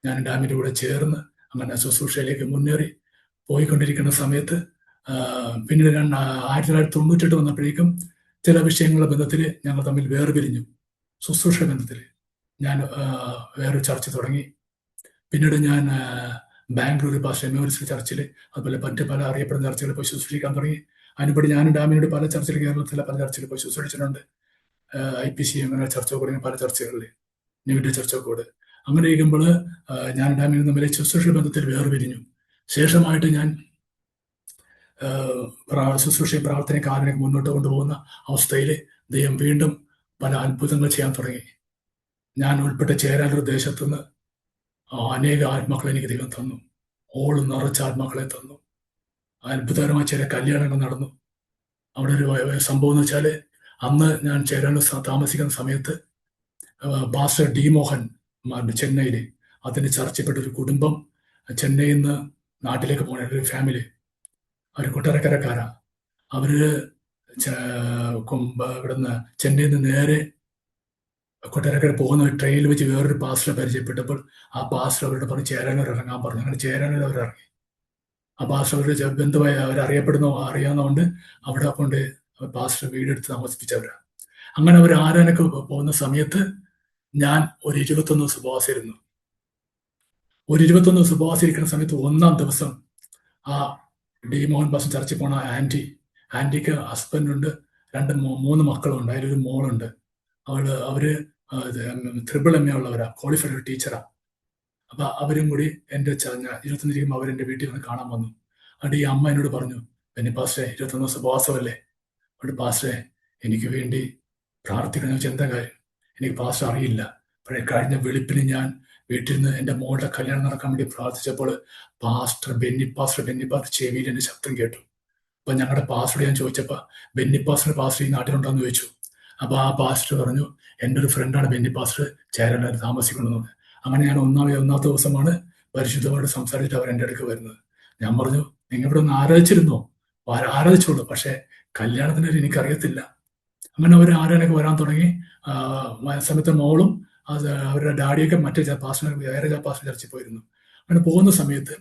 ഞാൻ ഡാമിൻ്റെ കൂടെ ചേർന്ന് അങ്ങനെ ശുശ്രൂഷയിലേക്ക് മുന്നേറി പോയിക്കൊണ്ടിരിക്കുന്ന സമയത്ത് പിന്നീട് 1998 വന്നപ്പോഴേക്കും ചില വിഷയങ്ങളുടെ ബന്ധത്തിൽ ഞങ്ങൾ തമ്മിൽ വേർപിരിഞ്ഞു. ശുശ്രൂഷ ബന്ധത്തിൽ ഞാൻ വേറൊരു ചർച്ച തുടങ്ങി. പിന്നീട് ഞാൻ ബാംഗ്ലൂർ പാസ്റ്റർ എമോറിയൽ ചർച്ചിൽ, അതുപോലെ മറ്റ് പല അറിയപ്പെടുന്ന ചർച്ചകളിൽ പോയി ശുശ്രൂഷിക്കാൻ തുടങ്ങി. അതിനുപടി ഞാനും ഡാമിനോട് പല ചർച്ചയിൽ, കേരളത്തിലെ പല ചർച്ചയിൽ പോയി ശുശ്രൂഷിച്ചിട്ടുണ്ട്. IPC അങ്ങനെ ചർച്ചകോട്, പല ചർച്ചകളിൽ ന്യൂഡി ചർച്ചകോട്. അങ്ങനെ ഇരിക്കുമ്പോൾ ഞാൻ ഡാമിനും തമ്മിൽ ശുശ്രൂഷ ബന്ധത്തിൽ വേർപിരിഞ്ഞു. ശേഷമായിട്ട് ഞാൻ ശുശ്രൂഷയും പ്രാർത്ഥനയും കാലിനൊക്കെ മുന്നോട്ട് കൊണ്ടുപോകുന്ന അവസ്ഥയിൽ ദൈവം വീണ്ടും പല അത്ഭുതങ്ങൾ ചെയ്യാൻ തുടങ്ങി. ഞാൻ ഉൾപ്പെട്ട ചേരാനൊരു ദേശത്തുനിന്ന് അനേക ആത്മാക്കളെ എനിക്ക് ദൈവം തന്നു. ഓള് നിറച്ച ആത്മാക്കളെ തന്നു. അത്ഭുതകരമായ ചില കല്യാണങ്ങൾ നടന്നു. അവിടെ ഒരു സംഭവം എന്ന് വെച്ചാൽ, അന്ന് ഞാൻ ചേരാനൂർ താമസിക്കുന്ന സമയത്ത് പാസ്റ്റർ ഡി മോഹൻ ചെന്നൈയിൽ അതിന് ചർച്ചപ്പെട്ട ഒരു കുടുംബം ചെന്നൈയിൽ നിന്ന് നാട്ടിലേക്ക് പോകണ ഒരു ഫാമിലി, അവർ കൊട്ടാരക്കരക്കാരാ. അവര് ഇവിടുന്ന് ചെന്നൈയിൽ നിന്ന് നേരെ കൊട്ടാരക്കര പോകുന്ന ട്രെയിനിൽ വെച്ച് വേറൊരു പാസ്റ്ററെ പരിചയപ്പെട്ടപ്പോൾ ആ പാസ്റ്റർ അവരോട് പറഞ്ഞ് ചേരാനൂർ ഇറങ്ങാൻ പറഞ്ഞു. അങ്ങനെ ചേരാനൂർ അവർ ഇറങ്ങി. ആ പാസ്റ്റർ അവരുടെ ബന്ധുവായി അറിയാവുന്നതുകൊണ്ട് അവിടെ കൊണ്ട് പാസ്റ്റർ വീടെടുത്ത് താമസിപ്പിച്ചവരാ. അങ്ങനെ അവർ ആരാനൊക്കെ പോകുന്ന സമയത്ത് ഞാൻ ഒരു 21 ദിവസം ഉപവാസിരുന്നു. ഒരു 21 ദിവസം ഉപവാസിരിക്കുന്ന സമയത്ത് 1-ാം ദിവസം ആ ഡി മോഹൻ പാസ്റ്റർ ചർച്ചിൽ പോണ ആന്റിക്ക് ഹസ്ബൻഡുണ്ട്, 3 മക്കളുണ്ട്, അതിലൊരു മോളുണ്ട്. അവര് MA ഉള്ളവരാ, ക്വാളിഫൈഡ് ടീച്ചറാ. അപ്പൊ അവരും കൂടി എൻ്റെ 21 അവരെന്റെ വീട്ടിൽ വന്ന് കാണാൻ വന്നു. അതുകൊണ്ട് ഈ അമ്മ എന്നോട് പറഞ്ഞു, പിന്നെ പാസ്റ്ററെ 21 ദിവസം ഉപവാസമല്ലേ, അതുകൊണ്ട് പാസ്റ്ററെ എനിക്ക് വേണ്ടി പ്രാർത്ഥിക്കണം. വെച്ചാൽ എന്താ കാര്യം? എനിക്ക് പാസ്റ്റർ അറിയില്ല. പക്ഷേ കഴിഞ്ഞ വെളുപ്പിന് ഞാൻ വീട്ടിൽ നിന്ന് എൻ്റെ മോളുടെ കല്യാണം നടക്കാൻ വേണ്ടി പ്രാർത്ഥിച്ചപ്പോൾ പാസ്റ്റർ ബെന്നി പാസ്റ്റർ ചെവിയിൽ എൻ്റെ ശബ്ദം കേട്ടു. അപ്പൊ ഞങ്ങളുടെ പാസ്റ്ററോട് ഞാൻ ചോദിച്ചപ്പോൾ ബെന്നി പാസ്റ്റർ ഈ നാട്ടിലുണ്ടോന്ന് ചോദിച്ചു. അപ്പൊ ആ പാസ്റ്റർ പറഞ്ഞു, എൻ്റെ ഒരു ഫ്രണ്ടാണ് ബെന്നി പാസ്റ്റർ, ചേരാനായിട്ട് താമസിക്കണമെന്ന് പറഞ്ഞു. അങ്ങനെ ഞാൻ ഒന്നാമത്തെ ദിവസമാണ് പരിശുദ്ധമായിട്ട് സംസാരിച്ചിട്ട് അവർ എൻ്റെ അടുക്ക് വരുന്നത്. ഞാൻ പറഞ്ഞു, നിങ്ങൾ ഇവിടെ ഒന്ന് ആരാധിച്ചിരുന്നോ? ആരാധിച്ചോളൂ, പക്ഷെ കല്യാണത്തിന് എനിക്കറിയത്തില്ല. അങ്ങനെ അവർ ആരാനൊക്കെ വരാൻ തുടങ്ങി. സമയത്ത് മോളും അവരുടെ ഡാഡിയൊക്കെ വേറെ പാസ്റ്റർ ചർച്ചിൽ പോയിരുന്നു. അങ്ങനെ പോകുന്ന സമയത്ത്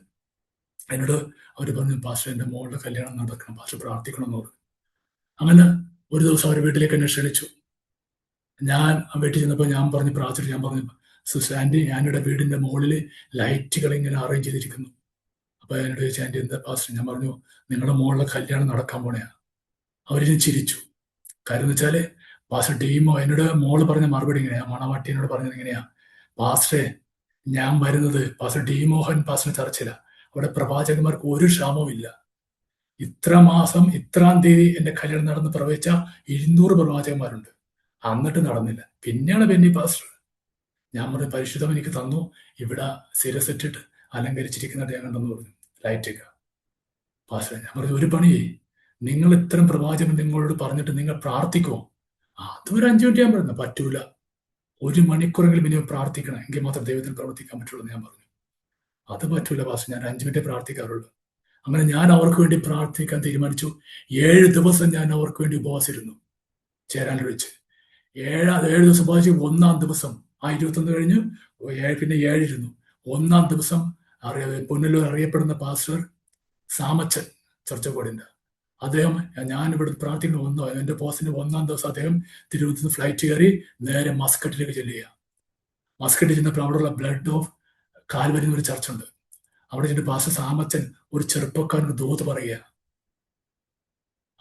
എന്നോട് അവർ പറഞ്ഞു, പാസ്റ്റർ എൻ്റെ മോളുടെ കല്യാണം നടക്കണം, പാസ്റ്റർ പ്രാർത്ഥിക്കണം എന്ന് പറഞ്ഞു. അങ്ങനെ ഒരു ദിവസം അവർ വീട്ടിലേക്ക് എന്നെ ക്ഷണിച്ചു. ഞാൻ വീട്ടിൽ ചെന്നപ്പോൾ ഞാൻ പറഞ്ഞു, സിസ്റ്റർ ആൻറ്റി, ഞാനിവിടെ വീടിന്റെ മുകളിൽ ലൈറ്റുകൾ ഇങ്ങനെ അറേഞ്ച് ചെയ്തിരിക്കുന്നു. അപ്പൊ എന്നോട് ചോദിച്ചു, ആൻറ്റി എന്താ പാസ്റ്റർ? ഞാൻ പറഞ്ഞു, നിങ്ങളുടെ മോളുടെ കല്യാണം നടക്കാൻ പോണെയാ. അവരിനും ചിരിച്ചു. കാര്യം എന്ന് വെച്ചാല് പാസ്റ്റർ ഡീമോ എന്നോട് മോള് പറഞ്ഞ മറുപടി ഇങ്ങനെയാ, മണവാട്ടി എന്നോട് പറഞ്ഞത് ഇങ്ങനെയാ, പാസ്റ്ററെ ഞാൻ വരുന്നത് പാസ്റ്റർ ഡീമോഹൻ പാസ്റ്റർ ചർച്ചിലാ, അവിടെ പ്രവാചകന്മാർക്ക് ഒരു ക്ഷാമവും ഇല്ല. ഇത്ര മാസം 1-ാം തീയതി എന്റെ കല്യാണം നടന്ന് പ്രവചിച്ച 200 പ്രവാചകന്മാരുണ്ട്, എന്നിട്ട് നടന്നില്ല. പിന്നെയാണ് ബെന്നി പാസ്റ്റർ. ഞാൻ പറഞ്ഞു, പരിശുദ്ധം എനിക്ക് തന്നു, ഇവിടെ ശിരസിട്ടിട്ട് അലങ്കരിച്ചിരിക്കുന്നതായിട്ട് ഞാൻ കണ്ടെന്ന് പറഞ്ഞു, ലൈറ്റൊക്കെ. പാസ്റ്റർ ഞാൻ പറഞ്ഞു, ഒരു പണി, നിങ്ങൾ ഇത്തരം പ്രവാചകൻ നിങ്ങളോട് പറഞ്ഞിട്ട് നിങ്ങൾ പ്രാർത്ഥിക്കോ? അതൊരു 5 മിനിറ്റ് ഞാൻ പറഞ്ഞു. പറ്റൂല, 1 മണിക്കൂറെങ്കിലും മിനിമം പ്രാർത്ഥിക്കണം, എങ്കിൽ മാത്രം ദൈവത്തിന് പ്രവർത്തിക്കാൻ പറ്റുള്ളൂ ഞാൻ പറഞ്ഞു. അത് പറ്റൂല പാസ്റ്റർ, ഞാൻ 5 മിനിറ്റേ പ്രാർത്ഥിക്കാറുള്ളൂ. അങ്ങനെ ഞാൻ അവർക്ക് വേണ്ടി പ്രാർത്ഥിക്കാൻ തീരുമാനിച്ചു. 7 ദിവസം ഞാൻ അവർക്ക് വേണ്ടി ഉപവാസിരുന്നു ചേരാനിൽ വെച്ച്. 7 ദിവസം ഉപവാസിച്ച് 1-ാം ദിവസം 21 കഴിഞ്ഞു, പിന്നെ 7 ഇരുന്നു. 1-ാം ദിവസം പുനലൂർ അറിയപ്പെടുന്ന പാസ്റ്റർ സാമച്ചൻ ചർച്ചക്കോടിന്റെ അദ്ദേഹം, ഞാൻ ഇവിടെ പ്രാർത്ഥിക്കുന്ന എന്റെ പോസ്റ്റിന്റെ 1-ാം ദിവസം അദ്ദേഹം തിരുവനന്തപുരത്ത് ഫ്ലൈറ്റ് കയറി നേരെ മസ്കറ്റിലേക്ക് ചെല്ലുക. മസ്കറ്റിൽ ചെന്നപ്പോൾ അവിടെയുള്ള ബ്ലഡ് ഓഫ് കാൽവരി ഒരു ചർച്ച ഉണ്ട്. അവിടെ ചെന്ന് പാസ്റ്റർ സാമച്ചൻ ഒരു ചെറുപ്പക്കാരന് ദൂത് പറയുക.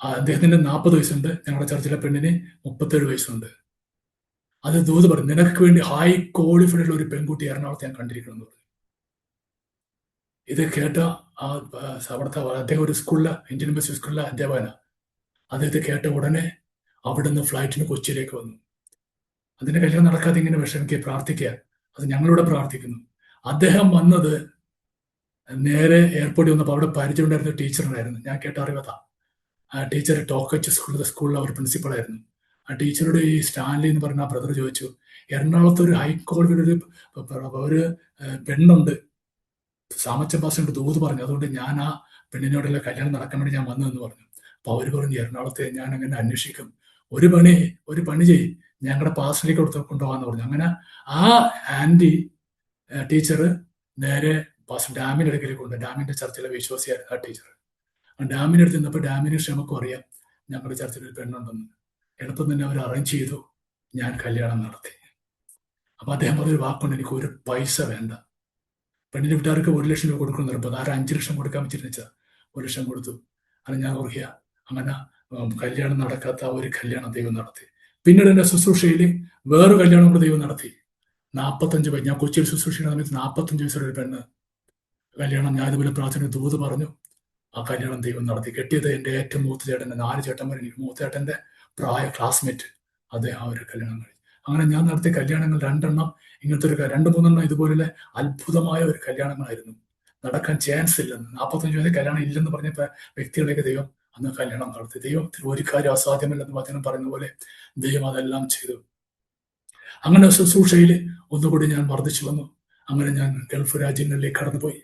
അദ്ദേഹത്തിന് 40 വയസ്സുണ്ട്, ഞങ്ങളുടെ ചർച്ചിലെ പെണ്ണിന് 37 വയസ്സുണ്ട്. അത് ദൂത് പറഞ്ഞു, നിനക്ക് വേണ്ടി ഹൈ ക്വാളിഫൈഡ് ഉള്ള ഒരു പെൺകുട്ടി എറണാകുളത്ത് ഞാൻ കണ്ടിരിക്കണം എന്ന് പറഞ്ഞു. ഇത് കേട്ട അവിടുത്തെ അദ്ദേഹം ഒരു സ്കൂളിലെ ഇന്ത്യൻ എംബസി സ്കൂളിലെ അധ്യാപകനാണ്. അദ്ദേഹത്തെ കേട്ട ഉടനെ അവിടുന്ന് ഫ്ലൈറ്റിന് കൊച്ചിയിലേക്ക് വന്നു. അതിന്റെ കല്യാണം നടക്കാതെ ഇങ്ങനെ വിഷമിക്കുക, പ്രാർത്ഥിക്കുക, അത് ഞങ്ങളിവിടെ പ്രാർത്ഥിക്കുന്നു. അദ്ദേഹം വന്നത് നേരെ എയർപോർട്ടിൽ വന്നപ്പോൾ അവിടെ പരിചയമുണ്ടായിരുന്ന ടീച്ചറുണ്ടായിരുന്നു, ഞാൻ കേട്ട അറിവതാ. ആ ടീച്ചർ ടോക്കച്ച് സ്കൂളിലെ ഒരു പ്രിൻസിപ്പളായിരുന്നു. ആ ടീച്ചറോട് ഈ സ്റ്റാൻലി എന്ന് പറഞ്ഞ ആ ബ്രദർ ചോദിച്ചു, എറണാകുളത്ത് ഒരു ഹൈക്കോടതിയുടെ ഒരു പെണ്ണുണ്ട്, സാമച്ചൻ പാസ്റ്ററിന്റെ ദൂത് പറഞ്ഞു, അതുകൊണ്ട് ഞാൻ ആ പെണ്ണിനോടുള്ള കല്യാണം നടക്കാൻ വേണ്ടി ഞാൻ വന്നതെന്ന് പറഞ്ഞു. അപ്പൊ അവര് പറഞ്ഞു, എറണാകുളത്തെ ഞാൻ അങ്ങനെ അന്വേഷിക്കും, ഒരു പണി ചെയ്യും, ഞങ്ങളുടെ പാസ്റ്ററിലേക്ക് കൊണ്ടുപോകാന്ന് പറഞ്ഞു. അങ്ങനെ ആ ആന്റി ടീച്ചർ നേരെ പാസ്റ്റർ ഡാമിന്റെ അടുക്കലേക്ക് കൊണ്ട്, ഡാമിന്റെ ചർച്ചിലെ വിശ്വാസിയായിരുന്നു ആ ടീച്ചർ. ഡാമിന്റെ അടുത്ത് നിന്നപ്പോൾ ഡാമിന് ക്ഷമക്കും അറിയാം ഞങ്ങളുടെ ചർച്ചിൽ ഒരു പെണ്ണുണ്ടെന്ന്. എളുപ്പം തന്നെ അവർ അറേഞ്ച് ചെയ്തു, ഞാൻ കല്യാണം നടത്തി. അപ്പൊ അദ്ദേഹം പറഞ്ഞൊരു വാക്കുണ്ട്, എനിക്ക് ഒരു പൈസ വേണ്ട. പെണ്ണിന്റെ വീട്ടുകാർക്ക് 1 ലക്ഷം രൂപ കൊടുക്കണം നിർബന്ധം. 5 ലക്ഷം കൊടുക്കാൻ പറ്റിയിരുന്ന 1 ലക്ഷം കൊടുത്തു. അത് ഞാൻ ഓർക്കുക. അങ്ങനെ കല്യാണം നടക്കാത്ത ഒരു കല്യാണം ദൈവം നടത്തി. പിന്നീട് എന്റെ ശുശ്രൂഷയിൽ വേറൊരു കല്യാണം കൂടെ ദൈവം നടത്തി. 45 വയസ്സ്, ഞാൻ കൊച്ചിയിൽ ശുശ്രൂഷിക്കുന്ന സമയത്ത് 45 വയസ്സുള്ള ഒരു പെണ്ണ് കല്യാണം ഞാൻ ഇതുപോലെ പ്രാർത്ഥന ദൂത് പറഞ്ഞു. ആ കല്യാണം ദൈവം നടത്തി. കെട്ടിയത് എൻ്റെ ഏറ്റവും മൂത്ത ചേട്ടൻ്റെ 4 ചേട്ടന്മാർ, എനിക്ക് മൂത്ത ചേട്ടൻ്റെ പ്രായ ക്ലാസ്മേറ്റ്, അദ്ദേഹം ആ ഒരു കല്യാണം കഴിച്ചു. അങ്ങനെ ഞാൻ നടത്തിയ കല്യാണങ്ങൾ 2 എണ്ണം ഇങ്ങനത്തെ 2-3 ഇതുപോലെ അത്ഭുതമായ ഒരു കല്യാണങ്ങളായിരുന്നു. നടക്കാൻ ചാൻസ് ഇല്ലെന്ന്, 45 വയസ്സിൽ കല്യാണം ഇല്ലെന്ന് പറഞ്ഞ വ്യക്തികളെയൊക്കെ ദൈവം അന്ന് കല്യാണം നടത്തി. ദൈവത്തിന് ഒരു കാര്യം അസാധ്യമല്ലെന്ന് വചനം പറയുന്ന പോലെ ദൈവം അതെല്ലാം ചെയ്തു. അങ്ങനെ ശുശ്രൂഷയിൽ ഒന്നുകൂടി ഞാൻ വർദ്ധിച്ചു വന്നു. അങ്ങനെ ഞാൻ ഗൾഫ് രാജ്യങ്ങളിലേക്ക് കടന്നുപോയി.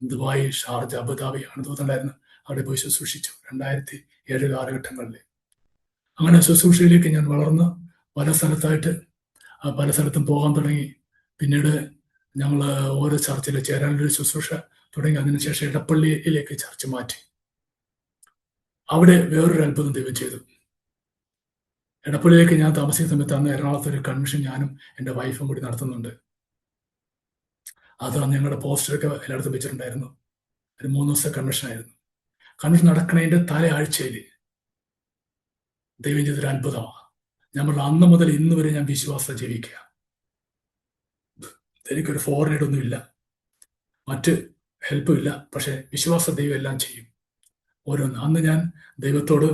ദുബായ്, ഷാർജ, അബുദാബി ആണ് തോന്നുന്നുണ്ടായിരുന്നു. അവിടെ പോയി ശുശ്രൂഷിച്ചു 2007 കാലഘട്ടങ്ങളിൽ. അങ്ങനെ ശുശ്രൂഷയിലേക്ക് ഞാൻ വളർന്ന് പല സ്ഥലത്തും പോകാൻ തുടങ്ങി. പിന്നീട് ഞങ്ങൾ ഓരോ ചർച്ചിൽ ചേരാനൊരു ശുശ്രൂഷ തുടങ്ങി. അതിനുശേഷം ഇടപ്പള്ളിയിലേക്ക് ചർച്ച് മാറ്റി. അവിടെ വേറൊരു അത്ഭുതം ദൈവം ചെയ്തു. ഇടപ്പള്ളിയിലേക്ക് ഞാൻ താമസിക്കുന്ന സമയത്ത് അന്ന് എറണാകുളത്ത് ഒരു കൺവെൻഷൻ ഞാനും എൻ്റെ വൈഫും കൂടി നടത്തുന്നുണ്ട്. അത് ഞങ്ങളുടെ പോസ്റ്ററൊക്കെ എല്ലായിടത്തും വെച്ചിട്ടുണ്ടായിരുന്നു. ഒരു 3 ദിവസത്തെ കൺവെൻഷൻ ആയിരുന്നു. കൺവെൻഷൻ നടക്കണതിൻ്റെ തലേ ആഴ്ചയിൽ ദൈവം ചെയ്തൊരു അത്ഭുതമാണ്. ഞാൻ പറഞ്ഞു, അന്ന് മുതൽ ഇന്ന് വരെ ഞാൻ വിശ്വാസം ജീവിക്കുക. എനിക്കൊരു ഫോറിൻ ഒന്നുമില്ല, മറ്റ് ഹെൽപ്പും ഇല്ല, പക്ഷെ വിശ്വാസ ദൈവം എല്ലാം ചെയ്യും ഓരോന്ന്. അന്ന് ഞാൻ ദൈവത്തോട്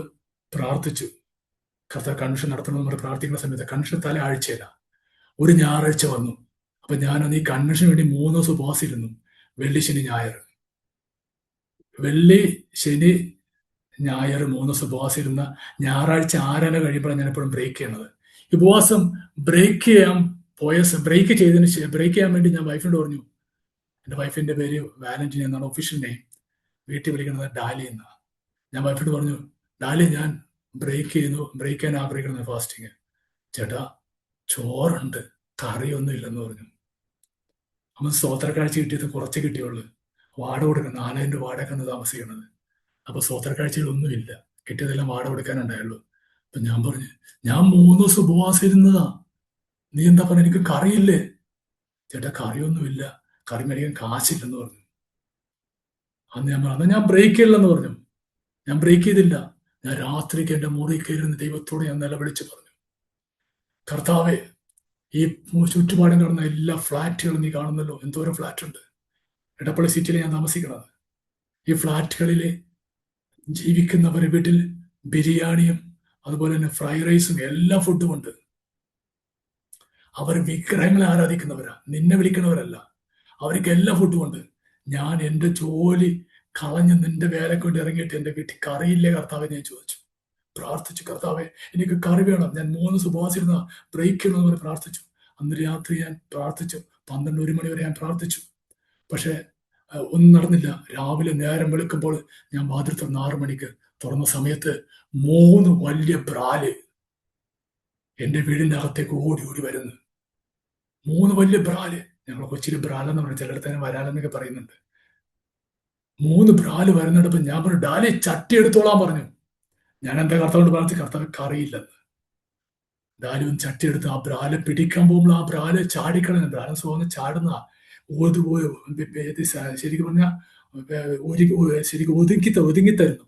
പ്രാർത്ഥിച്ചു, കർത്താവ് കൺവെൻഷൻ നടത്തണമെന്ന് പറഞ്ഞ് പ്രാർത്ഥിക്കുന്ന സമയത്ത് കൺവെൻഷൻ തലേ ആഴ്ചയില്ല, ഒരു ഞായറാഴ്ച വന്നു. അപ്പൊ ഞാനന്ന് ഈ കൺവെൻഷന് വേണ്ടി 3 ദിവസം ഉപവാസിരുന്നു. വെള്ളി, ശനി, ഞായർ. വെള്ളി, ശനി, ഞായർ 3 ദിവസം ഉപവാസിരുന്ന ഞായറാഴ്ച ആരാധന കഴിയുമ്പോഴാണ് ഞാൻ എപ്പോഴും ബ്രേക്ക് ചെയ്യണത്. ഈ ഉപവാസം ബ്രേക്ക് ചെയ്യാൻ വേണ്ടി ഞാൻ വൈഫിനോട് പറഞ്ഞു. എൻ്റെ വൈഫിന്റെ പേര് വാലന്റീന എന്നാണ് ഒഫീഷ്യൽ നെയിം. വീട്ടിൽ വിളിക്കുന്നത് ഡാലി എന്നാണ്. ഞാൻ വൈഫിനോട് പറഞ്ഞു, ഡാലി ഞാൻ ബ്രേക്ക് ചെയ്യാൻ ആഗ്രഹിക്കുന്നത് ഫാസ്റ്റിങ്. ചേട്ടാ, ചോറുണ്ട്, കറിയൊന്നും ഇല്ലെന്ന് പറഞ്ഞു. അവൻ സ്തോത്രക്കാഴ്ച കിട്ടിയത് കുറച്ച് കിട്ടിയുള്ളൂ. വാടക കൊടുക്കണം, 4000 രൂപ വാടകയ്ക്കാണ് താമസിക്കുന്നത്. അപ്പൊ സ്തോത്രക്കാഴ്ചകളൊന്നുമില്ല, കിട്ടിയതെല്ലാം വാടക കൊടുക്കാനുണ്ടായുള്ളൂ. അപ്പൊ ഞാൻ പറഞ്ഞു, ഞാൻ 3 ദിവസം ഉപവാസം ഇരുന്നതാ, നീ എന്താ പറഞ്ഞ എനിക്ക് കറിയില്ലേ? ചേട്ടാ, കറിയൊന്നുമില്ല, കറി മേടിക്കാൻ കാശില്ലെന്ന് പറഞ്ഞു. അന്ന് ഞാൻ പറഞ്ഞു, ഞാൻ ബ്രേക്ക് ചെയ്യില്ലെന്ന് പറഞ്ഞു. ഞാൻ ബ്രേക്ക് ചെയ്തില്ല. ഞാൻ രാത്രിക്ക് എൻ്റെ മുറി കയറുന്ന ദൈവത്തോട് ഞാൻ നിലവിളിച്ച് പറഞ്ഞു, കർത്താവേ, ഈ ചുറ്റുപാടും കാണുന്ന എല്ലാ ഫ്ലാറ്റുകളും നീ കാണുന്നല്ലോ, എന്തോരം ഫ്ലാറ്റ് ഉണ്ട്. ഇടപ്പള്ളി സിറ്റിയിൽ ഞാൻ താമസിക്കുന്നത്. ഈ ഫ്ലാറ്റുകളിൽ ജീവിക്കുന്നവരെ വീട്ടിൽ ബിരിയാണിയും അതുപോലെ തന്നെ ഫ്രൈഡ് റൈസും എല്ലാ ഫുഡും ഉണ്ട്. അവർ വിഗ്രഹങ്ങളെ ആരാധിക്കുന്നവരാ, നിന്നെ വിളിക്കുന്നവരല്ല. അവർക്ക് എല്ലാ ഫുഡും ഉണ്ട്. ഞാൻ എൻ്റെ ജോലി കളഞ്ഞ് നിന്റെ വേലയ്ക്ക് വേണ്ടി ഇറങ്ങിയിട്ട് എൻ്റെ വീട്ടിൽ കറിയില്ലേ കർത്താവെ ഞാൻ ചോദിച്ചു. പ്രാർത്ഥിച്ചു, കർത്താവെ എനിക്ക് കറി വേണം. ഞാൻ 3 ദിവസം ഉപവാസിരുന്ന ബ്രേക്ക് ചെയ്യണമെന്ന് പറഞ്ഞ് പ്രാർത്ഥിച്ചു. അന്ന് രാത്രി ഞാൻ പ്രാർത്ഥിച്ചു, 12-1 മണി വരെ ഞാൻ പ്രാർത്ഥിച്ചു. പക്ഷെ ഒന്നും നടന്നില്ല. രാവിലെ നേരം വെളുക്കുമ്പോൾ ഞാൻ വാതിൽ തുറന്ന് 6 മണിക്ക് തുറന്ന സമയത്ത് 3 വലിയ ബ്രാല് എൻ്റെ വീടിൻ്റെ അകത്തേക്ക് ഓടി വരുന്നു. 3 വലിയ ബ്രാല്. ഞങ്ങൾ കൊച്ചിയിൽ ബ്രാലെന്ന് പറഞ്ഞു, ചിലയിടത്ത് തന്നെ വരാലെന്നൊക്കെ പറയുന്നുണ്ട്. 3 ബ്രാല് വരുന്നിടപ്പ് ഞാൻ പറഞ്ഞു, ഡാലി ചട്ടി എടുത്തോളാൻ പറഞ്ഞു. ഞാൻ എൻ്റെ കർത്താവോട് പ്രാർത്ഥിച്ചു, കർത്താവ് കറിയില്ലെന്ന്. ഡാലി ഒന്ന് ചട്ടി എടുത്ത് ആ ബ്രാലെ പിടിക്കാൻ പോകുമ്പോൾ ആ ബ്രാല് ചാടിക്കളഞ്ഞു. ബ്രാലൻ സോന്ന് ചാടുന്ന ശരിക്കും പറഞ്ഞാൽ ശരിക്കും ഒതുങ്ങിത്തരുന്നു.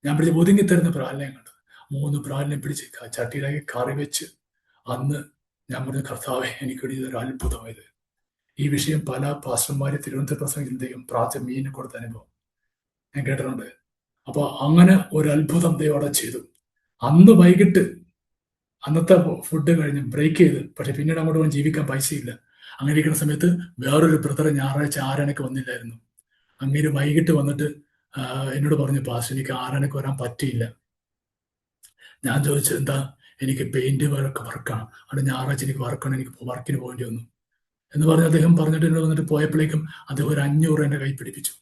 ഞാൻ പിടിച്ച് ഒതുങ്ങിത്തരുന്ന ബ്രാലിനെ കണ്ടത്. 3 ബ്രാലിനെ പിടിച്ച് ചട്ടിയിലാക്കി കറി വെച്ച് അന്ന് ഞാൻ പറഞ്ഞു, കർത്താവെ എനിക്കിവിടെ ഇതൊരു അത്ഭുതമായത്. ഈ വിഷയം പല പാസ്റ്റർമാരെ തിരുവനന്തപുരം പ്രസംഗിക്കുന്നതും പ്രാർത്ഥന മീനെ കൊടുത്ത അനുഭവം ഞാൻ കേട്ടിട്ടുണ്ട്. അപ്പൊ അങ്ങനെ ഒരു അത്ഭുതം ദൈവം അവിടെ ചെയ്തു. അന്ന് വൈകിട്ട് അന്നത്തെ ഫുഡ് കഴിഞ്ഞ് ബ്രേക്ക് ചെയ്ത്, പക്ഷെ പിന്നീട് അങ്ങോട്ട് പോകാൻ ജീവിക്കാൻ പൈസയില്ല. അങ്ങനെ ഇരിക്കുന്ന സമയത്ത് വേറൊരു ബ്രദർ ഞായറാഴ്ച ആരാനൊക്കെ വന്നില്ലായിരുന്നു. അങ്ങനെ വൈകിട്ട് വന്നിട്ട് എന്നോട് പറഞ്ഞു, പാസ്റ്റർ എനിക്ക് ആരാനൊക്കെ വരാൻ പറ്റിയില്ല. ഞാൻ ചോദിച്ചത് എന്താ? എനിക്ക് പെയിന്റ് വർക്കാണ്, അവിടെ ഞായറാഴ്ച എനിക്ക് വർക്കാണ്, എനിക്ക് വർക്കിന് പോകേണ്ടി വന്നു എന്ന് പറഞ്ഞ് അദ്ദേഹം പറഞ്ഞിട്ട് എന്നോട് വന്നിട്ട് പോയപ്പോഴേക്കും അദ്ദേഹം ഒരു 500 എന്നെ കൈ പിടിപ്പിച്ചു.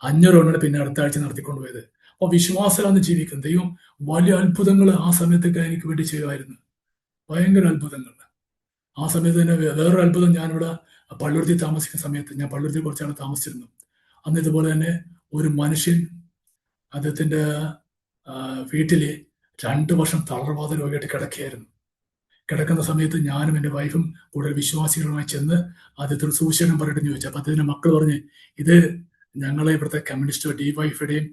500 കൊണ്ടാണ് പിന്നെ അടുത്ത ആഴ്ച നടത്തിക്കൊണ്ടുപോയത്. അപ്പോൾ വിശ്വാസമാണ് ജീവിക്കുന്നത്. ദൈവം വലിയ അത്ഭുതങ്ങൾ ആ സമയത്തൊക്കെ എനിക്ക് വേണ്ടി ചെയ്യുമായിരുന്നു, ഭയങ്കര അത്ഭുതങ്ങൾ. ആ സമയത്ത് തന്നെ വേറൊരു അത്ഭുതം, ഞാനിവിടെ പള്ളുരുത്തി താമസിക്കുന്ന സമയത്ത്, ഞാൻ പള്ളുരുത്തി കുറച്ചാണ് താമസിച്ചിരുന്നു. അന്ന് ഇതുപോലെ തന്നെ ഒരു മനുഷ്യൻ അദ്ദേഹത്തിന്റെ വീട്ടില് 2 വർഷം തളർവാദ രോഗിയായിട്ട് കിടക്കുകയായിരുന്നു. കിടക്കുന്ന സമയത്ത് ഞാനും എൻ്റെ വൈഫും കൂടുതൽ വിശ്വാസികളുമായി ചെന്ന് അദ്ദേഹത്തോട് സുവിശേഷം പറയട്ടെന്ന് ചോദിച്ചു. അപ്പൊ അദ്ദേഹത്തിന്റെ മക്കൾ പറഞ്ഞ്, ഇത് ഞങ്ങളെ ഇവിടുത്തെ കമ്മ്യൂണിസ്റ്റോ DYFയുടെയും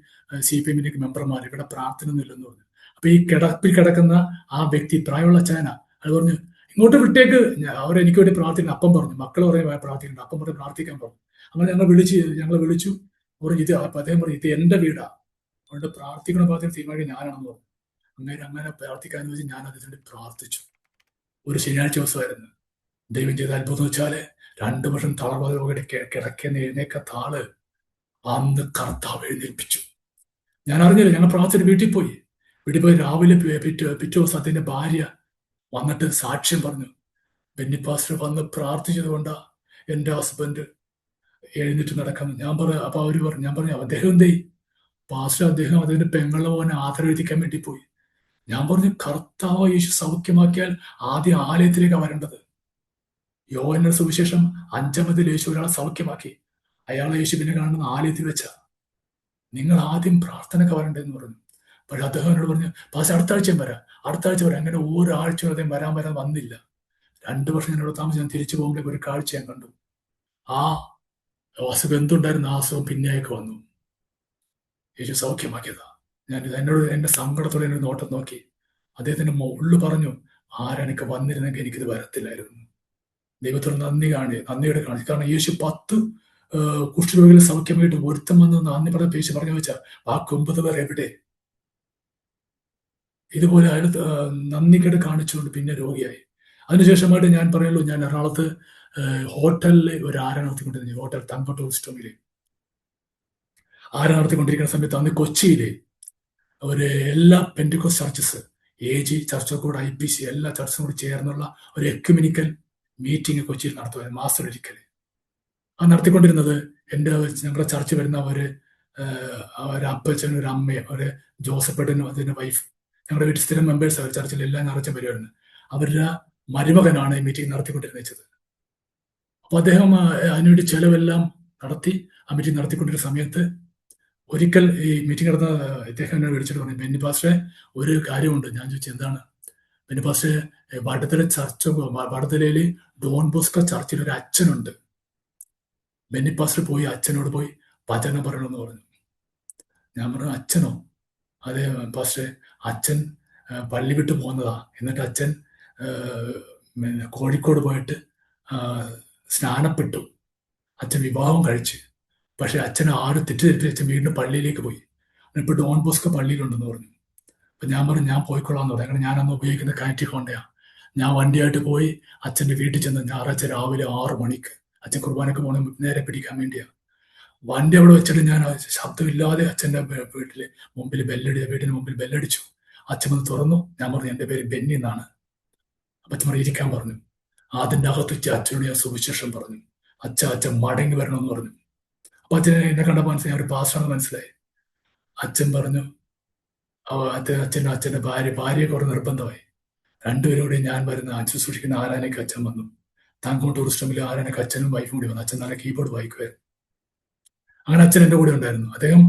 CPMന്റെയും മെമ്പർമാർ, ഇവിടെ പ്രാർത്ഥന ഒന്നും ഇല്ലെന്ന് പറഞ്ഞു. അപ്പൊ ഈ കിടപ്പിൽ കിടക്കുന്ന ആ വ്യക്തി, പ്രായമുള്ള അച്ഛന, അത് പറഞ്ഞു, ഇങ്ങോട്ട് വിട്ടേക്ക്, അവരെനിക്ക് വേണ്ടി പ്രാർത്ഥിക്കണം. അപ്പം പറഞ്ഞു, മക്കൾ പറയും പ്രാർത്ഥിക്കണം, അപ്പം പറഞ്ഞ് പ്രാർത്ഥിക്കാൻ പറഞ്ഞു. അങ്ങനെ ഞങ്ങളെ വിളിച്ചു. പറഞ്ഞു ഇത്, അപ്പൊ അദ്ദേഹം പറഞ്ഞു ഇത് എന്റെ വീടാ, അതുകൊണ്ട് പ്രാർത്ഥിക്കണ ഭാഗത്തിന് തീരുമാനിക്കാൻ ഞാനാണെന്ന് പറഞ്ഞു. അങ്ങനെ പ്രാർത്ഥിക്കാന്ന് വെച്ച് ഞാൻ അതിന് വേണ്ടി പ്രാർത്ഥിച്ചു. ഒരു ശനിയാഴ്ച ദിവസമായിരുന്നു. ദൈവം ചെയ്ത അത്ഭുതം വെച്ചാല് 2 വർഷം തളർവാദ കിടക്കുന്ന എഴുന്നേക്കാത്ത ആള് അന്ന് കർത്താവ് എഴുന്നേൽപ്പിച്ചു. ഞാൻ അറിഞ്ഞില്ല. ഞങ്ങൾ പ്രാർത്ഥന വീട്ടിൽ പോയി രാവിലെ പിറ്റേ ദിവസം അതിന്റെ ഭാര്യ വന്നിട്ട് സാക്ഷ്യം പറഞ്ഞു. ബെന്നി പാസ്റ്റർ വന്ന് പ്രാർത്ഥിച്ചത് കൊണ്ടാ എന്റെ ഹസ്ബൻഡ് എഴുന്നേറ്റ് നടക്കുന്നത്. അപ്പൊ അവര് പറഞ്ഞു, ഞാൻ പറഞ്ഞു അദ്ദേഹം എന്തേ? പാസ്റ്റർ അദ്ദേഹം അതിന്റെ പെങ്ങളുടെ മോനെ ആദരവെത്തിക്കാൻ വേണ്ടി പോയി. ഞാൻ പറഞ്ഞു കർത്താവ് യേശു സൗഖ്യമാക്കിയാൽ ആദ്യം ആലയത്തിലേക്കാണ് വരേണ്ടത്. യോഹന്നാന്റെ സുവിശേഷം 5-ാമതിൽ യേശു ഒരാളെ സൗഖ്യമാക്കി. അയാളെ യേശു പിന്നെ കാണുന്നത് ആലയത്തിൽ വെച്ച. നിങ്ങൾ ആദ്യം പ്രാർത്ഥനയ്ക്ക് വരണ്ടെന്ന് പറഞ്ഞു. പക്ഷെ അദ്ദേഹം എന്നോട് പറഞ്ഞു പാസ്റ്റർ അടുത്ത ആഴ്ചയും വരാം. അങ്ങനെ ഒരാഴ്ചയും അദ്ദേഹം വരാൻ വന്നില്ല. 2 വർഷം എന്നോട് താമസിച്ച് ഞാൻ തിരിച്ചു പോകുമ്പോൾ ഒരു കാഴ്ച ഞാൻ കണ്ടു. ആ അസുഖം എന്തുണ്ടായിരുന്നു, ആ അസുഖം പിന്നെയൊക്കെ വന്നു. യേശു സൗഖ്യമാക്കിയതാ. ഞാൻ എന്നോട് എന്റെ സങ്കടത്തോടെ എന്നൊരു നോട്ടം നോക്കി. അദ്ദേഹത്തിന്റെ ഉള്ളു പറഞ്ഞു, ആരെനിക്ക് വന്നിരുന്നെങ്കിൽ എനിക്കിത് വരത്തില്ലായിരുന്നു. ദൈവത്തോട് നന്ദിയോടെ കാണിച്ചു. കാരണം യേശു 10 കുഷ്ഠരോഗികളെ സൗഖ്യമായിട്ട് ഒരുത്തം വന്ന് നന്ദി പറഞ്ഞ യേശു പറഞ്ഞു വെച്ചാൽ ആ 9 പേർ എവിടെ? ഇതുപോലെ അയാൾ നന്ദിക്കേട് കാണിച്ചുകൊണ്ട് പിന്നെ രോഗിയായി. അതിനുശേഷമായിട്ട് ഞാൻ പറയുള്ളൂ, ഞാൻ എറണാകുളത്ത് ഹോട്ടലിൽ ഒരു ആരാധന നടത്തിക്കൊണ്ടിരുന്നു. ഹോട്ടൽ തങ്ക ടൂറിസ്റ്റോമില് ആരാധന നടത്തിക്കൊണ്ടിരിക്കുന്ന സമയത്ത് അന്ന് കൊച്ചിയിലെ ഒരു എല്ലാ Pentecost churches, AG church of God, IPC എല്ലാ ചർച്ചും കൂടി ചേർന്നുള്ള ഒരു എക്യുമെനിക്കൽ മീറ്റിംഗ് കൊച്ചിയിൽ നടത്തുമായിരുന്നു, മാസത്തിലൊരിക്കൽ. അത് നടത്തിക്കൊണ്ടിരുന്നത് ഞങ്ങളുടെ ചർച്ച വരുന്ന ഒരു അപ്പച്ചനും ഒരു അമ്മയും ഒരു ജോസഫേട്ടനും അതിന്റെ വൈഫ്, ഞങ്ങളുടെ വീട്ടിൽ സ്ഥിരം മെമ്പേഴ്സ് അവർ ചർച്ചിൽ എല്ലാ ഞായറാഴ്ച വരുമായിരുന്നു. അവരുടെ മരുമകനാണ് ഈ മീറ്റിംഗ് നടത്തിക്കൊണ്ടിരുന്നത്. അപ്പൊ അദ്ദേഹം അതിനുവേണ്ടി ചെലവെല്ലാം നടത്തി ആ മീറ്റിംഗ് നടത്തിക്കൊണ്ടിരുന്ന സമയത്ത് ഒരിക്കൽ ഈ മീറ്റിംഗ് നടന്ന ഇദ്ദേഹം എന്നെ വിളിച്ചിട്ട് പറഞ്ഞു, ബെന്നി പാസ്റ്ററെ ഒരു കാര്യമുണ്ട്. ഞാൻ ചോദിച്ചു എന്താണ്? ബെന്നി പാസ്റ്ററെ, വടതലയില് ഡോൺ ബോസ്കോ ചർച്ചിൽ ഒരു അച്ഛനുണ്ട്. ബെന്നി പാസ്റ്റർ അച്ഛനോട് പോയി വചനം പറയണമെന്ന് പറഞ്ഞു. ഞാൻ പറഞ്ഞു അച്ഛനോ? അതെ പാസ്റ്ററെ, അച്ഛൻ പള്ളി വിട്ട് പോകുന്നതാ. എന്നിട്ട് അച്ഛൻ കോഴിക്കോട് പോയിട്ട് സ്നാനപ്പെട്ടു. അച്ഛൻ വിവാഹം കഴിച്ച്. പക്ഷെ അച്ഛനെ തെറ്റിദ്ധരിപ്പിച്ച് അച്ഛൻ വീണ്ടും പള്ളിയിലേക്ക് പോയി. ഇപ്പൊ ഡോൺ ബോസ്കോ പള്ളിയിലുണ്ടെന്ന് പറഞ്ഞു. അപ്പൊ ഞാൻ പറഞ്ഞു ഞാൻ പോയിക്കൊള്ളാന്ന് പറഞ്ഞു. അങ്ങനെ ഞാനന്ന് ഉപയോഗിക്കുന്ന കയറ്റി ഹോണ്ടയാ. ഞാൻ വണ്ടിയായിട്ട് പോയി അച്ഛന്റെ വീട്ടിൽ ചെന്ന് ഞായറാഴ്ച രാവിലെ 6 മണിക്ക് അച്ഛൻ കുർബാനക്ക് പോകണം നേരെ പിടിക്കാൻ വേണ്ടിയാ. വണ്ടി അവിടെ വെച്ചിട്ട് ഞാൻ ശബ്ദമില്ലാതെ അച്ഛന്റെ വീട്ടിന് മുമ്പിൽ ബെല്ലടിച്ചു. അച്ഛൻ വന്ന് തുറന്നു. ഞാൻ പറഞ്ഞു എന്റെ പേര് ബെന്നി എന്നാണ്. അപ്പൊ അച്ഛൻ ഇരിക്കാൻ പറഞ്ഞു. അതിന്റെ അകത്ത് വെച്ച് അച്ഛനോട് ഞാൻ സുവിശേഷം പറഞ്ഞു. അച്ഛൻ മടങ്ങി വരണമെന്ന് പറഞ്ഞു. അപ്പൊ അച്ഛനെ എന്നെ കണ്ട മനസ്സിലായി, ഒരു പാസ്റ്ററാണെന്ന് മനസ്സിലായി. അച്ഛൻ പറഞ്ഞു, അച്ഛന്റെ ഭാര്യയെ കുറെ നിർബന്ധമായി. 2 പേരോടെ ഞാൻ വരുന്ന ശുശ്രൂഷിക്കുന്ന ആരാധനയ്ക്ക് അച്ഛൻ വന്നു. താങ്കോട്ട് ടൂറിസ്റ്റമിൽ ആരാധനയ്ക്ക് അച്ഛനും വൈഫും കൂടി വന്നു. അച്ഛൻ നല്ല കീബോർഡ് വായിക്കുമായിരുന്നു. അങ്ങനെ അച്ഛൻ എന്റെ കൂടെ ഉണ്ടായിരുന്നു. അദ്ദേഹം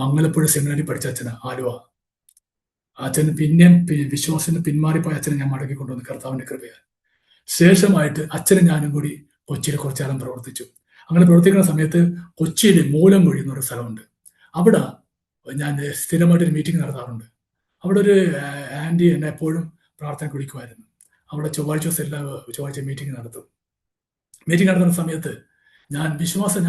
മംഗലപ്പുഴ സെമിനാരി പഠിച്ച അച്ഛനാ, ആലുവ. അച്ഛൻ പിന്നെയും വിശ്വാസത്തിന് പിന്മാറിപ്പോയ അച്ഛനെ ഞാൻ മടക്കി കൊണ്ടുവന്നു കർത്താവിന്റെ കൃപയാൽ. ശേഷമായിട്ട് അച്ഛനും ഞാനും കൂടി കൊച്ചിയിൽ കുറച്ചുകാലം പ്രവർത്തിച്ചു. അങ്ങനെ പ്രവർത്തിക്കുന്ന സമയത്ത് കൊച്ചിയിൽ മൂലംകുഴി എന്നൊരു സ്ഥലമുണ്ട്. അവിടെ ഞാൻ സ്ഥിരമായിട്ടൊരു മീറ്റിംഗ് നടത്താറുണ്ട്. അവിടെ ഒരു ആന്റി എന്നെ എപ്പോഴും പ്രാർത്ഥന വിളിക്കുമായിരുന്നു. അവിടെ ചൊവ്വാഴ്ച മീറ്റിംഗ് നടത്തും. മീറ്റിംഗ് നടത്തുന്ന സമയത്ത് ഞാൻ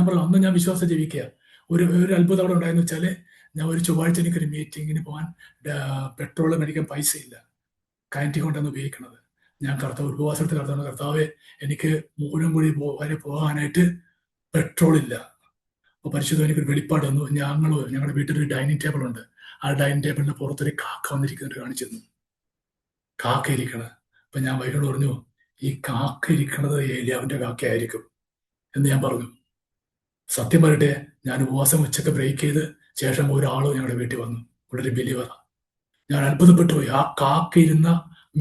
പറഞ്ഞു അന്ന് ഞാൻ വിശ്വാസം ജീവിക്കുക. ഒരു അത്ഭുതം അവിടെ ഉണ്ടായെന്ന് വെച്ചാല്, ഞാൻ ഒരു ചൊവ്വാഴ്ച എനിക്കൊരു മീറ്റിങ്ങിന് പോകാൻ പെട്രോൾ മേടിക്കാൻ പൈസ ഇല്ല. കയറ്റി കൊണ്ടാണ് ഉപയോഗിക്കുന്നത്. ഞാൻ ഉപവാസത്തിൽ കർത്താവെ എനിക്ക് മൂലംകുഴി വരെ പോകാനായിട്ട് പെട്രോൾ ഇല്ല. അപ്പൊ പരിശുദ്ധ എനിക്കൊരു വെളിപ്പാട് വന്നു. ഞങ്ങളുടെ വീട്ടിലൊരു ഡൈനിങ് ടേബിൾ ഉണ്ട്. ആ ഡൈനിങ് ടേബിളിന്റെ പുറത്തൊരു കാക്ക വന്നിരിക്കുന്നുണ്ട് കാണിച്ചിരുന്നു. കാക്ക ഇരിക്കണത്. അപ്പൊ ഞാൻ വൈകിട്ട് പറഞ്ഞു, ഈ കാക്ക ഇരിക്കണത് ഏലിയാവിന്റെ കാക്കയായിരിക്കും എന്ന് ഞാൻ പറഞ്ഞു. സത്യം പറയട്ടെ, ഞാൻ ഉപവാസം ഉച്ചക്ക് ബ്രേക്ക് ചെയ്ത് ശേഷം ഒരാളോ ഞങ്ങളുടെ വീട്ടിൽ വന്നു. വളരെ ബിലീവറാ. ഞാൻ അത്ഭുതപ്പെട്ടു പോയി. ആ കാക്ക ഇരുന്ന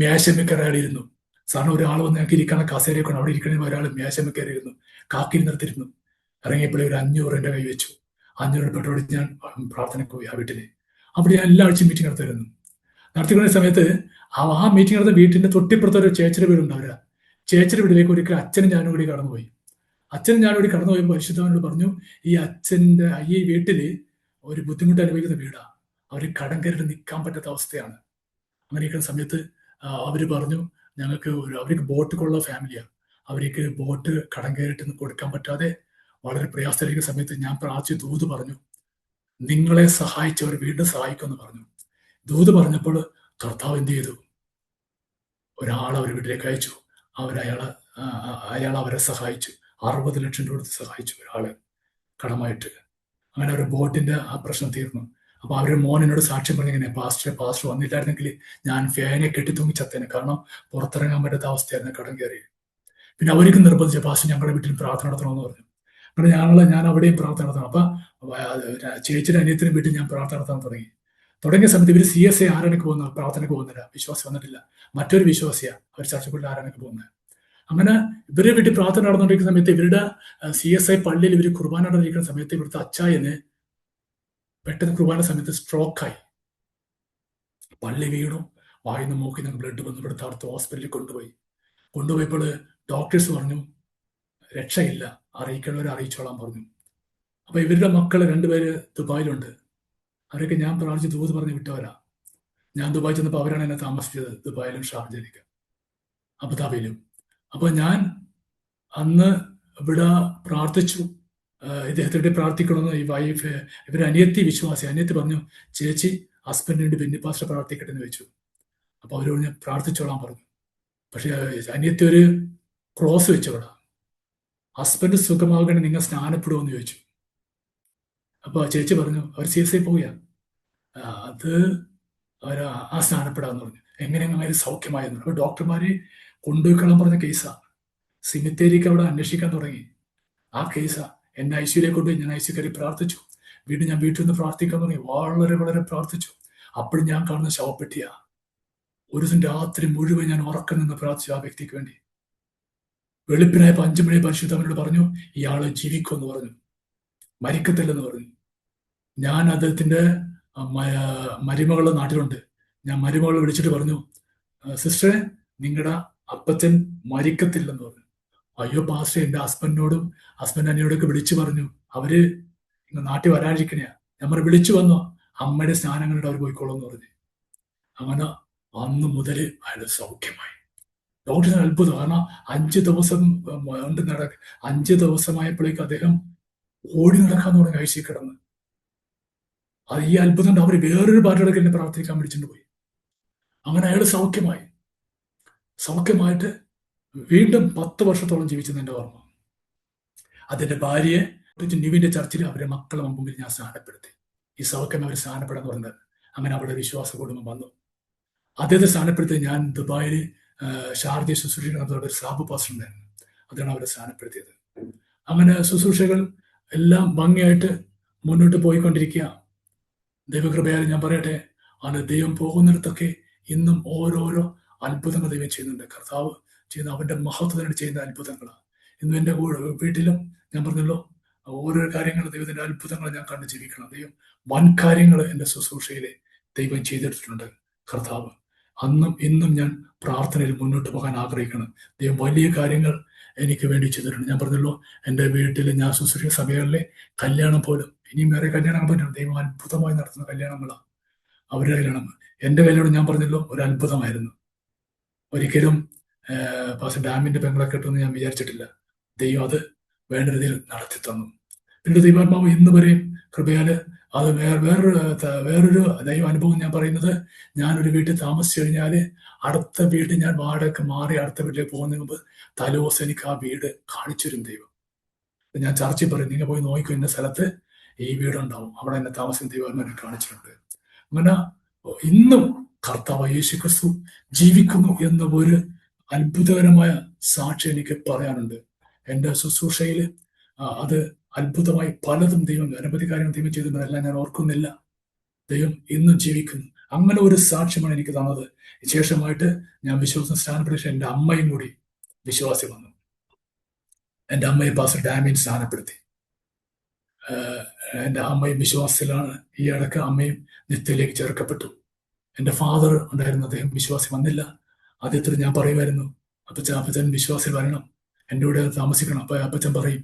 മേശമേക്കറായിരുന്നു. സാറിന് ഒരാൾ വന്ന് ഞങ്ങൾക്ക് ഇരിക്കുന്ന കസേരയൊക്കെ അവിടെ ഇരിക്കണ ഒരാൾ മേശമേക്കറായിരുന്നു. കാക്ക ഇരുന്നിടത്തിരുന്നു. ഇറങ്ങിയപ്പോഴേ ഒരു 500 എൻ്റെ കൈ വെച്ചു. 500 പെട്രോൾ ഞാൻ പ്രാർത്ഥനയ്ക്ക് പോയി ആ വീട്ടില്. അവിടെ ഞാൻ എല്ലാ ആഴ്ചയും മീറ്റിംഗ് നടത്തിക്കൊണ്ട സമയത്ത് ആ മീറ്റിംഗ് നടന്ന വീട്ടിന്റെ തൊട്ടിപ്പുറത്ത് ഒരു ചേച്ചിയുടെ വീടുണ്ട്. അവരാ ചേച്ചിയുടെ വീട്ടിലേക്ക് ഒരിക്കൽ അച്ഛനും ഞാനും കൂടി കടന്നുപോയി. പരിശുദ്ധവനോട് പറഞ്ഞു, ഈ വീട്ടില് ഒരു ബുദ്ധിമുട്ട് അനുഭവിക്കുന്ന വീടാ. അവര് കടം കയറിട്ട് നിൽക്കാൻ പറ്റാത്ത അവസ്ഥയാണ്. അങ്ങനെ ഇരിക്കുന്ന സമയത്ത് അവര് പറഞ്ഞു, അവർക്ക് ബോട്ടുകളുള്ള ഫാമിലിയാണ്. അവർക്ക് ബോട്ട് കടം കയറിയിട്ട് കൊടുക്കാൻ പറ്റാതെ വളരെ പ്രയാസത്തിലിരിക്കുന്ന സമയത്ത് ഞാൻ പ്രാർത്ഥിച്ച് ദൂത് പറഞ്ഞു, നിങ്ങളെ സഹായിച്ചവർ വീണ്ടും സഹായിക്കുമെന്ന് പറഞ്ഞു. ദൂത് പറഞ്ഞപ്പോൾ കർത്താവ് എന്ത് ചെയ്തു? ഒരാളെ അവർ വീട്ടിലേക്ക് അയച്ചു. അയാൾ അവരെ സഹായിച്ചു. 60 ലക്ഷം രൂപ കൊടുത്ത് സഹായിച്ചു ഒരാളെ കടമായിട്ട്. അങ്ങനെ ഒരു ബോട്ടിന്റെ ആ പ്രശ്നം തീർന്നു. അപ്പൊ അവരുടെ മോനോട് സാക്ഷ്യം പറഞ്ഞിങ്ങനെ, പാസ്റ്റർ വന്നില്ലായിരുന്നെങ്കിൽ ഞാൻ ഫാനെ കെട്ടി തൂങ്ങി ചത്തേനെ. കാരണം പുറത്തിറങ്ങാൻ പറ്റാത്ത അവസ്ഥയായിരുന്നു, കടം കയറി. പിന്നെ അവർക്ക് നിർബന്ധിച്ച പാസ്റ്റർ ഞങ്ങളുടെ വീട്ടിൽ പ്രാർത്ഥന നടത്തണമെന്ന് പറഞ്ഞു. അങ്ങനെ ഞാൻ അവിടെയും പ്രാർത്ഥന നടത്തണം. അപ്പൊ ചേച്ചിയുടെ അനിയത്തിനും വീട്ടിൽ ഞാൻ പ്രാർത്ഥന നടത്താൻ തുടങ്ങിയ സമയത്ത് ഇവർ CSA ആരാനൊക്കെ പോകുന്ന പ്രാർത്ഥനയ്ക്ക് പോകുന്നില്ല, വിശ്വാസി വന്നിട്ടില്ല. മറ്റൊരു വിശ്വാസിയാ അവർ ചർച്ചക്കുള്ളിൽ ആരാനൊക്കെ പോകുന്നത്. അങ്ങനെ ഇവരെ വീട്ടിൽ പ്രാർത്ഥന നടന്നുകൊണ്ടിരിക്കുന്ന സമയത്ത് ഇവരുടെ CSI പള്ളിയിൽ ഇവർ കുർബാന നടന്നിരിക്കുന്ന സമയത്ത് ഇവിടുത്തെ അച്ചായന് പെട്ടെന്ന് കുർബാന സമയത്ത് സ്ട്രോക്കായി, പള്ളി വീണു, വായിന്ന് മൂക്കിൽ നിന്ന് ബ്ലഡ് വന്നു. ഇവിടുത്തെ അടുത്ത ഹോസ്പിറ്റലിൽ കൊണ്ടുപോയപ്പോൾ ഡോക്ടേഴ്സ് പറഞ്ഞു രക്ഷയില്ല, അറിയിക്കണവരെ അറിയിച്ചോളാൻ പറഞ്ഞു. അപ്പൊ ഇവരുടെ മക്കൾ 2 പേര് ദുബായിലുണ്ട്. അവരൊക്കെ ഞാൻ പ്രാർത്ഥിച്ച് ദൂത് പറഞ്ഞ് വിട്ടവരാ. ഞാൻ ദുബായി ചെന്നപ്പോൾ അവരാണ് എന്നെ താമസിച്ചത്, ദുബായിലും ഷാർജയിലേക്ക് അബുദാബിയിലും. അപ്പൊ ഞാൻ അന്ന് ഇവിടെ പ്രാർത്ഥിച്ചു, ഇദ്ദേഹത്തെ പ്രാർത്ഥിക്കണമെന്ന്. ഇവരുടെ അനിയത്തി വിശ്വാസി, അനിയത്തി പറഞ്ഞു ചേച്ചി ഹസ്ബൻഡിന് വേണ്ടി ബെന്നി പാസ്റ്റർ പ്രാർത്ഥിക്കട്ടെ എന്ന് വെച്ചു. അപ്പൊ അവരോട് ഞാൻ പ്രാർത്ഥിച്ചോളാൻ പറഞ്ഞു. പക്ഷെ അനിയത്തി ഒരു ക്രോസ് വെച്ചോടാ, ഹസ്ബൻഡ് സുഖമാകണേ നിങ്ങൾ സ്നാനപ്പെടുമെന്ന് ചോദിച്ചു. അപ്പൊ ചേച്ചി പറഞ്ഞു അവർ CSI പോവുക, അത് അവർ ആ സ്നാനപ്പെടാന്ന് പറഞ്ഞു. എങ്ങനെയെങ്കിലും സൗഖ്യമായെന്ന്. അപ്പൊ ഡോക്ടർമാരെ കൊണ്ടുപോയിക്കളാൻ പറഞ്ഞ കേസാണ്. സിമിത്തേരിക്ക് അവിടെ അന്വേഷിക്കാൻ തുടങ്ങി. ആ കേസാ. എന്നെ ICUലേക്ക് കൊണ്ടുപോയി. ഞാൻ ICU കയറി പ്രാർത്ഥിച്ചു. ഞാൻ വീട്ടിൽ നിന്ന് പ്രാർത്ഥിക്കാൻ തുടങ്ങി. വളരെ വളരെ പ്രാർത്ഥിച്ചു. അപ്പോഴും ഞാൻ കാണുന്ന ശവപ്പെട്ടിയാ. ഒരു ദിവസം രാത്രി മുഴുവൻ ഞാൻ ഉറക്കം നിന്ന് പ്രാർത്ഥിച്ചു ആ വ്യക്തിക്ക് വേണ്ടി. വെളുപ്പിനായപ്പോൾ 5 മണി പരിശുദ്ധവനോട് പറഞ്ഞു ഇയാള് ജീവിക്കുമെന്ന് പറഞ്ഞു, മരിക്കത്തില്ലെന്ന് പറഞ്ഞു. ഞാൻ അദ്ദേഹത്തിന്റെ മരുമകളുടെ നാട്ടിലുണ്ട്. ഞാൻ മരുമകളെ വിളിച്ചിട്ട് പറഞ്ഞു സിസ്റ്ററെ നിങ്ങളുടെ അപ്പച്ചൻ മരിക്കത്തില്ലെന്ന് പറഞ്ഞു. അയ്യോ പാസ്റ്റർ, എന്റെ ഹസ്ബൻഡ് അനിയോടൊക്കെ വിളിച്ചു പറഞ്ഞു, അവര് നാട്ടിൽ വരാതിരിക്കണയാ. നമ്മൾ വിളിച്ചു വന്നോ, അമ്മയുടെ സ്നാനങ്ങളുടെ അവർ പോയിക്കോളൂന്ന് പറഞ്ഞു. അങ്ങനെ അന്ന് മുതൽ അയാൾ സൗഖ്യമായി. ഡോക്ടറിന് അത്ഭുതം. കാരണം 5 ദിവസം കൊണ്ട് 5 ദിവസമായപ്പോഴേക്ക് അദ്ദേഹം ഓടി നടക്കാൻ തുടങ്ങി ICU കിടന്ന്. അത് ഈ അത്ഭുതം കൊണ്ട് അവർ വേറൊരു പാർട്ടിയുടെ എന്നെ പ്രാർത്ഥിക്കാൻ വിളിച്ചിട്ട് പോയി. അങ്ങനെ അയാൾ സൗഖ്യമായിട്ട് വീണ്ടും 10 വർഷത്തോളം ജീവിച്ചെന്ന് എൻ്റെ ഓർമ്മ. അതിന്റെ ഭാര്യയെ ന്യൂവിന്റെ ചർച്ചിൽ അവരുടെ മക്കളെ മുമ്പിൽ ഞാൻ സ്ഥാനപ്പെടുത്തി. ഈ സൗഖ്യം അവർ സ്ഥാനപ്പെടാൻ പറഞ്ഞത്. അങ്ങനെ അവിടെ വിശ്വാസ കുടുംബം വന്നു. അദ്ദേഹത്തെ സ്ഥാനപ്പെടുത്തി ഞാൻ ദുബായിൽ ഷാർജ ശുശ്രൂഷിക്കുന്ന ഒരു സാബു പാസ്റ്റർ ഉണ്ടായിരുന്നു. അതാണ് അവരെ സ്ഥാനപ്പെടുത്തിയത്. അങ്ങനെ ശുശ്രൂഷകൾ എല്ലാം ഭംഗിയായിട്ട് മുന്നോട്ട് പോയിക്കൊണ്ടിരിക്കുക. ദൈവകൃപയാൽ ഞാൻ പറയട്ടെ, അത് ദൈവം പോകുന്നിടത്തൊക്കെ ഇന്നും ഓരോരോ അത്ഭുതങ്ങൾ ദൈവം ചെയ്യുന്നുണ്ട്. കർത്താവ് ചെയ്യുന്ന അവന്റെ മഹത്വത്തിനായിട്ട് ചെയ്യുന്ന അത്ഭുതങ്ങളാണ്. ഇന്നും എൻ്റെ വീട്ടിലും ഞാൻ പറഞ്ഞല്ലോ ഓരോ കാര്യങ്ങൾ ദൈവത്തിന്റെ അത്ഭുതങ്ങൾ ഞാൻ കണ്ടു ജീവിക്കണം. ദൈവം വൻ കാര്യങ്ങൾ എൻ്റെ ശുശ്രൂഷയിലെ ദൈവം ചെയ്തെടുത്തിട്ടുണ്ട്. കർത്താവ് അന്നും ഇന്നും ഞാൻ പ്രാർത്ഥനയിൽ മുന്നോട്ട് പോകാൻ ആഗ്രഹിക്കണം. ദൈവം വലിയ കാര്യങ്ങൾ എനിക്ക് വേണ്ടി ചെയ്തിട്ടുണ്ട്. ഞാൻ പറഞ്ഞല്ലോ എൻ്റെ വീട്ടിൽ ഞാൻ ശുശ്രൂഷിക്കുന്ന സമയങ്ങളിലെ കല്യാണം പോലും, ഇനിയും വേറെ കല്യാണം പറ്റും. ദൈവം അത്ഭുതമായി നടത്തുന്ന കല്യാണങ്ങളാണ് അവരുടെ കല്യാണം. എൻ്റെ കല്യാണം ഞാൻ പറഞ്ഞല്ലോ ഒരു അത്ഭുതമായിരുന്നു. ഒരിക്കലും ഡാമിന്റെ പെങ്ങളെ കെട്ടുമെന്ന് ഞാൻ വിചാരിച്ചിട്ടില്ല. ദൈവം അത് വേണ്ട രീതിയിൽ നടത്തി തന്നു. പിന്നെ ദൈവാത്മാവ് ഇന്ന് വരെയും കൃപയാല് അത് വേറൊരു ദൈവ അനുഭവം ഞാൻ പറയുന്നത്, ഞാനൊരു വീട്ടിൽ താമസിച്ചു കഴിഞ്ഞാല് അടുത്ത വീട് ഞാൻ വാടക മാറി അടുത്ത വീട്ടിലേക്ക് പോകുന്നതിന് മുമ്പ് തലേദിവസം എനിക്ക് ആ വീട് കാണിച്ചുതരും ദൈവം. ഞാൻ ചർച്ചയിൽ പറയും നിങ്ങൾ പോയി നോക്കിക്കോ, ഇന്ന സ്ഥലത്ത് ഈ വീടുണ്ടാവും, അവിടെ എന്നെ താമസിക്കുന്ന ദൈവം എന്നെ കാണിച്ചിട്ടുണ്ട്. അങ്ങനെ ഇന്നും കർത്താവ് യേശു ക്രിസ്തു ജീവിക്കുന്നു എന്ന ഒരു അത്ഭുതകരമായ സാക്ഷി എനിക്ക് പറയാനുണ്ട്. എൻ്റെ ശുശ്രൂഷയിൽ അത് അത്ഭുതമായി പലതും ദൈവം അനവധി കാര്യങ്ങൾ ദൈവം ചെയ്തിട്ടുണ്ടെല്ലാം ഞാൻ ഓർക്കുന്നില്ല. ദൈവം ഇന്നും ജീവിക്കുന്നു. അങ്ങനെ ഒരു സാക്ഷ്യമാണ് എനിക്ക് തന്നത്. ശേഷമായിട്ട് ഞാൻ വിശ്വാസം സ്ഥാനപ്പെടുത്തി എൻ്റെ അമ്മയും കൂടി വിശ്വാസി വന്നു. എൻ്റെ അമ്മയെ പാസ്റ്റർ ഡാമിൻ സ്ഥാനപ്പെടുത്തി. എൻ്റെ അമ്മയും വിശ്വാസത്തിലാണ്. ഈ ഇടയ്ക്ക് അമ്മയും നിത്യയിലേക്ക് ചേർക്കപ്പെട്ടു. എൻ്റെ ഫാദർ ഉണ്ടായിരുന്നു, അദ്ദേഹം വിശ്വാസി വന്നില്ല. അദ്ദേഹത്തിന് ഞാൻ പറയുമായിരുന്നു അപ്പച്ചൻ വിശ്വാസി വരണം, എൻ്റെ കൂടെ താമസിക്കണം. അപ്പൊ അപ്പച്ചൻ പറയും,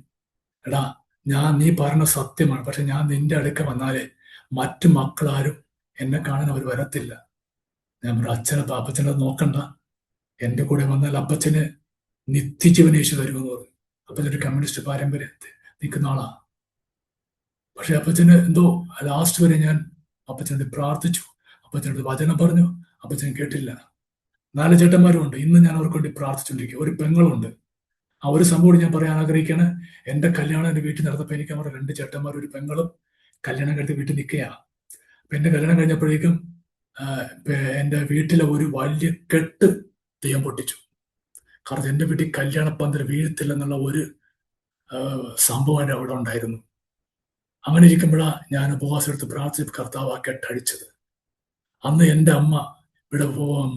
എടാ നീ പറഞ്ഞ സത്യമാണ്, പക്ഷെ ഞാൻ നിന്റെ അടുക്ക വന്നാലേ മറ്റു മക്കളാരും എന്നെ കാണാൻ അവർ വരത്തില്ല. ഞാൻ പറഞ്ഞു അപ്പച്ചനെ നോക്കണ്ട, എൻ്റെ കൂടെ വന്നാൽ അപ്പച്ചന് നിത്യജീവൻ യേശു തരുമെന്ന് പറഞ്ഞു. അപ്പച്ചനൊരു കമ്മ്യൂണിസ്റ്റ് പാരമ്പര്യത്തെ നിൽക്കുന്ന ആളാ. പക്ഷെ അപ്പച്ചന് എന്തോ ലാസ്റ്റ് വരെ ഞാൻ അപ്പച്ചനോട് പ്രാർത്ഥിച്ചു, അപ്പച്ചനോട് വചനം പറഞ്ഞു, അപ്പച്ചൻ കേട്ടില്ല. 4 ചേട്ടന്മാരും ഉണ്ട്. ഇന്ന് ഞാൻ അവർക്ക് വേണ്ടി പ്രാർത്ഥിച്ചുകൊണ്ടിരിക്കുക. ഒരു പെങ്ങളുണ്ട്. ആ ഒരു സംഭവം ഞാൻ പറയാൻ ആഗ്രഹിക്കുകയാണ്. എൻ്റെ കല്യാണം എൻ്റെ വീട്ടിൽ നടന്നപ്പോൾ എനിക്ക് അവരുടെ 2 ചേട്ടന്മാരും ഒരു പെങ്ങളും കല്യാണം കഴിഞ്ഞ് വീട്ടിൽ നിൽക്കുകയാണ്. അപ്പം എൻ്റെ കല്യാണം കഴിഞ്ഞപ്പോഴേക്കും എൻ്റെ വീട്ടിലെ ഒരു വലിയ കെട്ട് ദൈവം പൊട്ടിച്ചു. കാരണം എൻ്റെ വീട്ടിൽ കല്യാണപ്പന്തൽ വീഴത്തില്ലെന്നുള്ള ഒരു സംഭവം എൻ്റെ അവിടെ ഉണ്ടായിരുന്നു. അങ്ങനെ ഇരിക്കുമ്പോഴാണ് ഞാൻ ഉപവാസം പ്രാർത്ഥിച്ച് കർത്താവ് ആ കെട്ടഴിച്ചത്. അന്ന് എൻ്റെ അമ്മ ഇവിടെ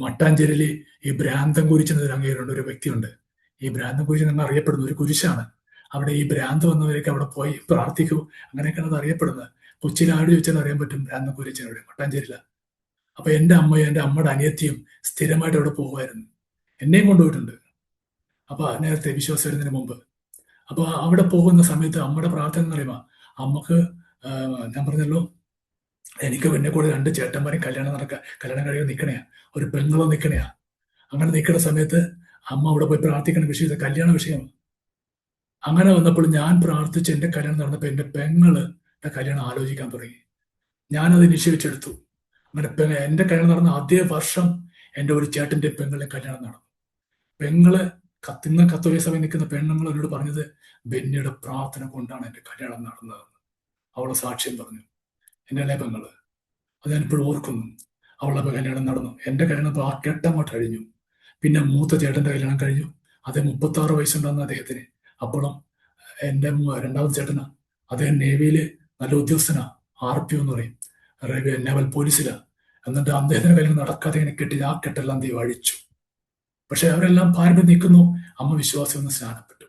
മട്ടാഞ്ചേരിയിൽ ഈ ഭ്രാന്തം കുരിച്ചെന്നൊരു അങ്ങേരുണ്ട്, ഒരു വ്യക്തിയുണ്ട്. ഈ ഭ്രാന്തം കുരിശ് എന്ന് അറിയപ്പെടുന്ന ഒരു കുരിശാണ്. അവിടെ ഈ ഭ്രാന്ത് വന്നവരൊക്കെ അവിടെ പോയി പ്രാർത്ഥിക്കൂ, അങ്ങനെയൊക്കെയാണ് അത് അറിയപ്പെടുന്നത്. കൊച്ചിയിൽ ആട് ചോദിച്ചാൽ അറിയാൻ പറ്റും ഭ്രാന്തം കുരിച്ചവിടെ മട്ടാഞ്ചേരിയില. അപ്പൊ എൻ്റെ അമ്മയും എൻ്റെ അമ്മയുടെ അനിയത്തിയും സ്ഥിരമായിട്ട് അവിടെ പോകുമായിരുന്നു. എന്നെയും കൊണ്ടുപോയിട്ടുണ്ട്. അപ്പൊ നേരത്തെ വിശ്വാസം വരുന്നതിന് മുമ്പ്. അപ്പൊ അവിടെ പോകുന്ന സമയത്ത് അമ്മയുടെ പ്രാർത്ഥന എന്ന് പറയുമ്പോൾ അമ്മക്ക് ഞാൻ പറഞ്ഞല്ലോ, എനിക്ക് എന്നെ കൂടെ 2 ചേട്ടന്മാരും കല്യാണം കഴിയാൻ നിൽക്കണയാ, ഒരു പെങ്ങളോ നിൽക്കണയാ. അങ്ങനെ നിൽക്കുന്ന സമയത്ത് അമ്മ അവിടെ പോയി പ്രാർത്ഥിക്കുന്ന വിഷയത്തെ കല്യാണ വിഷയം. അങ്ങനെ വന്നപ്പോൾ ഞാൻ പ്രാർത്ഥിച്ച് എൻ്റെ കല്യാണം നടന്നപ്പോൾ എൻ്റെ പെങ്ങളുടെ കല്യാണം ആലോചിക്കാൻ തുടങ്ങി. ഞാനത് നിശ്ചയിച്ചെടുത്തു. അങ്ങനെ എൻ്റെ കല്യാണം നടന്ന അതേ വർഷം എൻ്റെ ഒരു ചേട്ടൻ്റെ പെങ്ങളെ കല്യാണം നടന്നു. പെങ്ങള് കത്തോലിക്ക സഭയിൽ നിൽക്കുന്ന പെണ്ണുങ്ങൾ എന്നോട് പറഞ്ഞത് ബെന്നിയുടെ പ്രാർത്ഥന കൊണ്ടാണ് എൻ്റെ കല്യാണം നടന്നതെന്ന് അവളെ സാക്ഷ്യം പറഞ്ഞു. എൻ്റെ ഇളയ പെങ്ങള്, അത് ഞാനിപ്പോഴും ഓർക്കുന്നു. അവളുടെ കല്യാണം നടന്നു. എൻ്റെ കല്യാണം ആ കെട്ടങ്ങോട്ട് കഴിഞ്ഞു. പിന്നെ മൂത്ത ചേട്ടൻ്റെ കല്യാണം കഴിഞ്ഞു. അതേ 36 വയസ്സുണ്ടാകുന്ന അദ്ദേഹത്തിന്. അപ്പോഴും എൻ്റെ 2ാമത്തെ ചേട്ടനാ, അദ്ദേഹം നേവിയിൽ നല്ല ഉദ്യോഗസ്ഥനാ, RPO എന്ന് പറയും, നേവൽ പോലീസിലാ. എന്നിട്ട് അദ്ദേഹത്തിന്റെ കല്യാണം നടക്കാതെ ഇങ്ങനെ കെട്ടി ആ കെട്ടെല്ലാം ദൈവം അഴിച്ചു. പക്ഷെ അവരെല്ലാം പാരമ്പര്യം നിൽക്കുന്നു. അമ്മ വിശ്വാസം ഒന്ന് സ്നാനപ്പെട്ടു.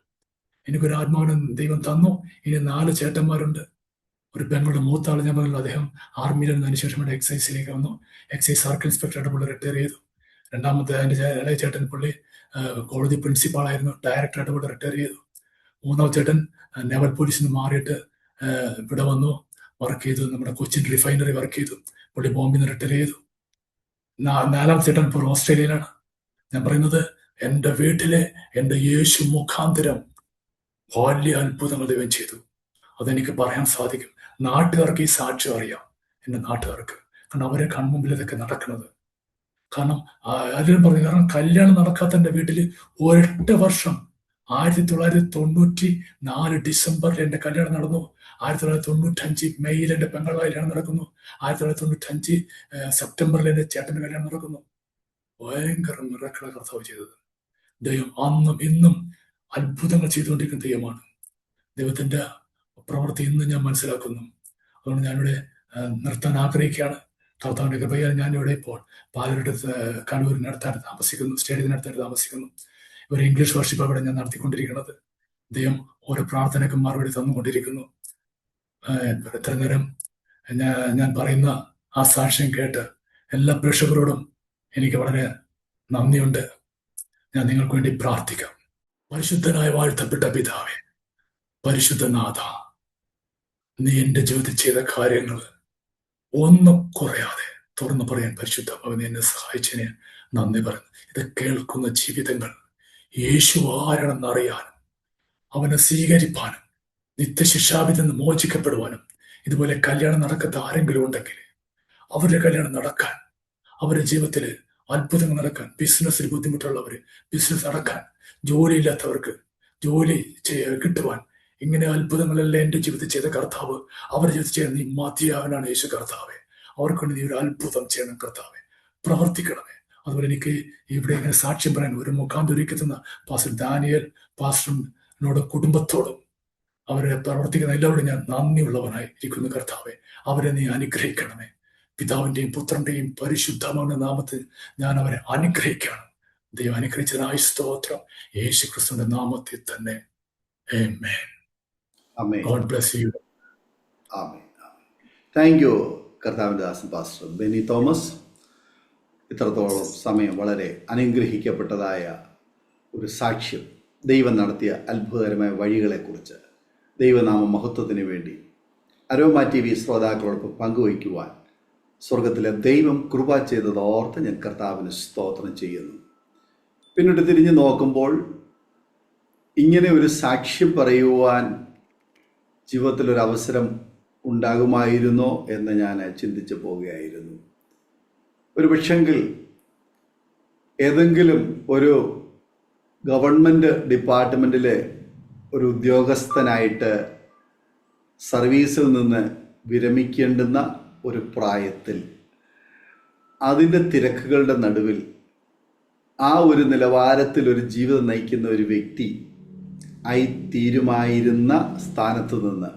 എനിക്കൊരു ആത്മാവിനെ ദൈവം തന്നു. ഇനി 4 ചേട്ടന്മാരുണ്ട്. ഒരു പെങ്ങളുടെ മൂത്ത ആൾ ഞാൻ പറഞ്ഞല്ലോ, അദ്ദേഹം ആർമിയിൽ നിന്നതിന് ശേഷം എക്സൈസിലേക്ക് വന്നു. എക്സൈസ് സർക്കിൾ ഇൻസ്പെക്ടറായിട്ട് പുള്ളി റിട്ടയർ ചെയ്തു. 2ാമത്തെ എൻ്റെ ഇളയ ചേട്ടൻ പുള്ളി കോടതി പ്രിൻസിപ്പാളായിരുന്നു, ഡയറക്ടറായിട്ട് പുള്ളി റിട്ടയർ ചെയ്തു. 3ാമത്തെ ചേട്ടൻ നേവൽ പോലീസിൽ നിന്ന് മാറിയിട്ട് ഇവിടെ വന്നു വർക്ക് ചെയ്തു. നമ്മുടെ കൊച്ചിൻ റിഫൈനറി വർക്ക് ചെയ്തു. പുള്ളി ബോംബിൽ നിന്ന് റിട്ടയർ ചെയ്തു. 4ാമത്തെ ചേട്ടൻ ഇപ്പോൾ ഓസ്ട്രേലിയയിലാണ്. ഞാൻ പറയുന്നത് എൻ്റെ വീട്ടിലെ എൻ്റെ യേശു മുഖാന്തരം വലിയ അത്ഭുതങ്ങൾ ദൈവം ചെയ്തു. അതെനിക്ക് പറയാൻ സാധിക്കും. നാട്ടുകാർക്ക് ഈ സാക്ഷ്യം അറിയാം, എൻ്റെ നാട്ടുകാർക്ക്. കാരണം അവരെ കൺമുമ്പിൽ ഇതൊക്കെ നടക്കുന്നത്. കാരണം ആരും പറഞ്ഞു, കാരണം കല്യാണം നടക്കാത്ത എൻ്റെ വീട്ടിൽ 1 വർഷം 1994 ഡിസംബറിൽ എൻ്റെ കല്യാണം നടന്നു. 1995 മെയ്യിൽ എൻ്റെ പെങ്ങളുടെ കല്യാണം നടക്കുന്നു. 1995 സെപ്റ്റംബറിൽ എൻ്റെ ചേട്ടൻ്റെ കല്യാണം നടക്കുന്നു. ഭയങ്കര മിറക്കിളാ കർത്താവ് ചെയ്തത്. ദൈവം അന്നും ഇന്നും അത്ഭുതങ്ങൾ ചെയ്തുകൊണ്ടിരിക്കുന്ന ദൈവമാണ്. ദൈവത്തിന്റെ പ്രവൃത്തി ഇന്ന് ഞാൻ മനസ്സിലാക്കുന്നു. അതുകൊണ്ട് ഞാനിവിടെ നിർത്താൻ ആഗ്രഹിക്കുകയാണ്. കർത്താവിന്റെ കൃപയാൽ ഞാനിവിടെ ഇപ്പോൾ പാലരുടെ കണ്ണൂരിനടുത്തായിട്ട് താമസിക്കുന്നു, സ്റ്റേഡിയത്തിനടുത്തായിട്ട് താമസിക്കുന്നു. ഒരു ഇംഗ്ലീഷ് വർഷിപ്പ് അവിടെ ഞാൻ നടത്തിക്കൊണ്ടിരിക്കുന്നത്. ദൈവം ഓരോ പ്രാർത്ഥനയ്ക്കും മറുപടി തന്നുകൊണ്ടിരിക്കുന്നു. എത്ര നേരം ഞാൻ പറയുന്ന ആ സാക്ഷ്യം കേട്ട് എല്ലാ പ്രേക്ഷകരോടും എനിക്ക് വളരെ നന്ദിയുണ്ട്. ഞാൻ നിങ്ങൾക്ക് വേണ്ടി പ്രാർത്ഥിക്കാം. പരിശുദ്ധനായ വാഴ്ത്തപ്പെട്ട പിതാവേ, പരിശുദ്ധനാഥ, നീ എൻ്റെ ജീവിതത്തിൽ ചെയ്ത കാര്യങ്ങൾ ഒന്നും കുറയാതെ തുറന്നു പറയാൻ പരിശുദ്ധമാവൻ എന്നെ സഹായിച്ചതിന് നന്ദി പറയുന്നു. ഇത് കേൾക്കുന്ന ജീവിതങ്ങൾ യേശു ആരാണെന്ന് അറിയാനും അവനെ സ്വീകരിപ്പാനും നിത്യശിക്ഷാവിൽ നിന്ന് മോചിക്കപ്പെടുവാനും, ഇതുപോലെ കല്യാണം നടക്കാത്ത ആരെങ്കിലും ഉണ്ടെങ്കിൽ അവരുടെ കല്യാണം നടക്കാൻ, അവരുടെ ജീവിതത്തിൽ അത്ഭുതങ്ങൾ നടക്കാൻ, ബിസിനസ്സിൽ ബുദ്ധിമുട്ടുള്ളവർ ബിസിനസ് നടക്കാൻ, ജോലിയില്ലാത്തവർക്ക് ജോലി കിട്ടുവാൻ, ഇങ്ങനെ അത്ഭുതങ്ങളെല്ലാം എൻ്റെ ജീവിതത്തിൽ ചെയ്ത കർത്താവ് അവരുടെ ജീവിതത്തിൽ ചെയ്ത നീ മതിയാവനാണ് യേശു കർത്താവെ. അവർക്ക് നീ ഒരു അത്ഭുതം ചെയ്യണം കർത്താവെ, പ്രവർത്തിക്കണമേ. അതുപോലെ എനിക്ക് ഇവിടെ ഇങ്ങനെ സാക്ഷ്യം പറയാൻ ഒരു മുഖാന്തരിക്കുന്ന പാസ്റ്റർ ദാനിയേൽ പാസ്റ്ററിനോട് കുടുംബത്തോടും അവരെ പ്രവർത്തിക്കുന്ന എല്ലാവരോടും ഞാൻ നന്ദിയുള്ളവനായി ഇരിക്കുന്നു കർത്താവെ. അവരെ നീ അനുഗ്രഹിക്കണമേ. പിതാവിന്റെയും പുത്രന്റെയും പരിശുദ്ധമായ നാമത്തിൽ ഞാൻ അവരെ അനുഗ്രഹിക്കണം. ദൈവം അനുഗ്രഹിച്ചതിനായി സ്തോത്രം. യേശു ക്രിസ്തുവിന്റെ നാമത്തിൽ തന്നെ. ആമേൻ. God bless you. ആമേൻ. താങ്ക് യു കർത്താവിന്റെ ദാസൻ പാസ്റ്റർ ബെന്നി തോമസ്. ഇത്രത്തോളം സമയം വളരെ അനുഗ്രഹിക്കപ്പെട്ടതായ ഒരു സാക്ഷ്യം, ദൈവം നടത്തിയ അത്ഭുതകരമായ വഴികളെക്കുറിച്ച് ദൈവനാമ മഹത്വത്തിന് വേണ്ടി അരോമ TV ശ്രോതാക്കളോടൊപ്പം പങ്കുവയ്ക്കുവാൻ സ്വർഗത്തിലെ ദൈവം കൃപ ചെയ്തത് ഓർത്ത് ഞാൻ കർത്താവിന് സ്തോത്രം ചെയ്യുന്നു. പിന്നീട് തിരിഞ്ഞു നോക്കുമ്പോൾ ഇങ്ങനെ ഒരു സാക്ഷ്യം പറയുവാൻ ജീവിതത്തിലൊരു അവസരം ഉണ്ടാകുമായിരുന്നോ എന്ന് ഞാൻ ചിന്തിച്ചു പോവുകയായിരുന്നു. ഒരു പക്ഷെങ്കിൽ ഏതെങ്കിലും ഒരു ഗവൺമെൻറ് ഡിപ്പാർട്ട്മെൻറ്റിലെ ഒരു ഉദ്യോഗസ്ഥനായിട്ട് സർവീസിൽ നിന്ന് വിരമിക്കേണ്ടുന്ന ഒരു പ്രായത്തിൽ അതിൻ്റെ തിരക്കുകളുടെ നടുവിൽ ആ ഒരു നിലവാരത്തിൽ ഒരു ജീവിതം നയിക്കുന്ന ഒരു വ്യക്തി ആയി തീരുമായിരുന്ന സ്ഥാനത്ത് നിന്ന്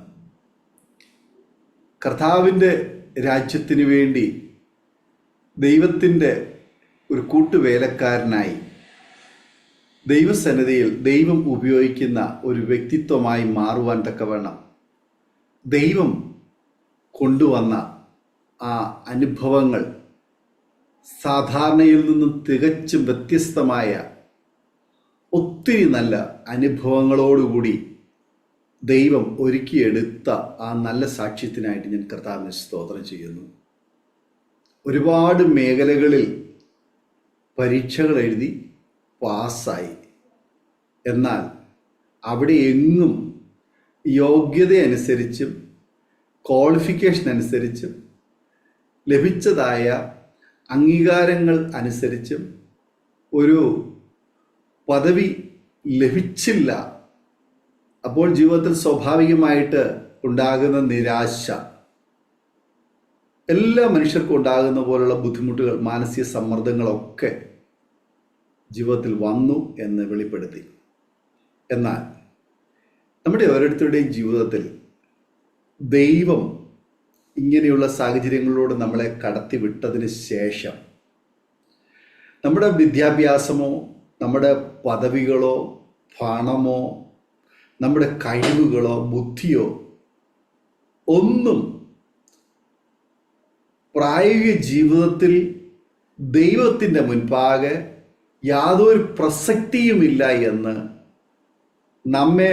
കർത്താവിൻ്റെ രാജ്യത്തിന് വേണ്ടി ദൈവത്തിൻ്റെ ഒരു കൂട്ടുവേലക്കാരനായി ദൈവസന്നിധിയിൽ ദൈവം ഉപയോഗിക്കുന്ന ഒരു വ്യക്തിത്വമായി മാറുവാൻ തക്കവണ്ണം ദൈവം കൊണ്ടുവന്ന ആ അനുഭവങ്ങൾ സാധാരണയിൽ നിന്നും തികച്ചും വ്യത്യസ്തമായ ഒത്തിരി നല്ല അനുഭവങ്ങളോടുകൂടി ദൈവം ഒരുക്കിയെടുത്ത ആ നല്ല സാക്ഷ്യത്തിനായിട്ട് ഞാൻ കർത്താവിനെ സ്തോത്രം ചെയ്യുന്നു. ഒരുപാട് മേഖലകളിൽ പരീക്ഷകൾ എഴുതി പാസ്സായി. എന്നാൽ അവിടെ എങ്ങും യോഗ്യത അനുസരിച്ചും ക്വാളിഫിക്കേഷൻ അനുസരിച്ചും ലഭിച്ചതായ അംഗീകാരങ്ങൾ അനുസരിച്ചും ഒരു പദവി ലഭിച്ചില്ല. അപ്പോൾ ജീവിതത്തിൽ സ്വാഭാവികമായിട്ട് ഉണ്ടാകുന്ന നിരാശ, എല്ലാ മനുഷ്യർക്കും ഉണ്ടാകുന്ന പോലുള്ള ബുദ്ധിമുട്ടുകൾ, മാനസിക സമ്മർദ്ദങ്ങളൊക്കെ ജീവിതത്തിൽ വന്നു എന്ന് വെളിപ്പെടുത്തി. എന്നാൽ നമ്മുടെ ഓരോരുത്തരുടെയും ജീവിതത്തിൽ ദൈവം ഇങ്ങനെയുള്ള സാഹചര്യങ്ങളിലൂടെ നമ്മളെ കടത്തിവിട്ടതിന് ശേഷം നമ്മുടെ വിദ്യാഭ്യാസമോ നമ്മുടെ പദവികളോ പണമോ നമ്മുടെ കഴിവുകളോ ബുദ്ധിയോ ഒന്നും പ്രായോഗിക ജീവിതത്തിൽ ദൈവത്തിൻ്റെ മുൻപാകെ യാതൊരു പ്രസക്തിയുമില്ല എന്ന് നമ്മെ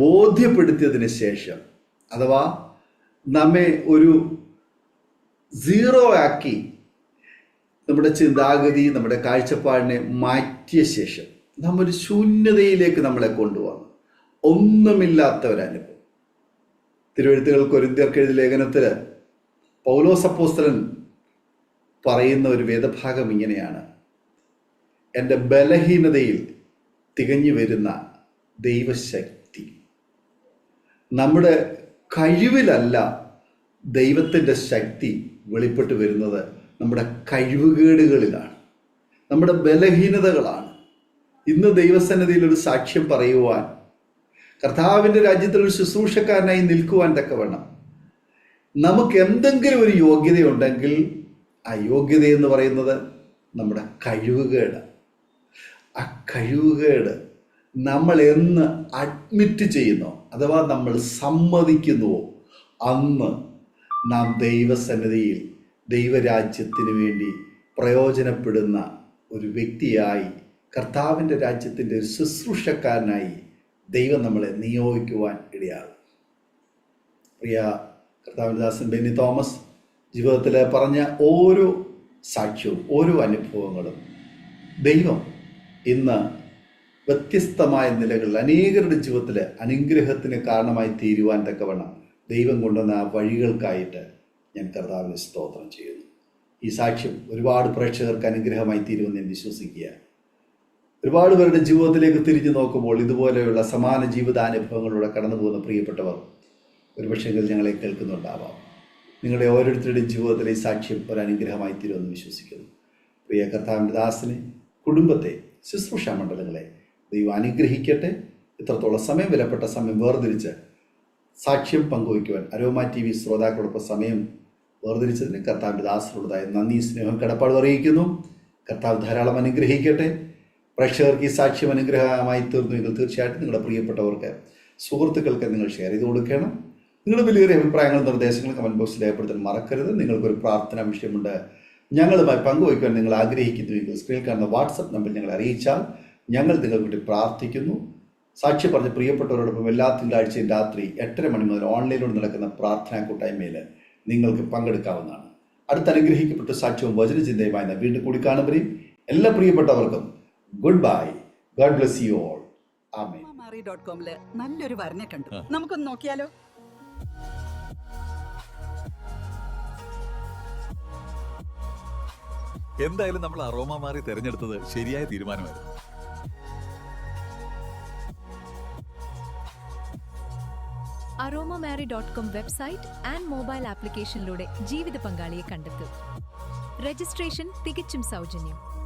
ബോധ്യപ്പെടുത്തിയതിന് ശേഷം, അഥവാ നമ്മെ ഒരു സീറോ ആക്കി നമ്മുടെ ചിന്താഗതി, നമ്മുടെ കാഴ്ചപ്പാടിനെ മാറ്റിയ ശേഷം നാം ഒരു ശൂന്യതയിലേക്ക് നമ്മളെ കൊണ്ടുവന്നു. ഒന്നുമില്ലാത്ത ഒരനുഭവം. തിരുവെഴുത്തുകൾ കൊരിന്ത്യർക്ക് എഴുതിയ ലേഖനത്തിൽ പൗലോസ് അപ്പോസ്തലൻ പറയുന്ന ഒരു വേദഭാഗം ഇങ്ങനെയാണ്: എൻ്റെ ബലഹീനതയിൽ തികഞ്ഞു വരുന്ന ദൈവശക്തി. നമ്മുടെ കഴിവിലല്ല ദൈവത്തിൻ്റെ ശക്തി വെളിപ്പെട്ട് വരുന്നത്, നമ്മുടെ കഴിവുകേടുകളിലാണ്, നമ്മുടെ ബലഹീനതകളാണ്. ഇന്ന് ദൈവസന്നിധിയിൽ ഒരു സാക്ഷ്യം പറയുവാൻ, കർത്താവിൻ്റെ രാജ്യത്തിൽ ഒരു ശുശ്രൂഷക്കാരനായി നിൽക്കുവാൻ തക്കവണ്ണം നമുക്ക് എന്തെങ്കിലും ഒരു യോഗ്യതയുണ്ടെങ്കിൽ ആ യോഗ്യത എന്ന് പറയുന്നത് നമ്മുടെ കഴിവുകേട്. ആ കഴിവുകേട് നമ്മൾ എന്ന് അഡ്മിറ്റ് ചെയ്യുന്നോ, അഥവാ നമ്മൾ സമ്മതിക്കുന്നുവോ, അന്ന് നാം ദൈവസന്നിധിയിൽ ദൈവരാജ്യത്തിന് വേണ്ടി പ്രയോജനപ്പെടുന്ന ഒരു വ്യക്തിയായി, കർത്താവിൻ്റെ രാജ്യത്തിൻ്റെ ഒരു ശുശ്രൂഷക്കാരനായി ദൈവം നമ്മളെ നിയോഗിക്കുവാൻ ഇടയാകും. പ്രിയ കർത്താവിൻ്റെ ദാസൻ ബെന്നി തോമസ് ജീവിതത്തിൽ പറഞ്ഞ ഓരോ സാക്ഷ്യവും ഓരോ അനുഭവങ്ങളും ദൈവം ഇന്ന് വ്യത്യസ്തമായ നിലകളിൽ അനേകരുടെ ജീവിതത്തിൽ അനുഗ്രഹത്തിന് കാരണമായി തീരുവാൻ തക്കവണ്ണം ദൈവം കൊണ്ടുവന്ന ആ വഴികൾക്കായിട്ട് ഞാൻ കർത്താവിനെ സ്തോത്രം ചെയ്യുന്നു. ഈ സാക്ഷ്യം ഒരുപാട് പ്രേക്ഷകർക്ക് അനുഗ്രഹമായി തീരുമെന്ന് ഞാൻ വിശ്വസിക്കുക. ഒരുപാട് പേരുടെ ജീവിതത്തിലേക്ക് തിരിഞ്ഞു നോക്കുമ്പോൾ ഇതുപോലെയുള്ള സമാന ജീവിതാനുഭവങ്ങളിലൂടെ കടന്നു പോകുന്ന പ്രിയപ്പെട്ടവർ ഒരുപക്ഷെ ഞങ്ങളെ കേൾക്കുന്നുണ്ടാവാം. നിങ്ങളുടെ ഓരോരുത്തരുടെയും ജീവിതത്തിലെ ഈ സാക്ഷ്യം ഒരു അനുഗ്രഹമായി തീരുമെന്ന് വിശ്വസിക്കുന്നു. പ്രിയ കർത്താവിൻ്റെ ദാസനെ, കുടുംബത്തെ, ശുശ്രൂഷ മണ്ഡലങ്ങളെ ദൈവം അനുഗ്രഹിക്കട്ടെ. ഇത്രത്തോളം സമയം, വിലപ്പെട്ട സമയം വേർതിരിച്ച് സാക്ഷ്യം പങ്കുവയ്ക്കുവാൻ അരോമ TV ശ്രോതാക്കളോടൊപ്പം സമയം വേർതിരിച്ചതിന് കർത്താവിൻ്റെ ദാസനോടതായ നന്ദി, സ്നേഹം, കടപ്പാട് അറിയിക്കുന്നു. കർത്താവ് ധാരാളം അനുഗ്രഹിക്കട്ടെ. പ്രേക്ഷകർക്ക് ഈ സാക്ഷ്യം അനുഗ്രഹമായി തീർന്നുവെങ്കിൽ തീർച്ചയായിട്ടും നിങ്ങളുടെ പ്രിയപ്പെട്ടവർക്ക്, സുഹൃത്തുക്കൾക്ക് നിങ്ങൾ ഷെയർ ചെയ്ത് കൊടുക്കണം. നിങ്ങളുടെ വലിയ അഭിപ്രായങ്ങളും നിർദ്ദേശങ്ങളും കമൻറ്റ് ബോക്സിൽ രേഖപ്പെടുത്താൻ മറക്കരുത്. നിങ്ങൾക്കൊരു പ്രാർത്ഥനാ വിഷയമുണ്ട്, ഞങ്ങളുമായി പങ്കുവയ്ക്കുവാൻ നിങ്ങൾ ആഗ്രഹിക്കുന്നുവെങ്കിൽ സ്ക്രീനിൽ കാണുന്ന വാട്സപ്പ് നമ്പറിൽ ഞങ്ങളെ അറിയിച്ചാൽ ഞങ്ങൾ നിങ്ങൾക്ക് വേണ്ടി പ്രാർത്ഥിക്കുന്നു. സാക്ഷി പറഞ്ഞ പ്രിയപ്പെട്ടവരോടൊപ്പം എല്ലാ തിങ്കളാഴ്ചയും രാത്രി 8:30 മണി മുതൽ ഓൺലൈനിലൂടെ നടക്കുന്ന പ്രാർത്ഥനാ കൂട്ടായ്മയിൽ നിങ്ങൾക്ക് പങ്കെടുക്കാവുന്നതാണ്. അടുത്ത അനുഗ്രഹിക്കപ്പെട്ട സാക്ഷ്യവും വചനചിന്തയുമായി വീണ്ടും കൂടി കാണുമ്പോഴേയും എല്ലാ പ്രിയപ്പെട്ടവർക്കും good bye. God bless you all. Amen. .com നല്ലൊരു വരനെ കണ്ടു. നമുക്കൊന്ന് നോക്കിയാലോ? എന്തായാലും നമ്മൾ അറോമ മാറി തിരഞ്ഞെടുത്തത് ശരിയായ തീരുമാനമായിരുന്നു. aromamary.com വെബ്സൈറ്റ് ആൻഡ് മൊബൈൽ ആപ്ലിക്കേഷനിലൂടെ ജീവിത പങ്കാളിയെ കണ്ടെത്തൂ. രജിസ്ട്രേഷൻ തികച്ചും സൗജന്യം.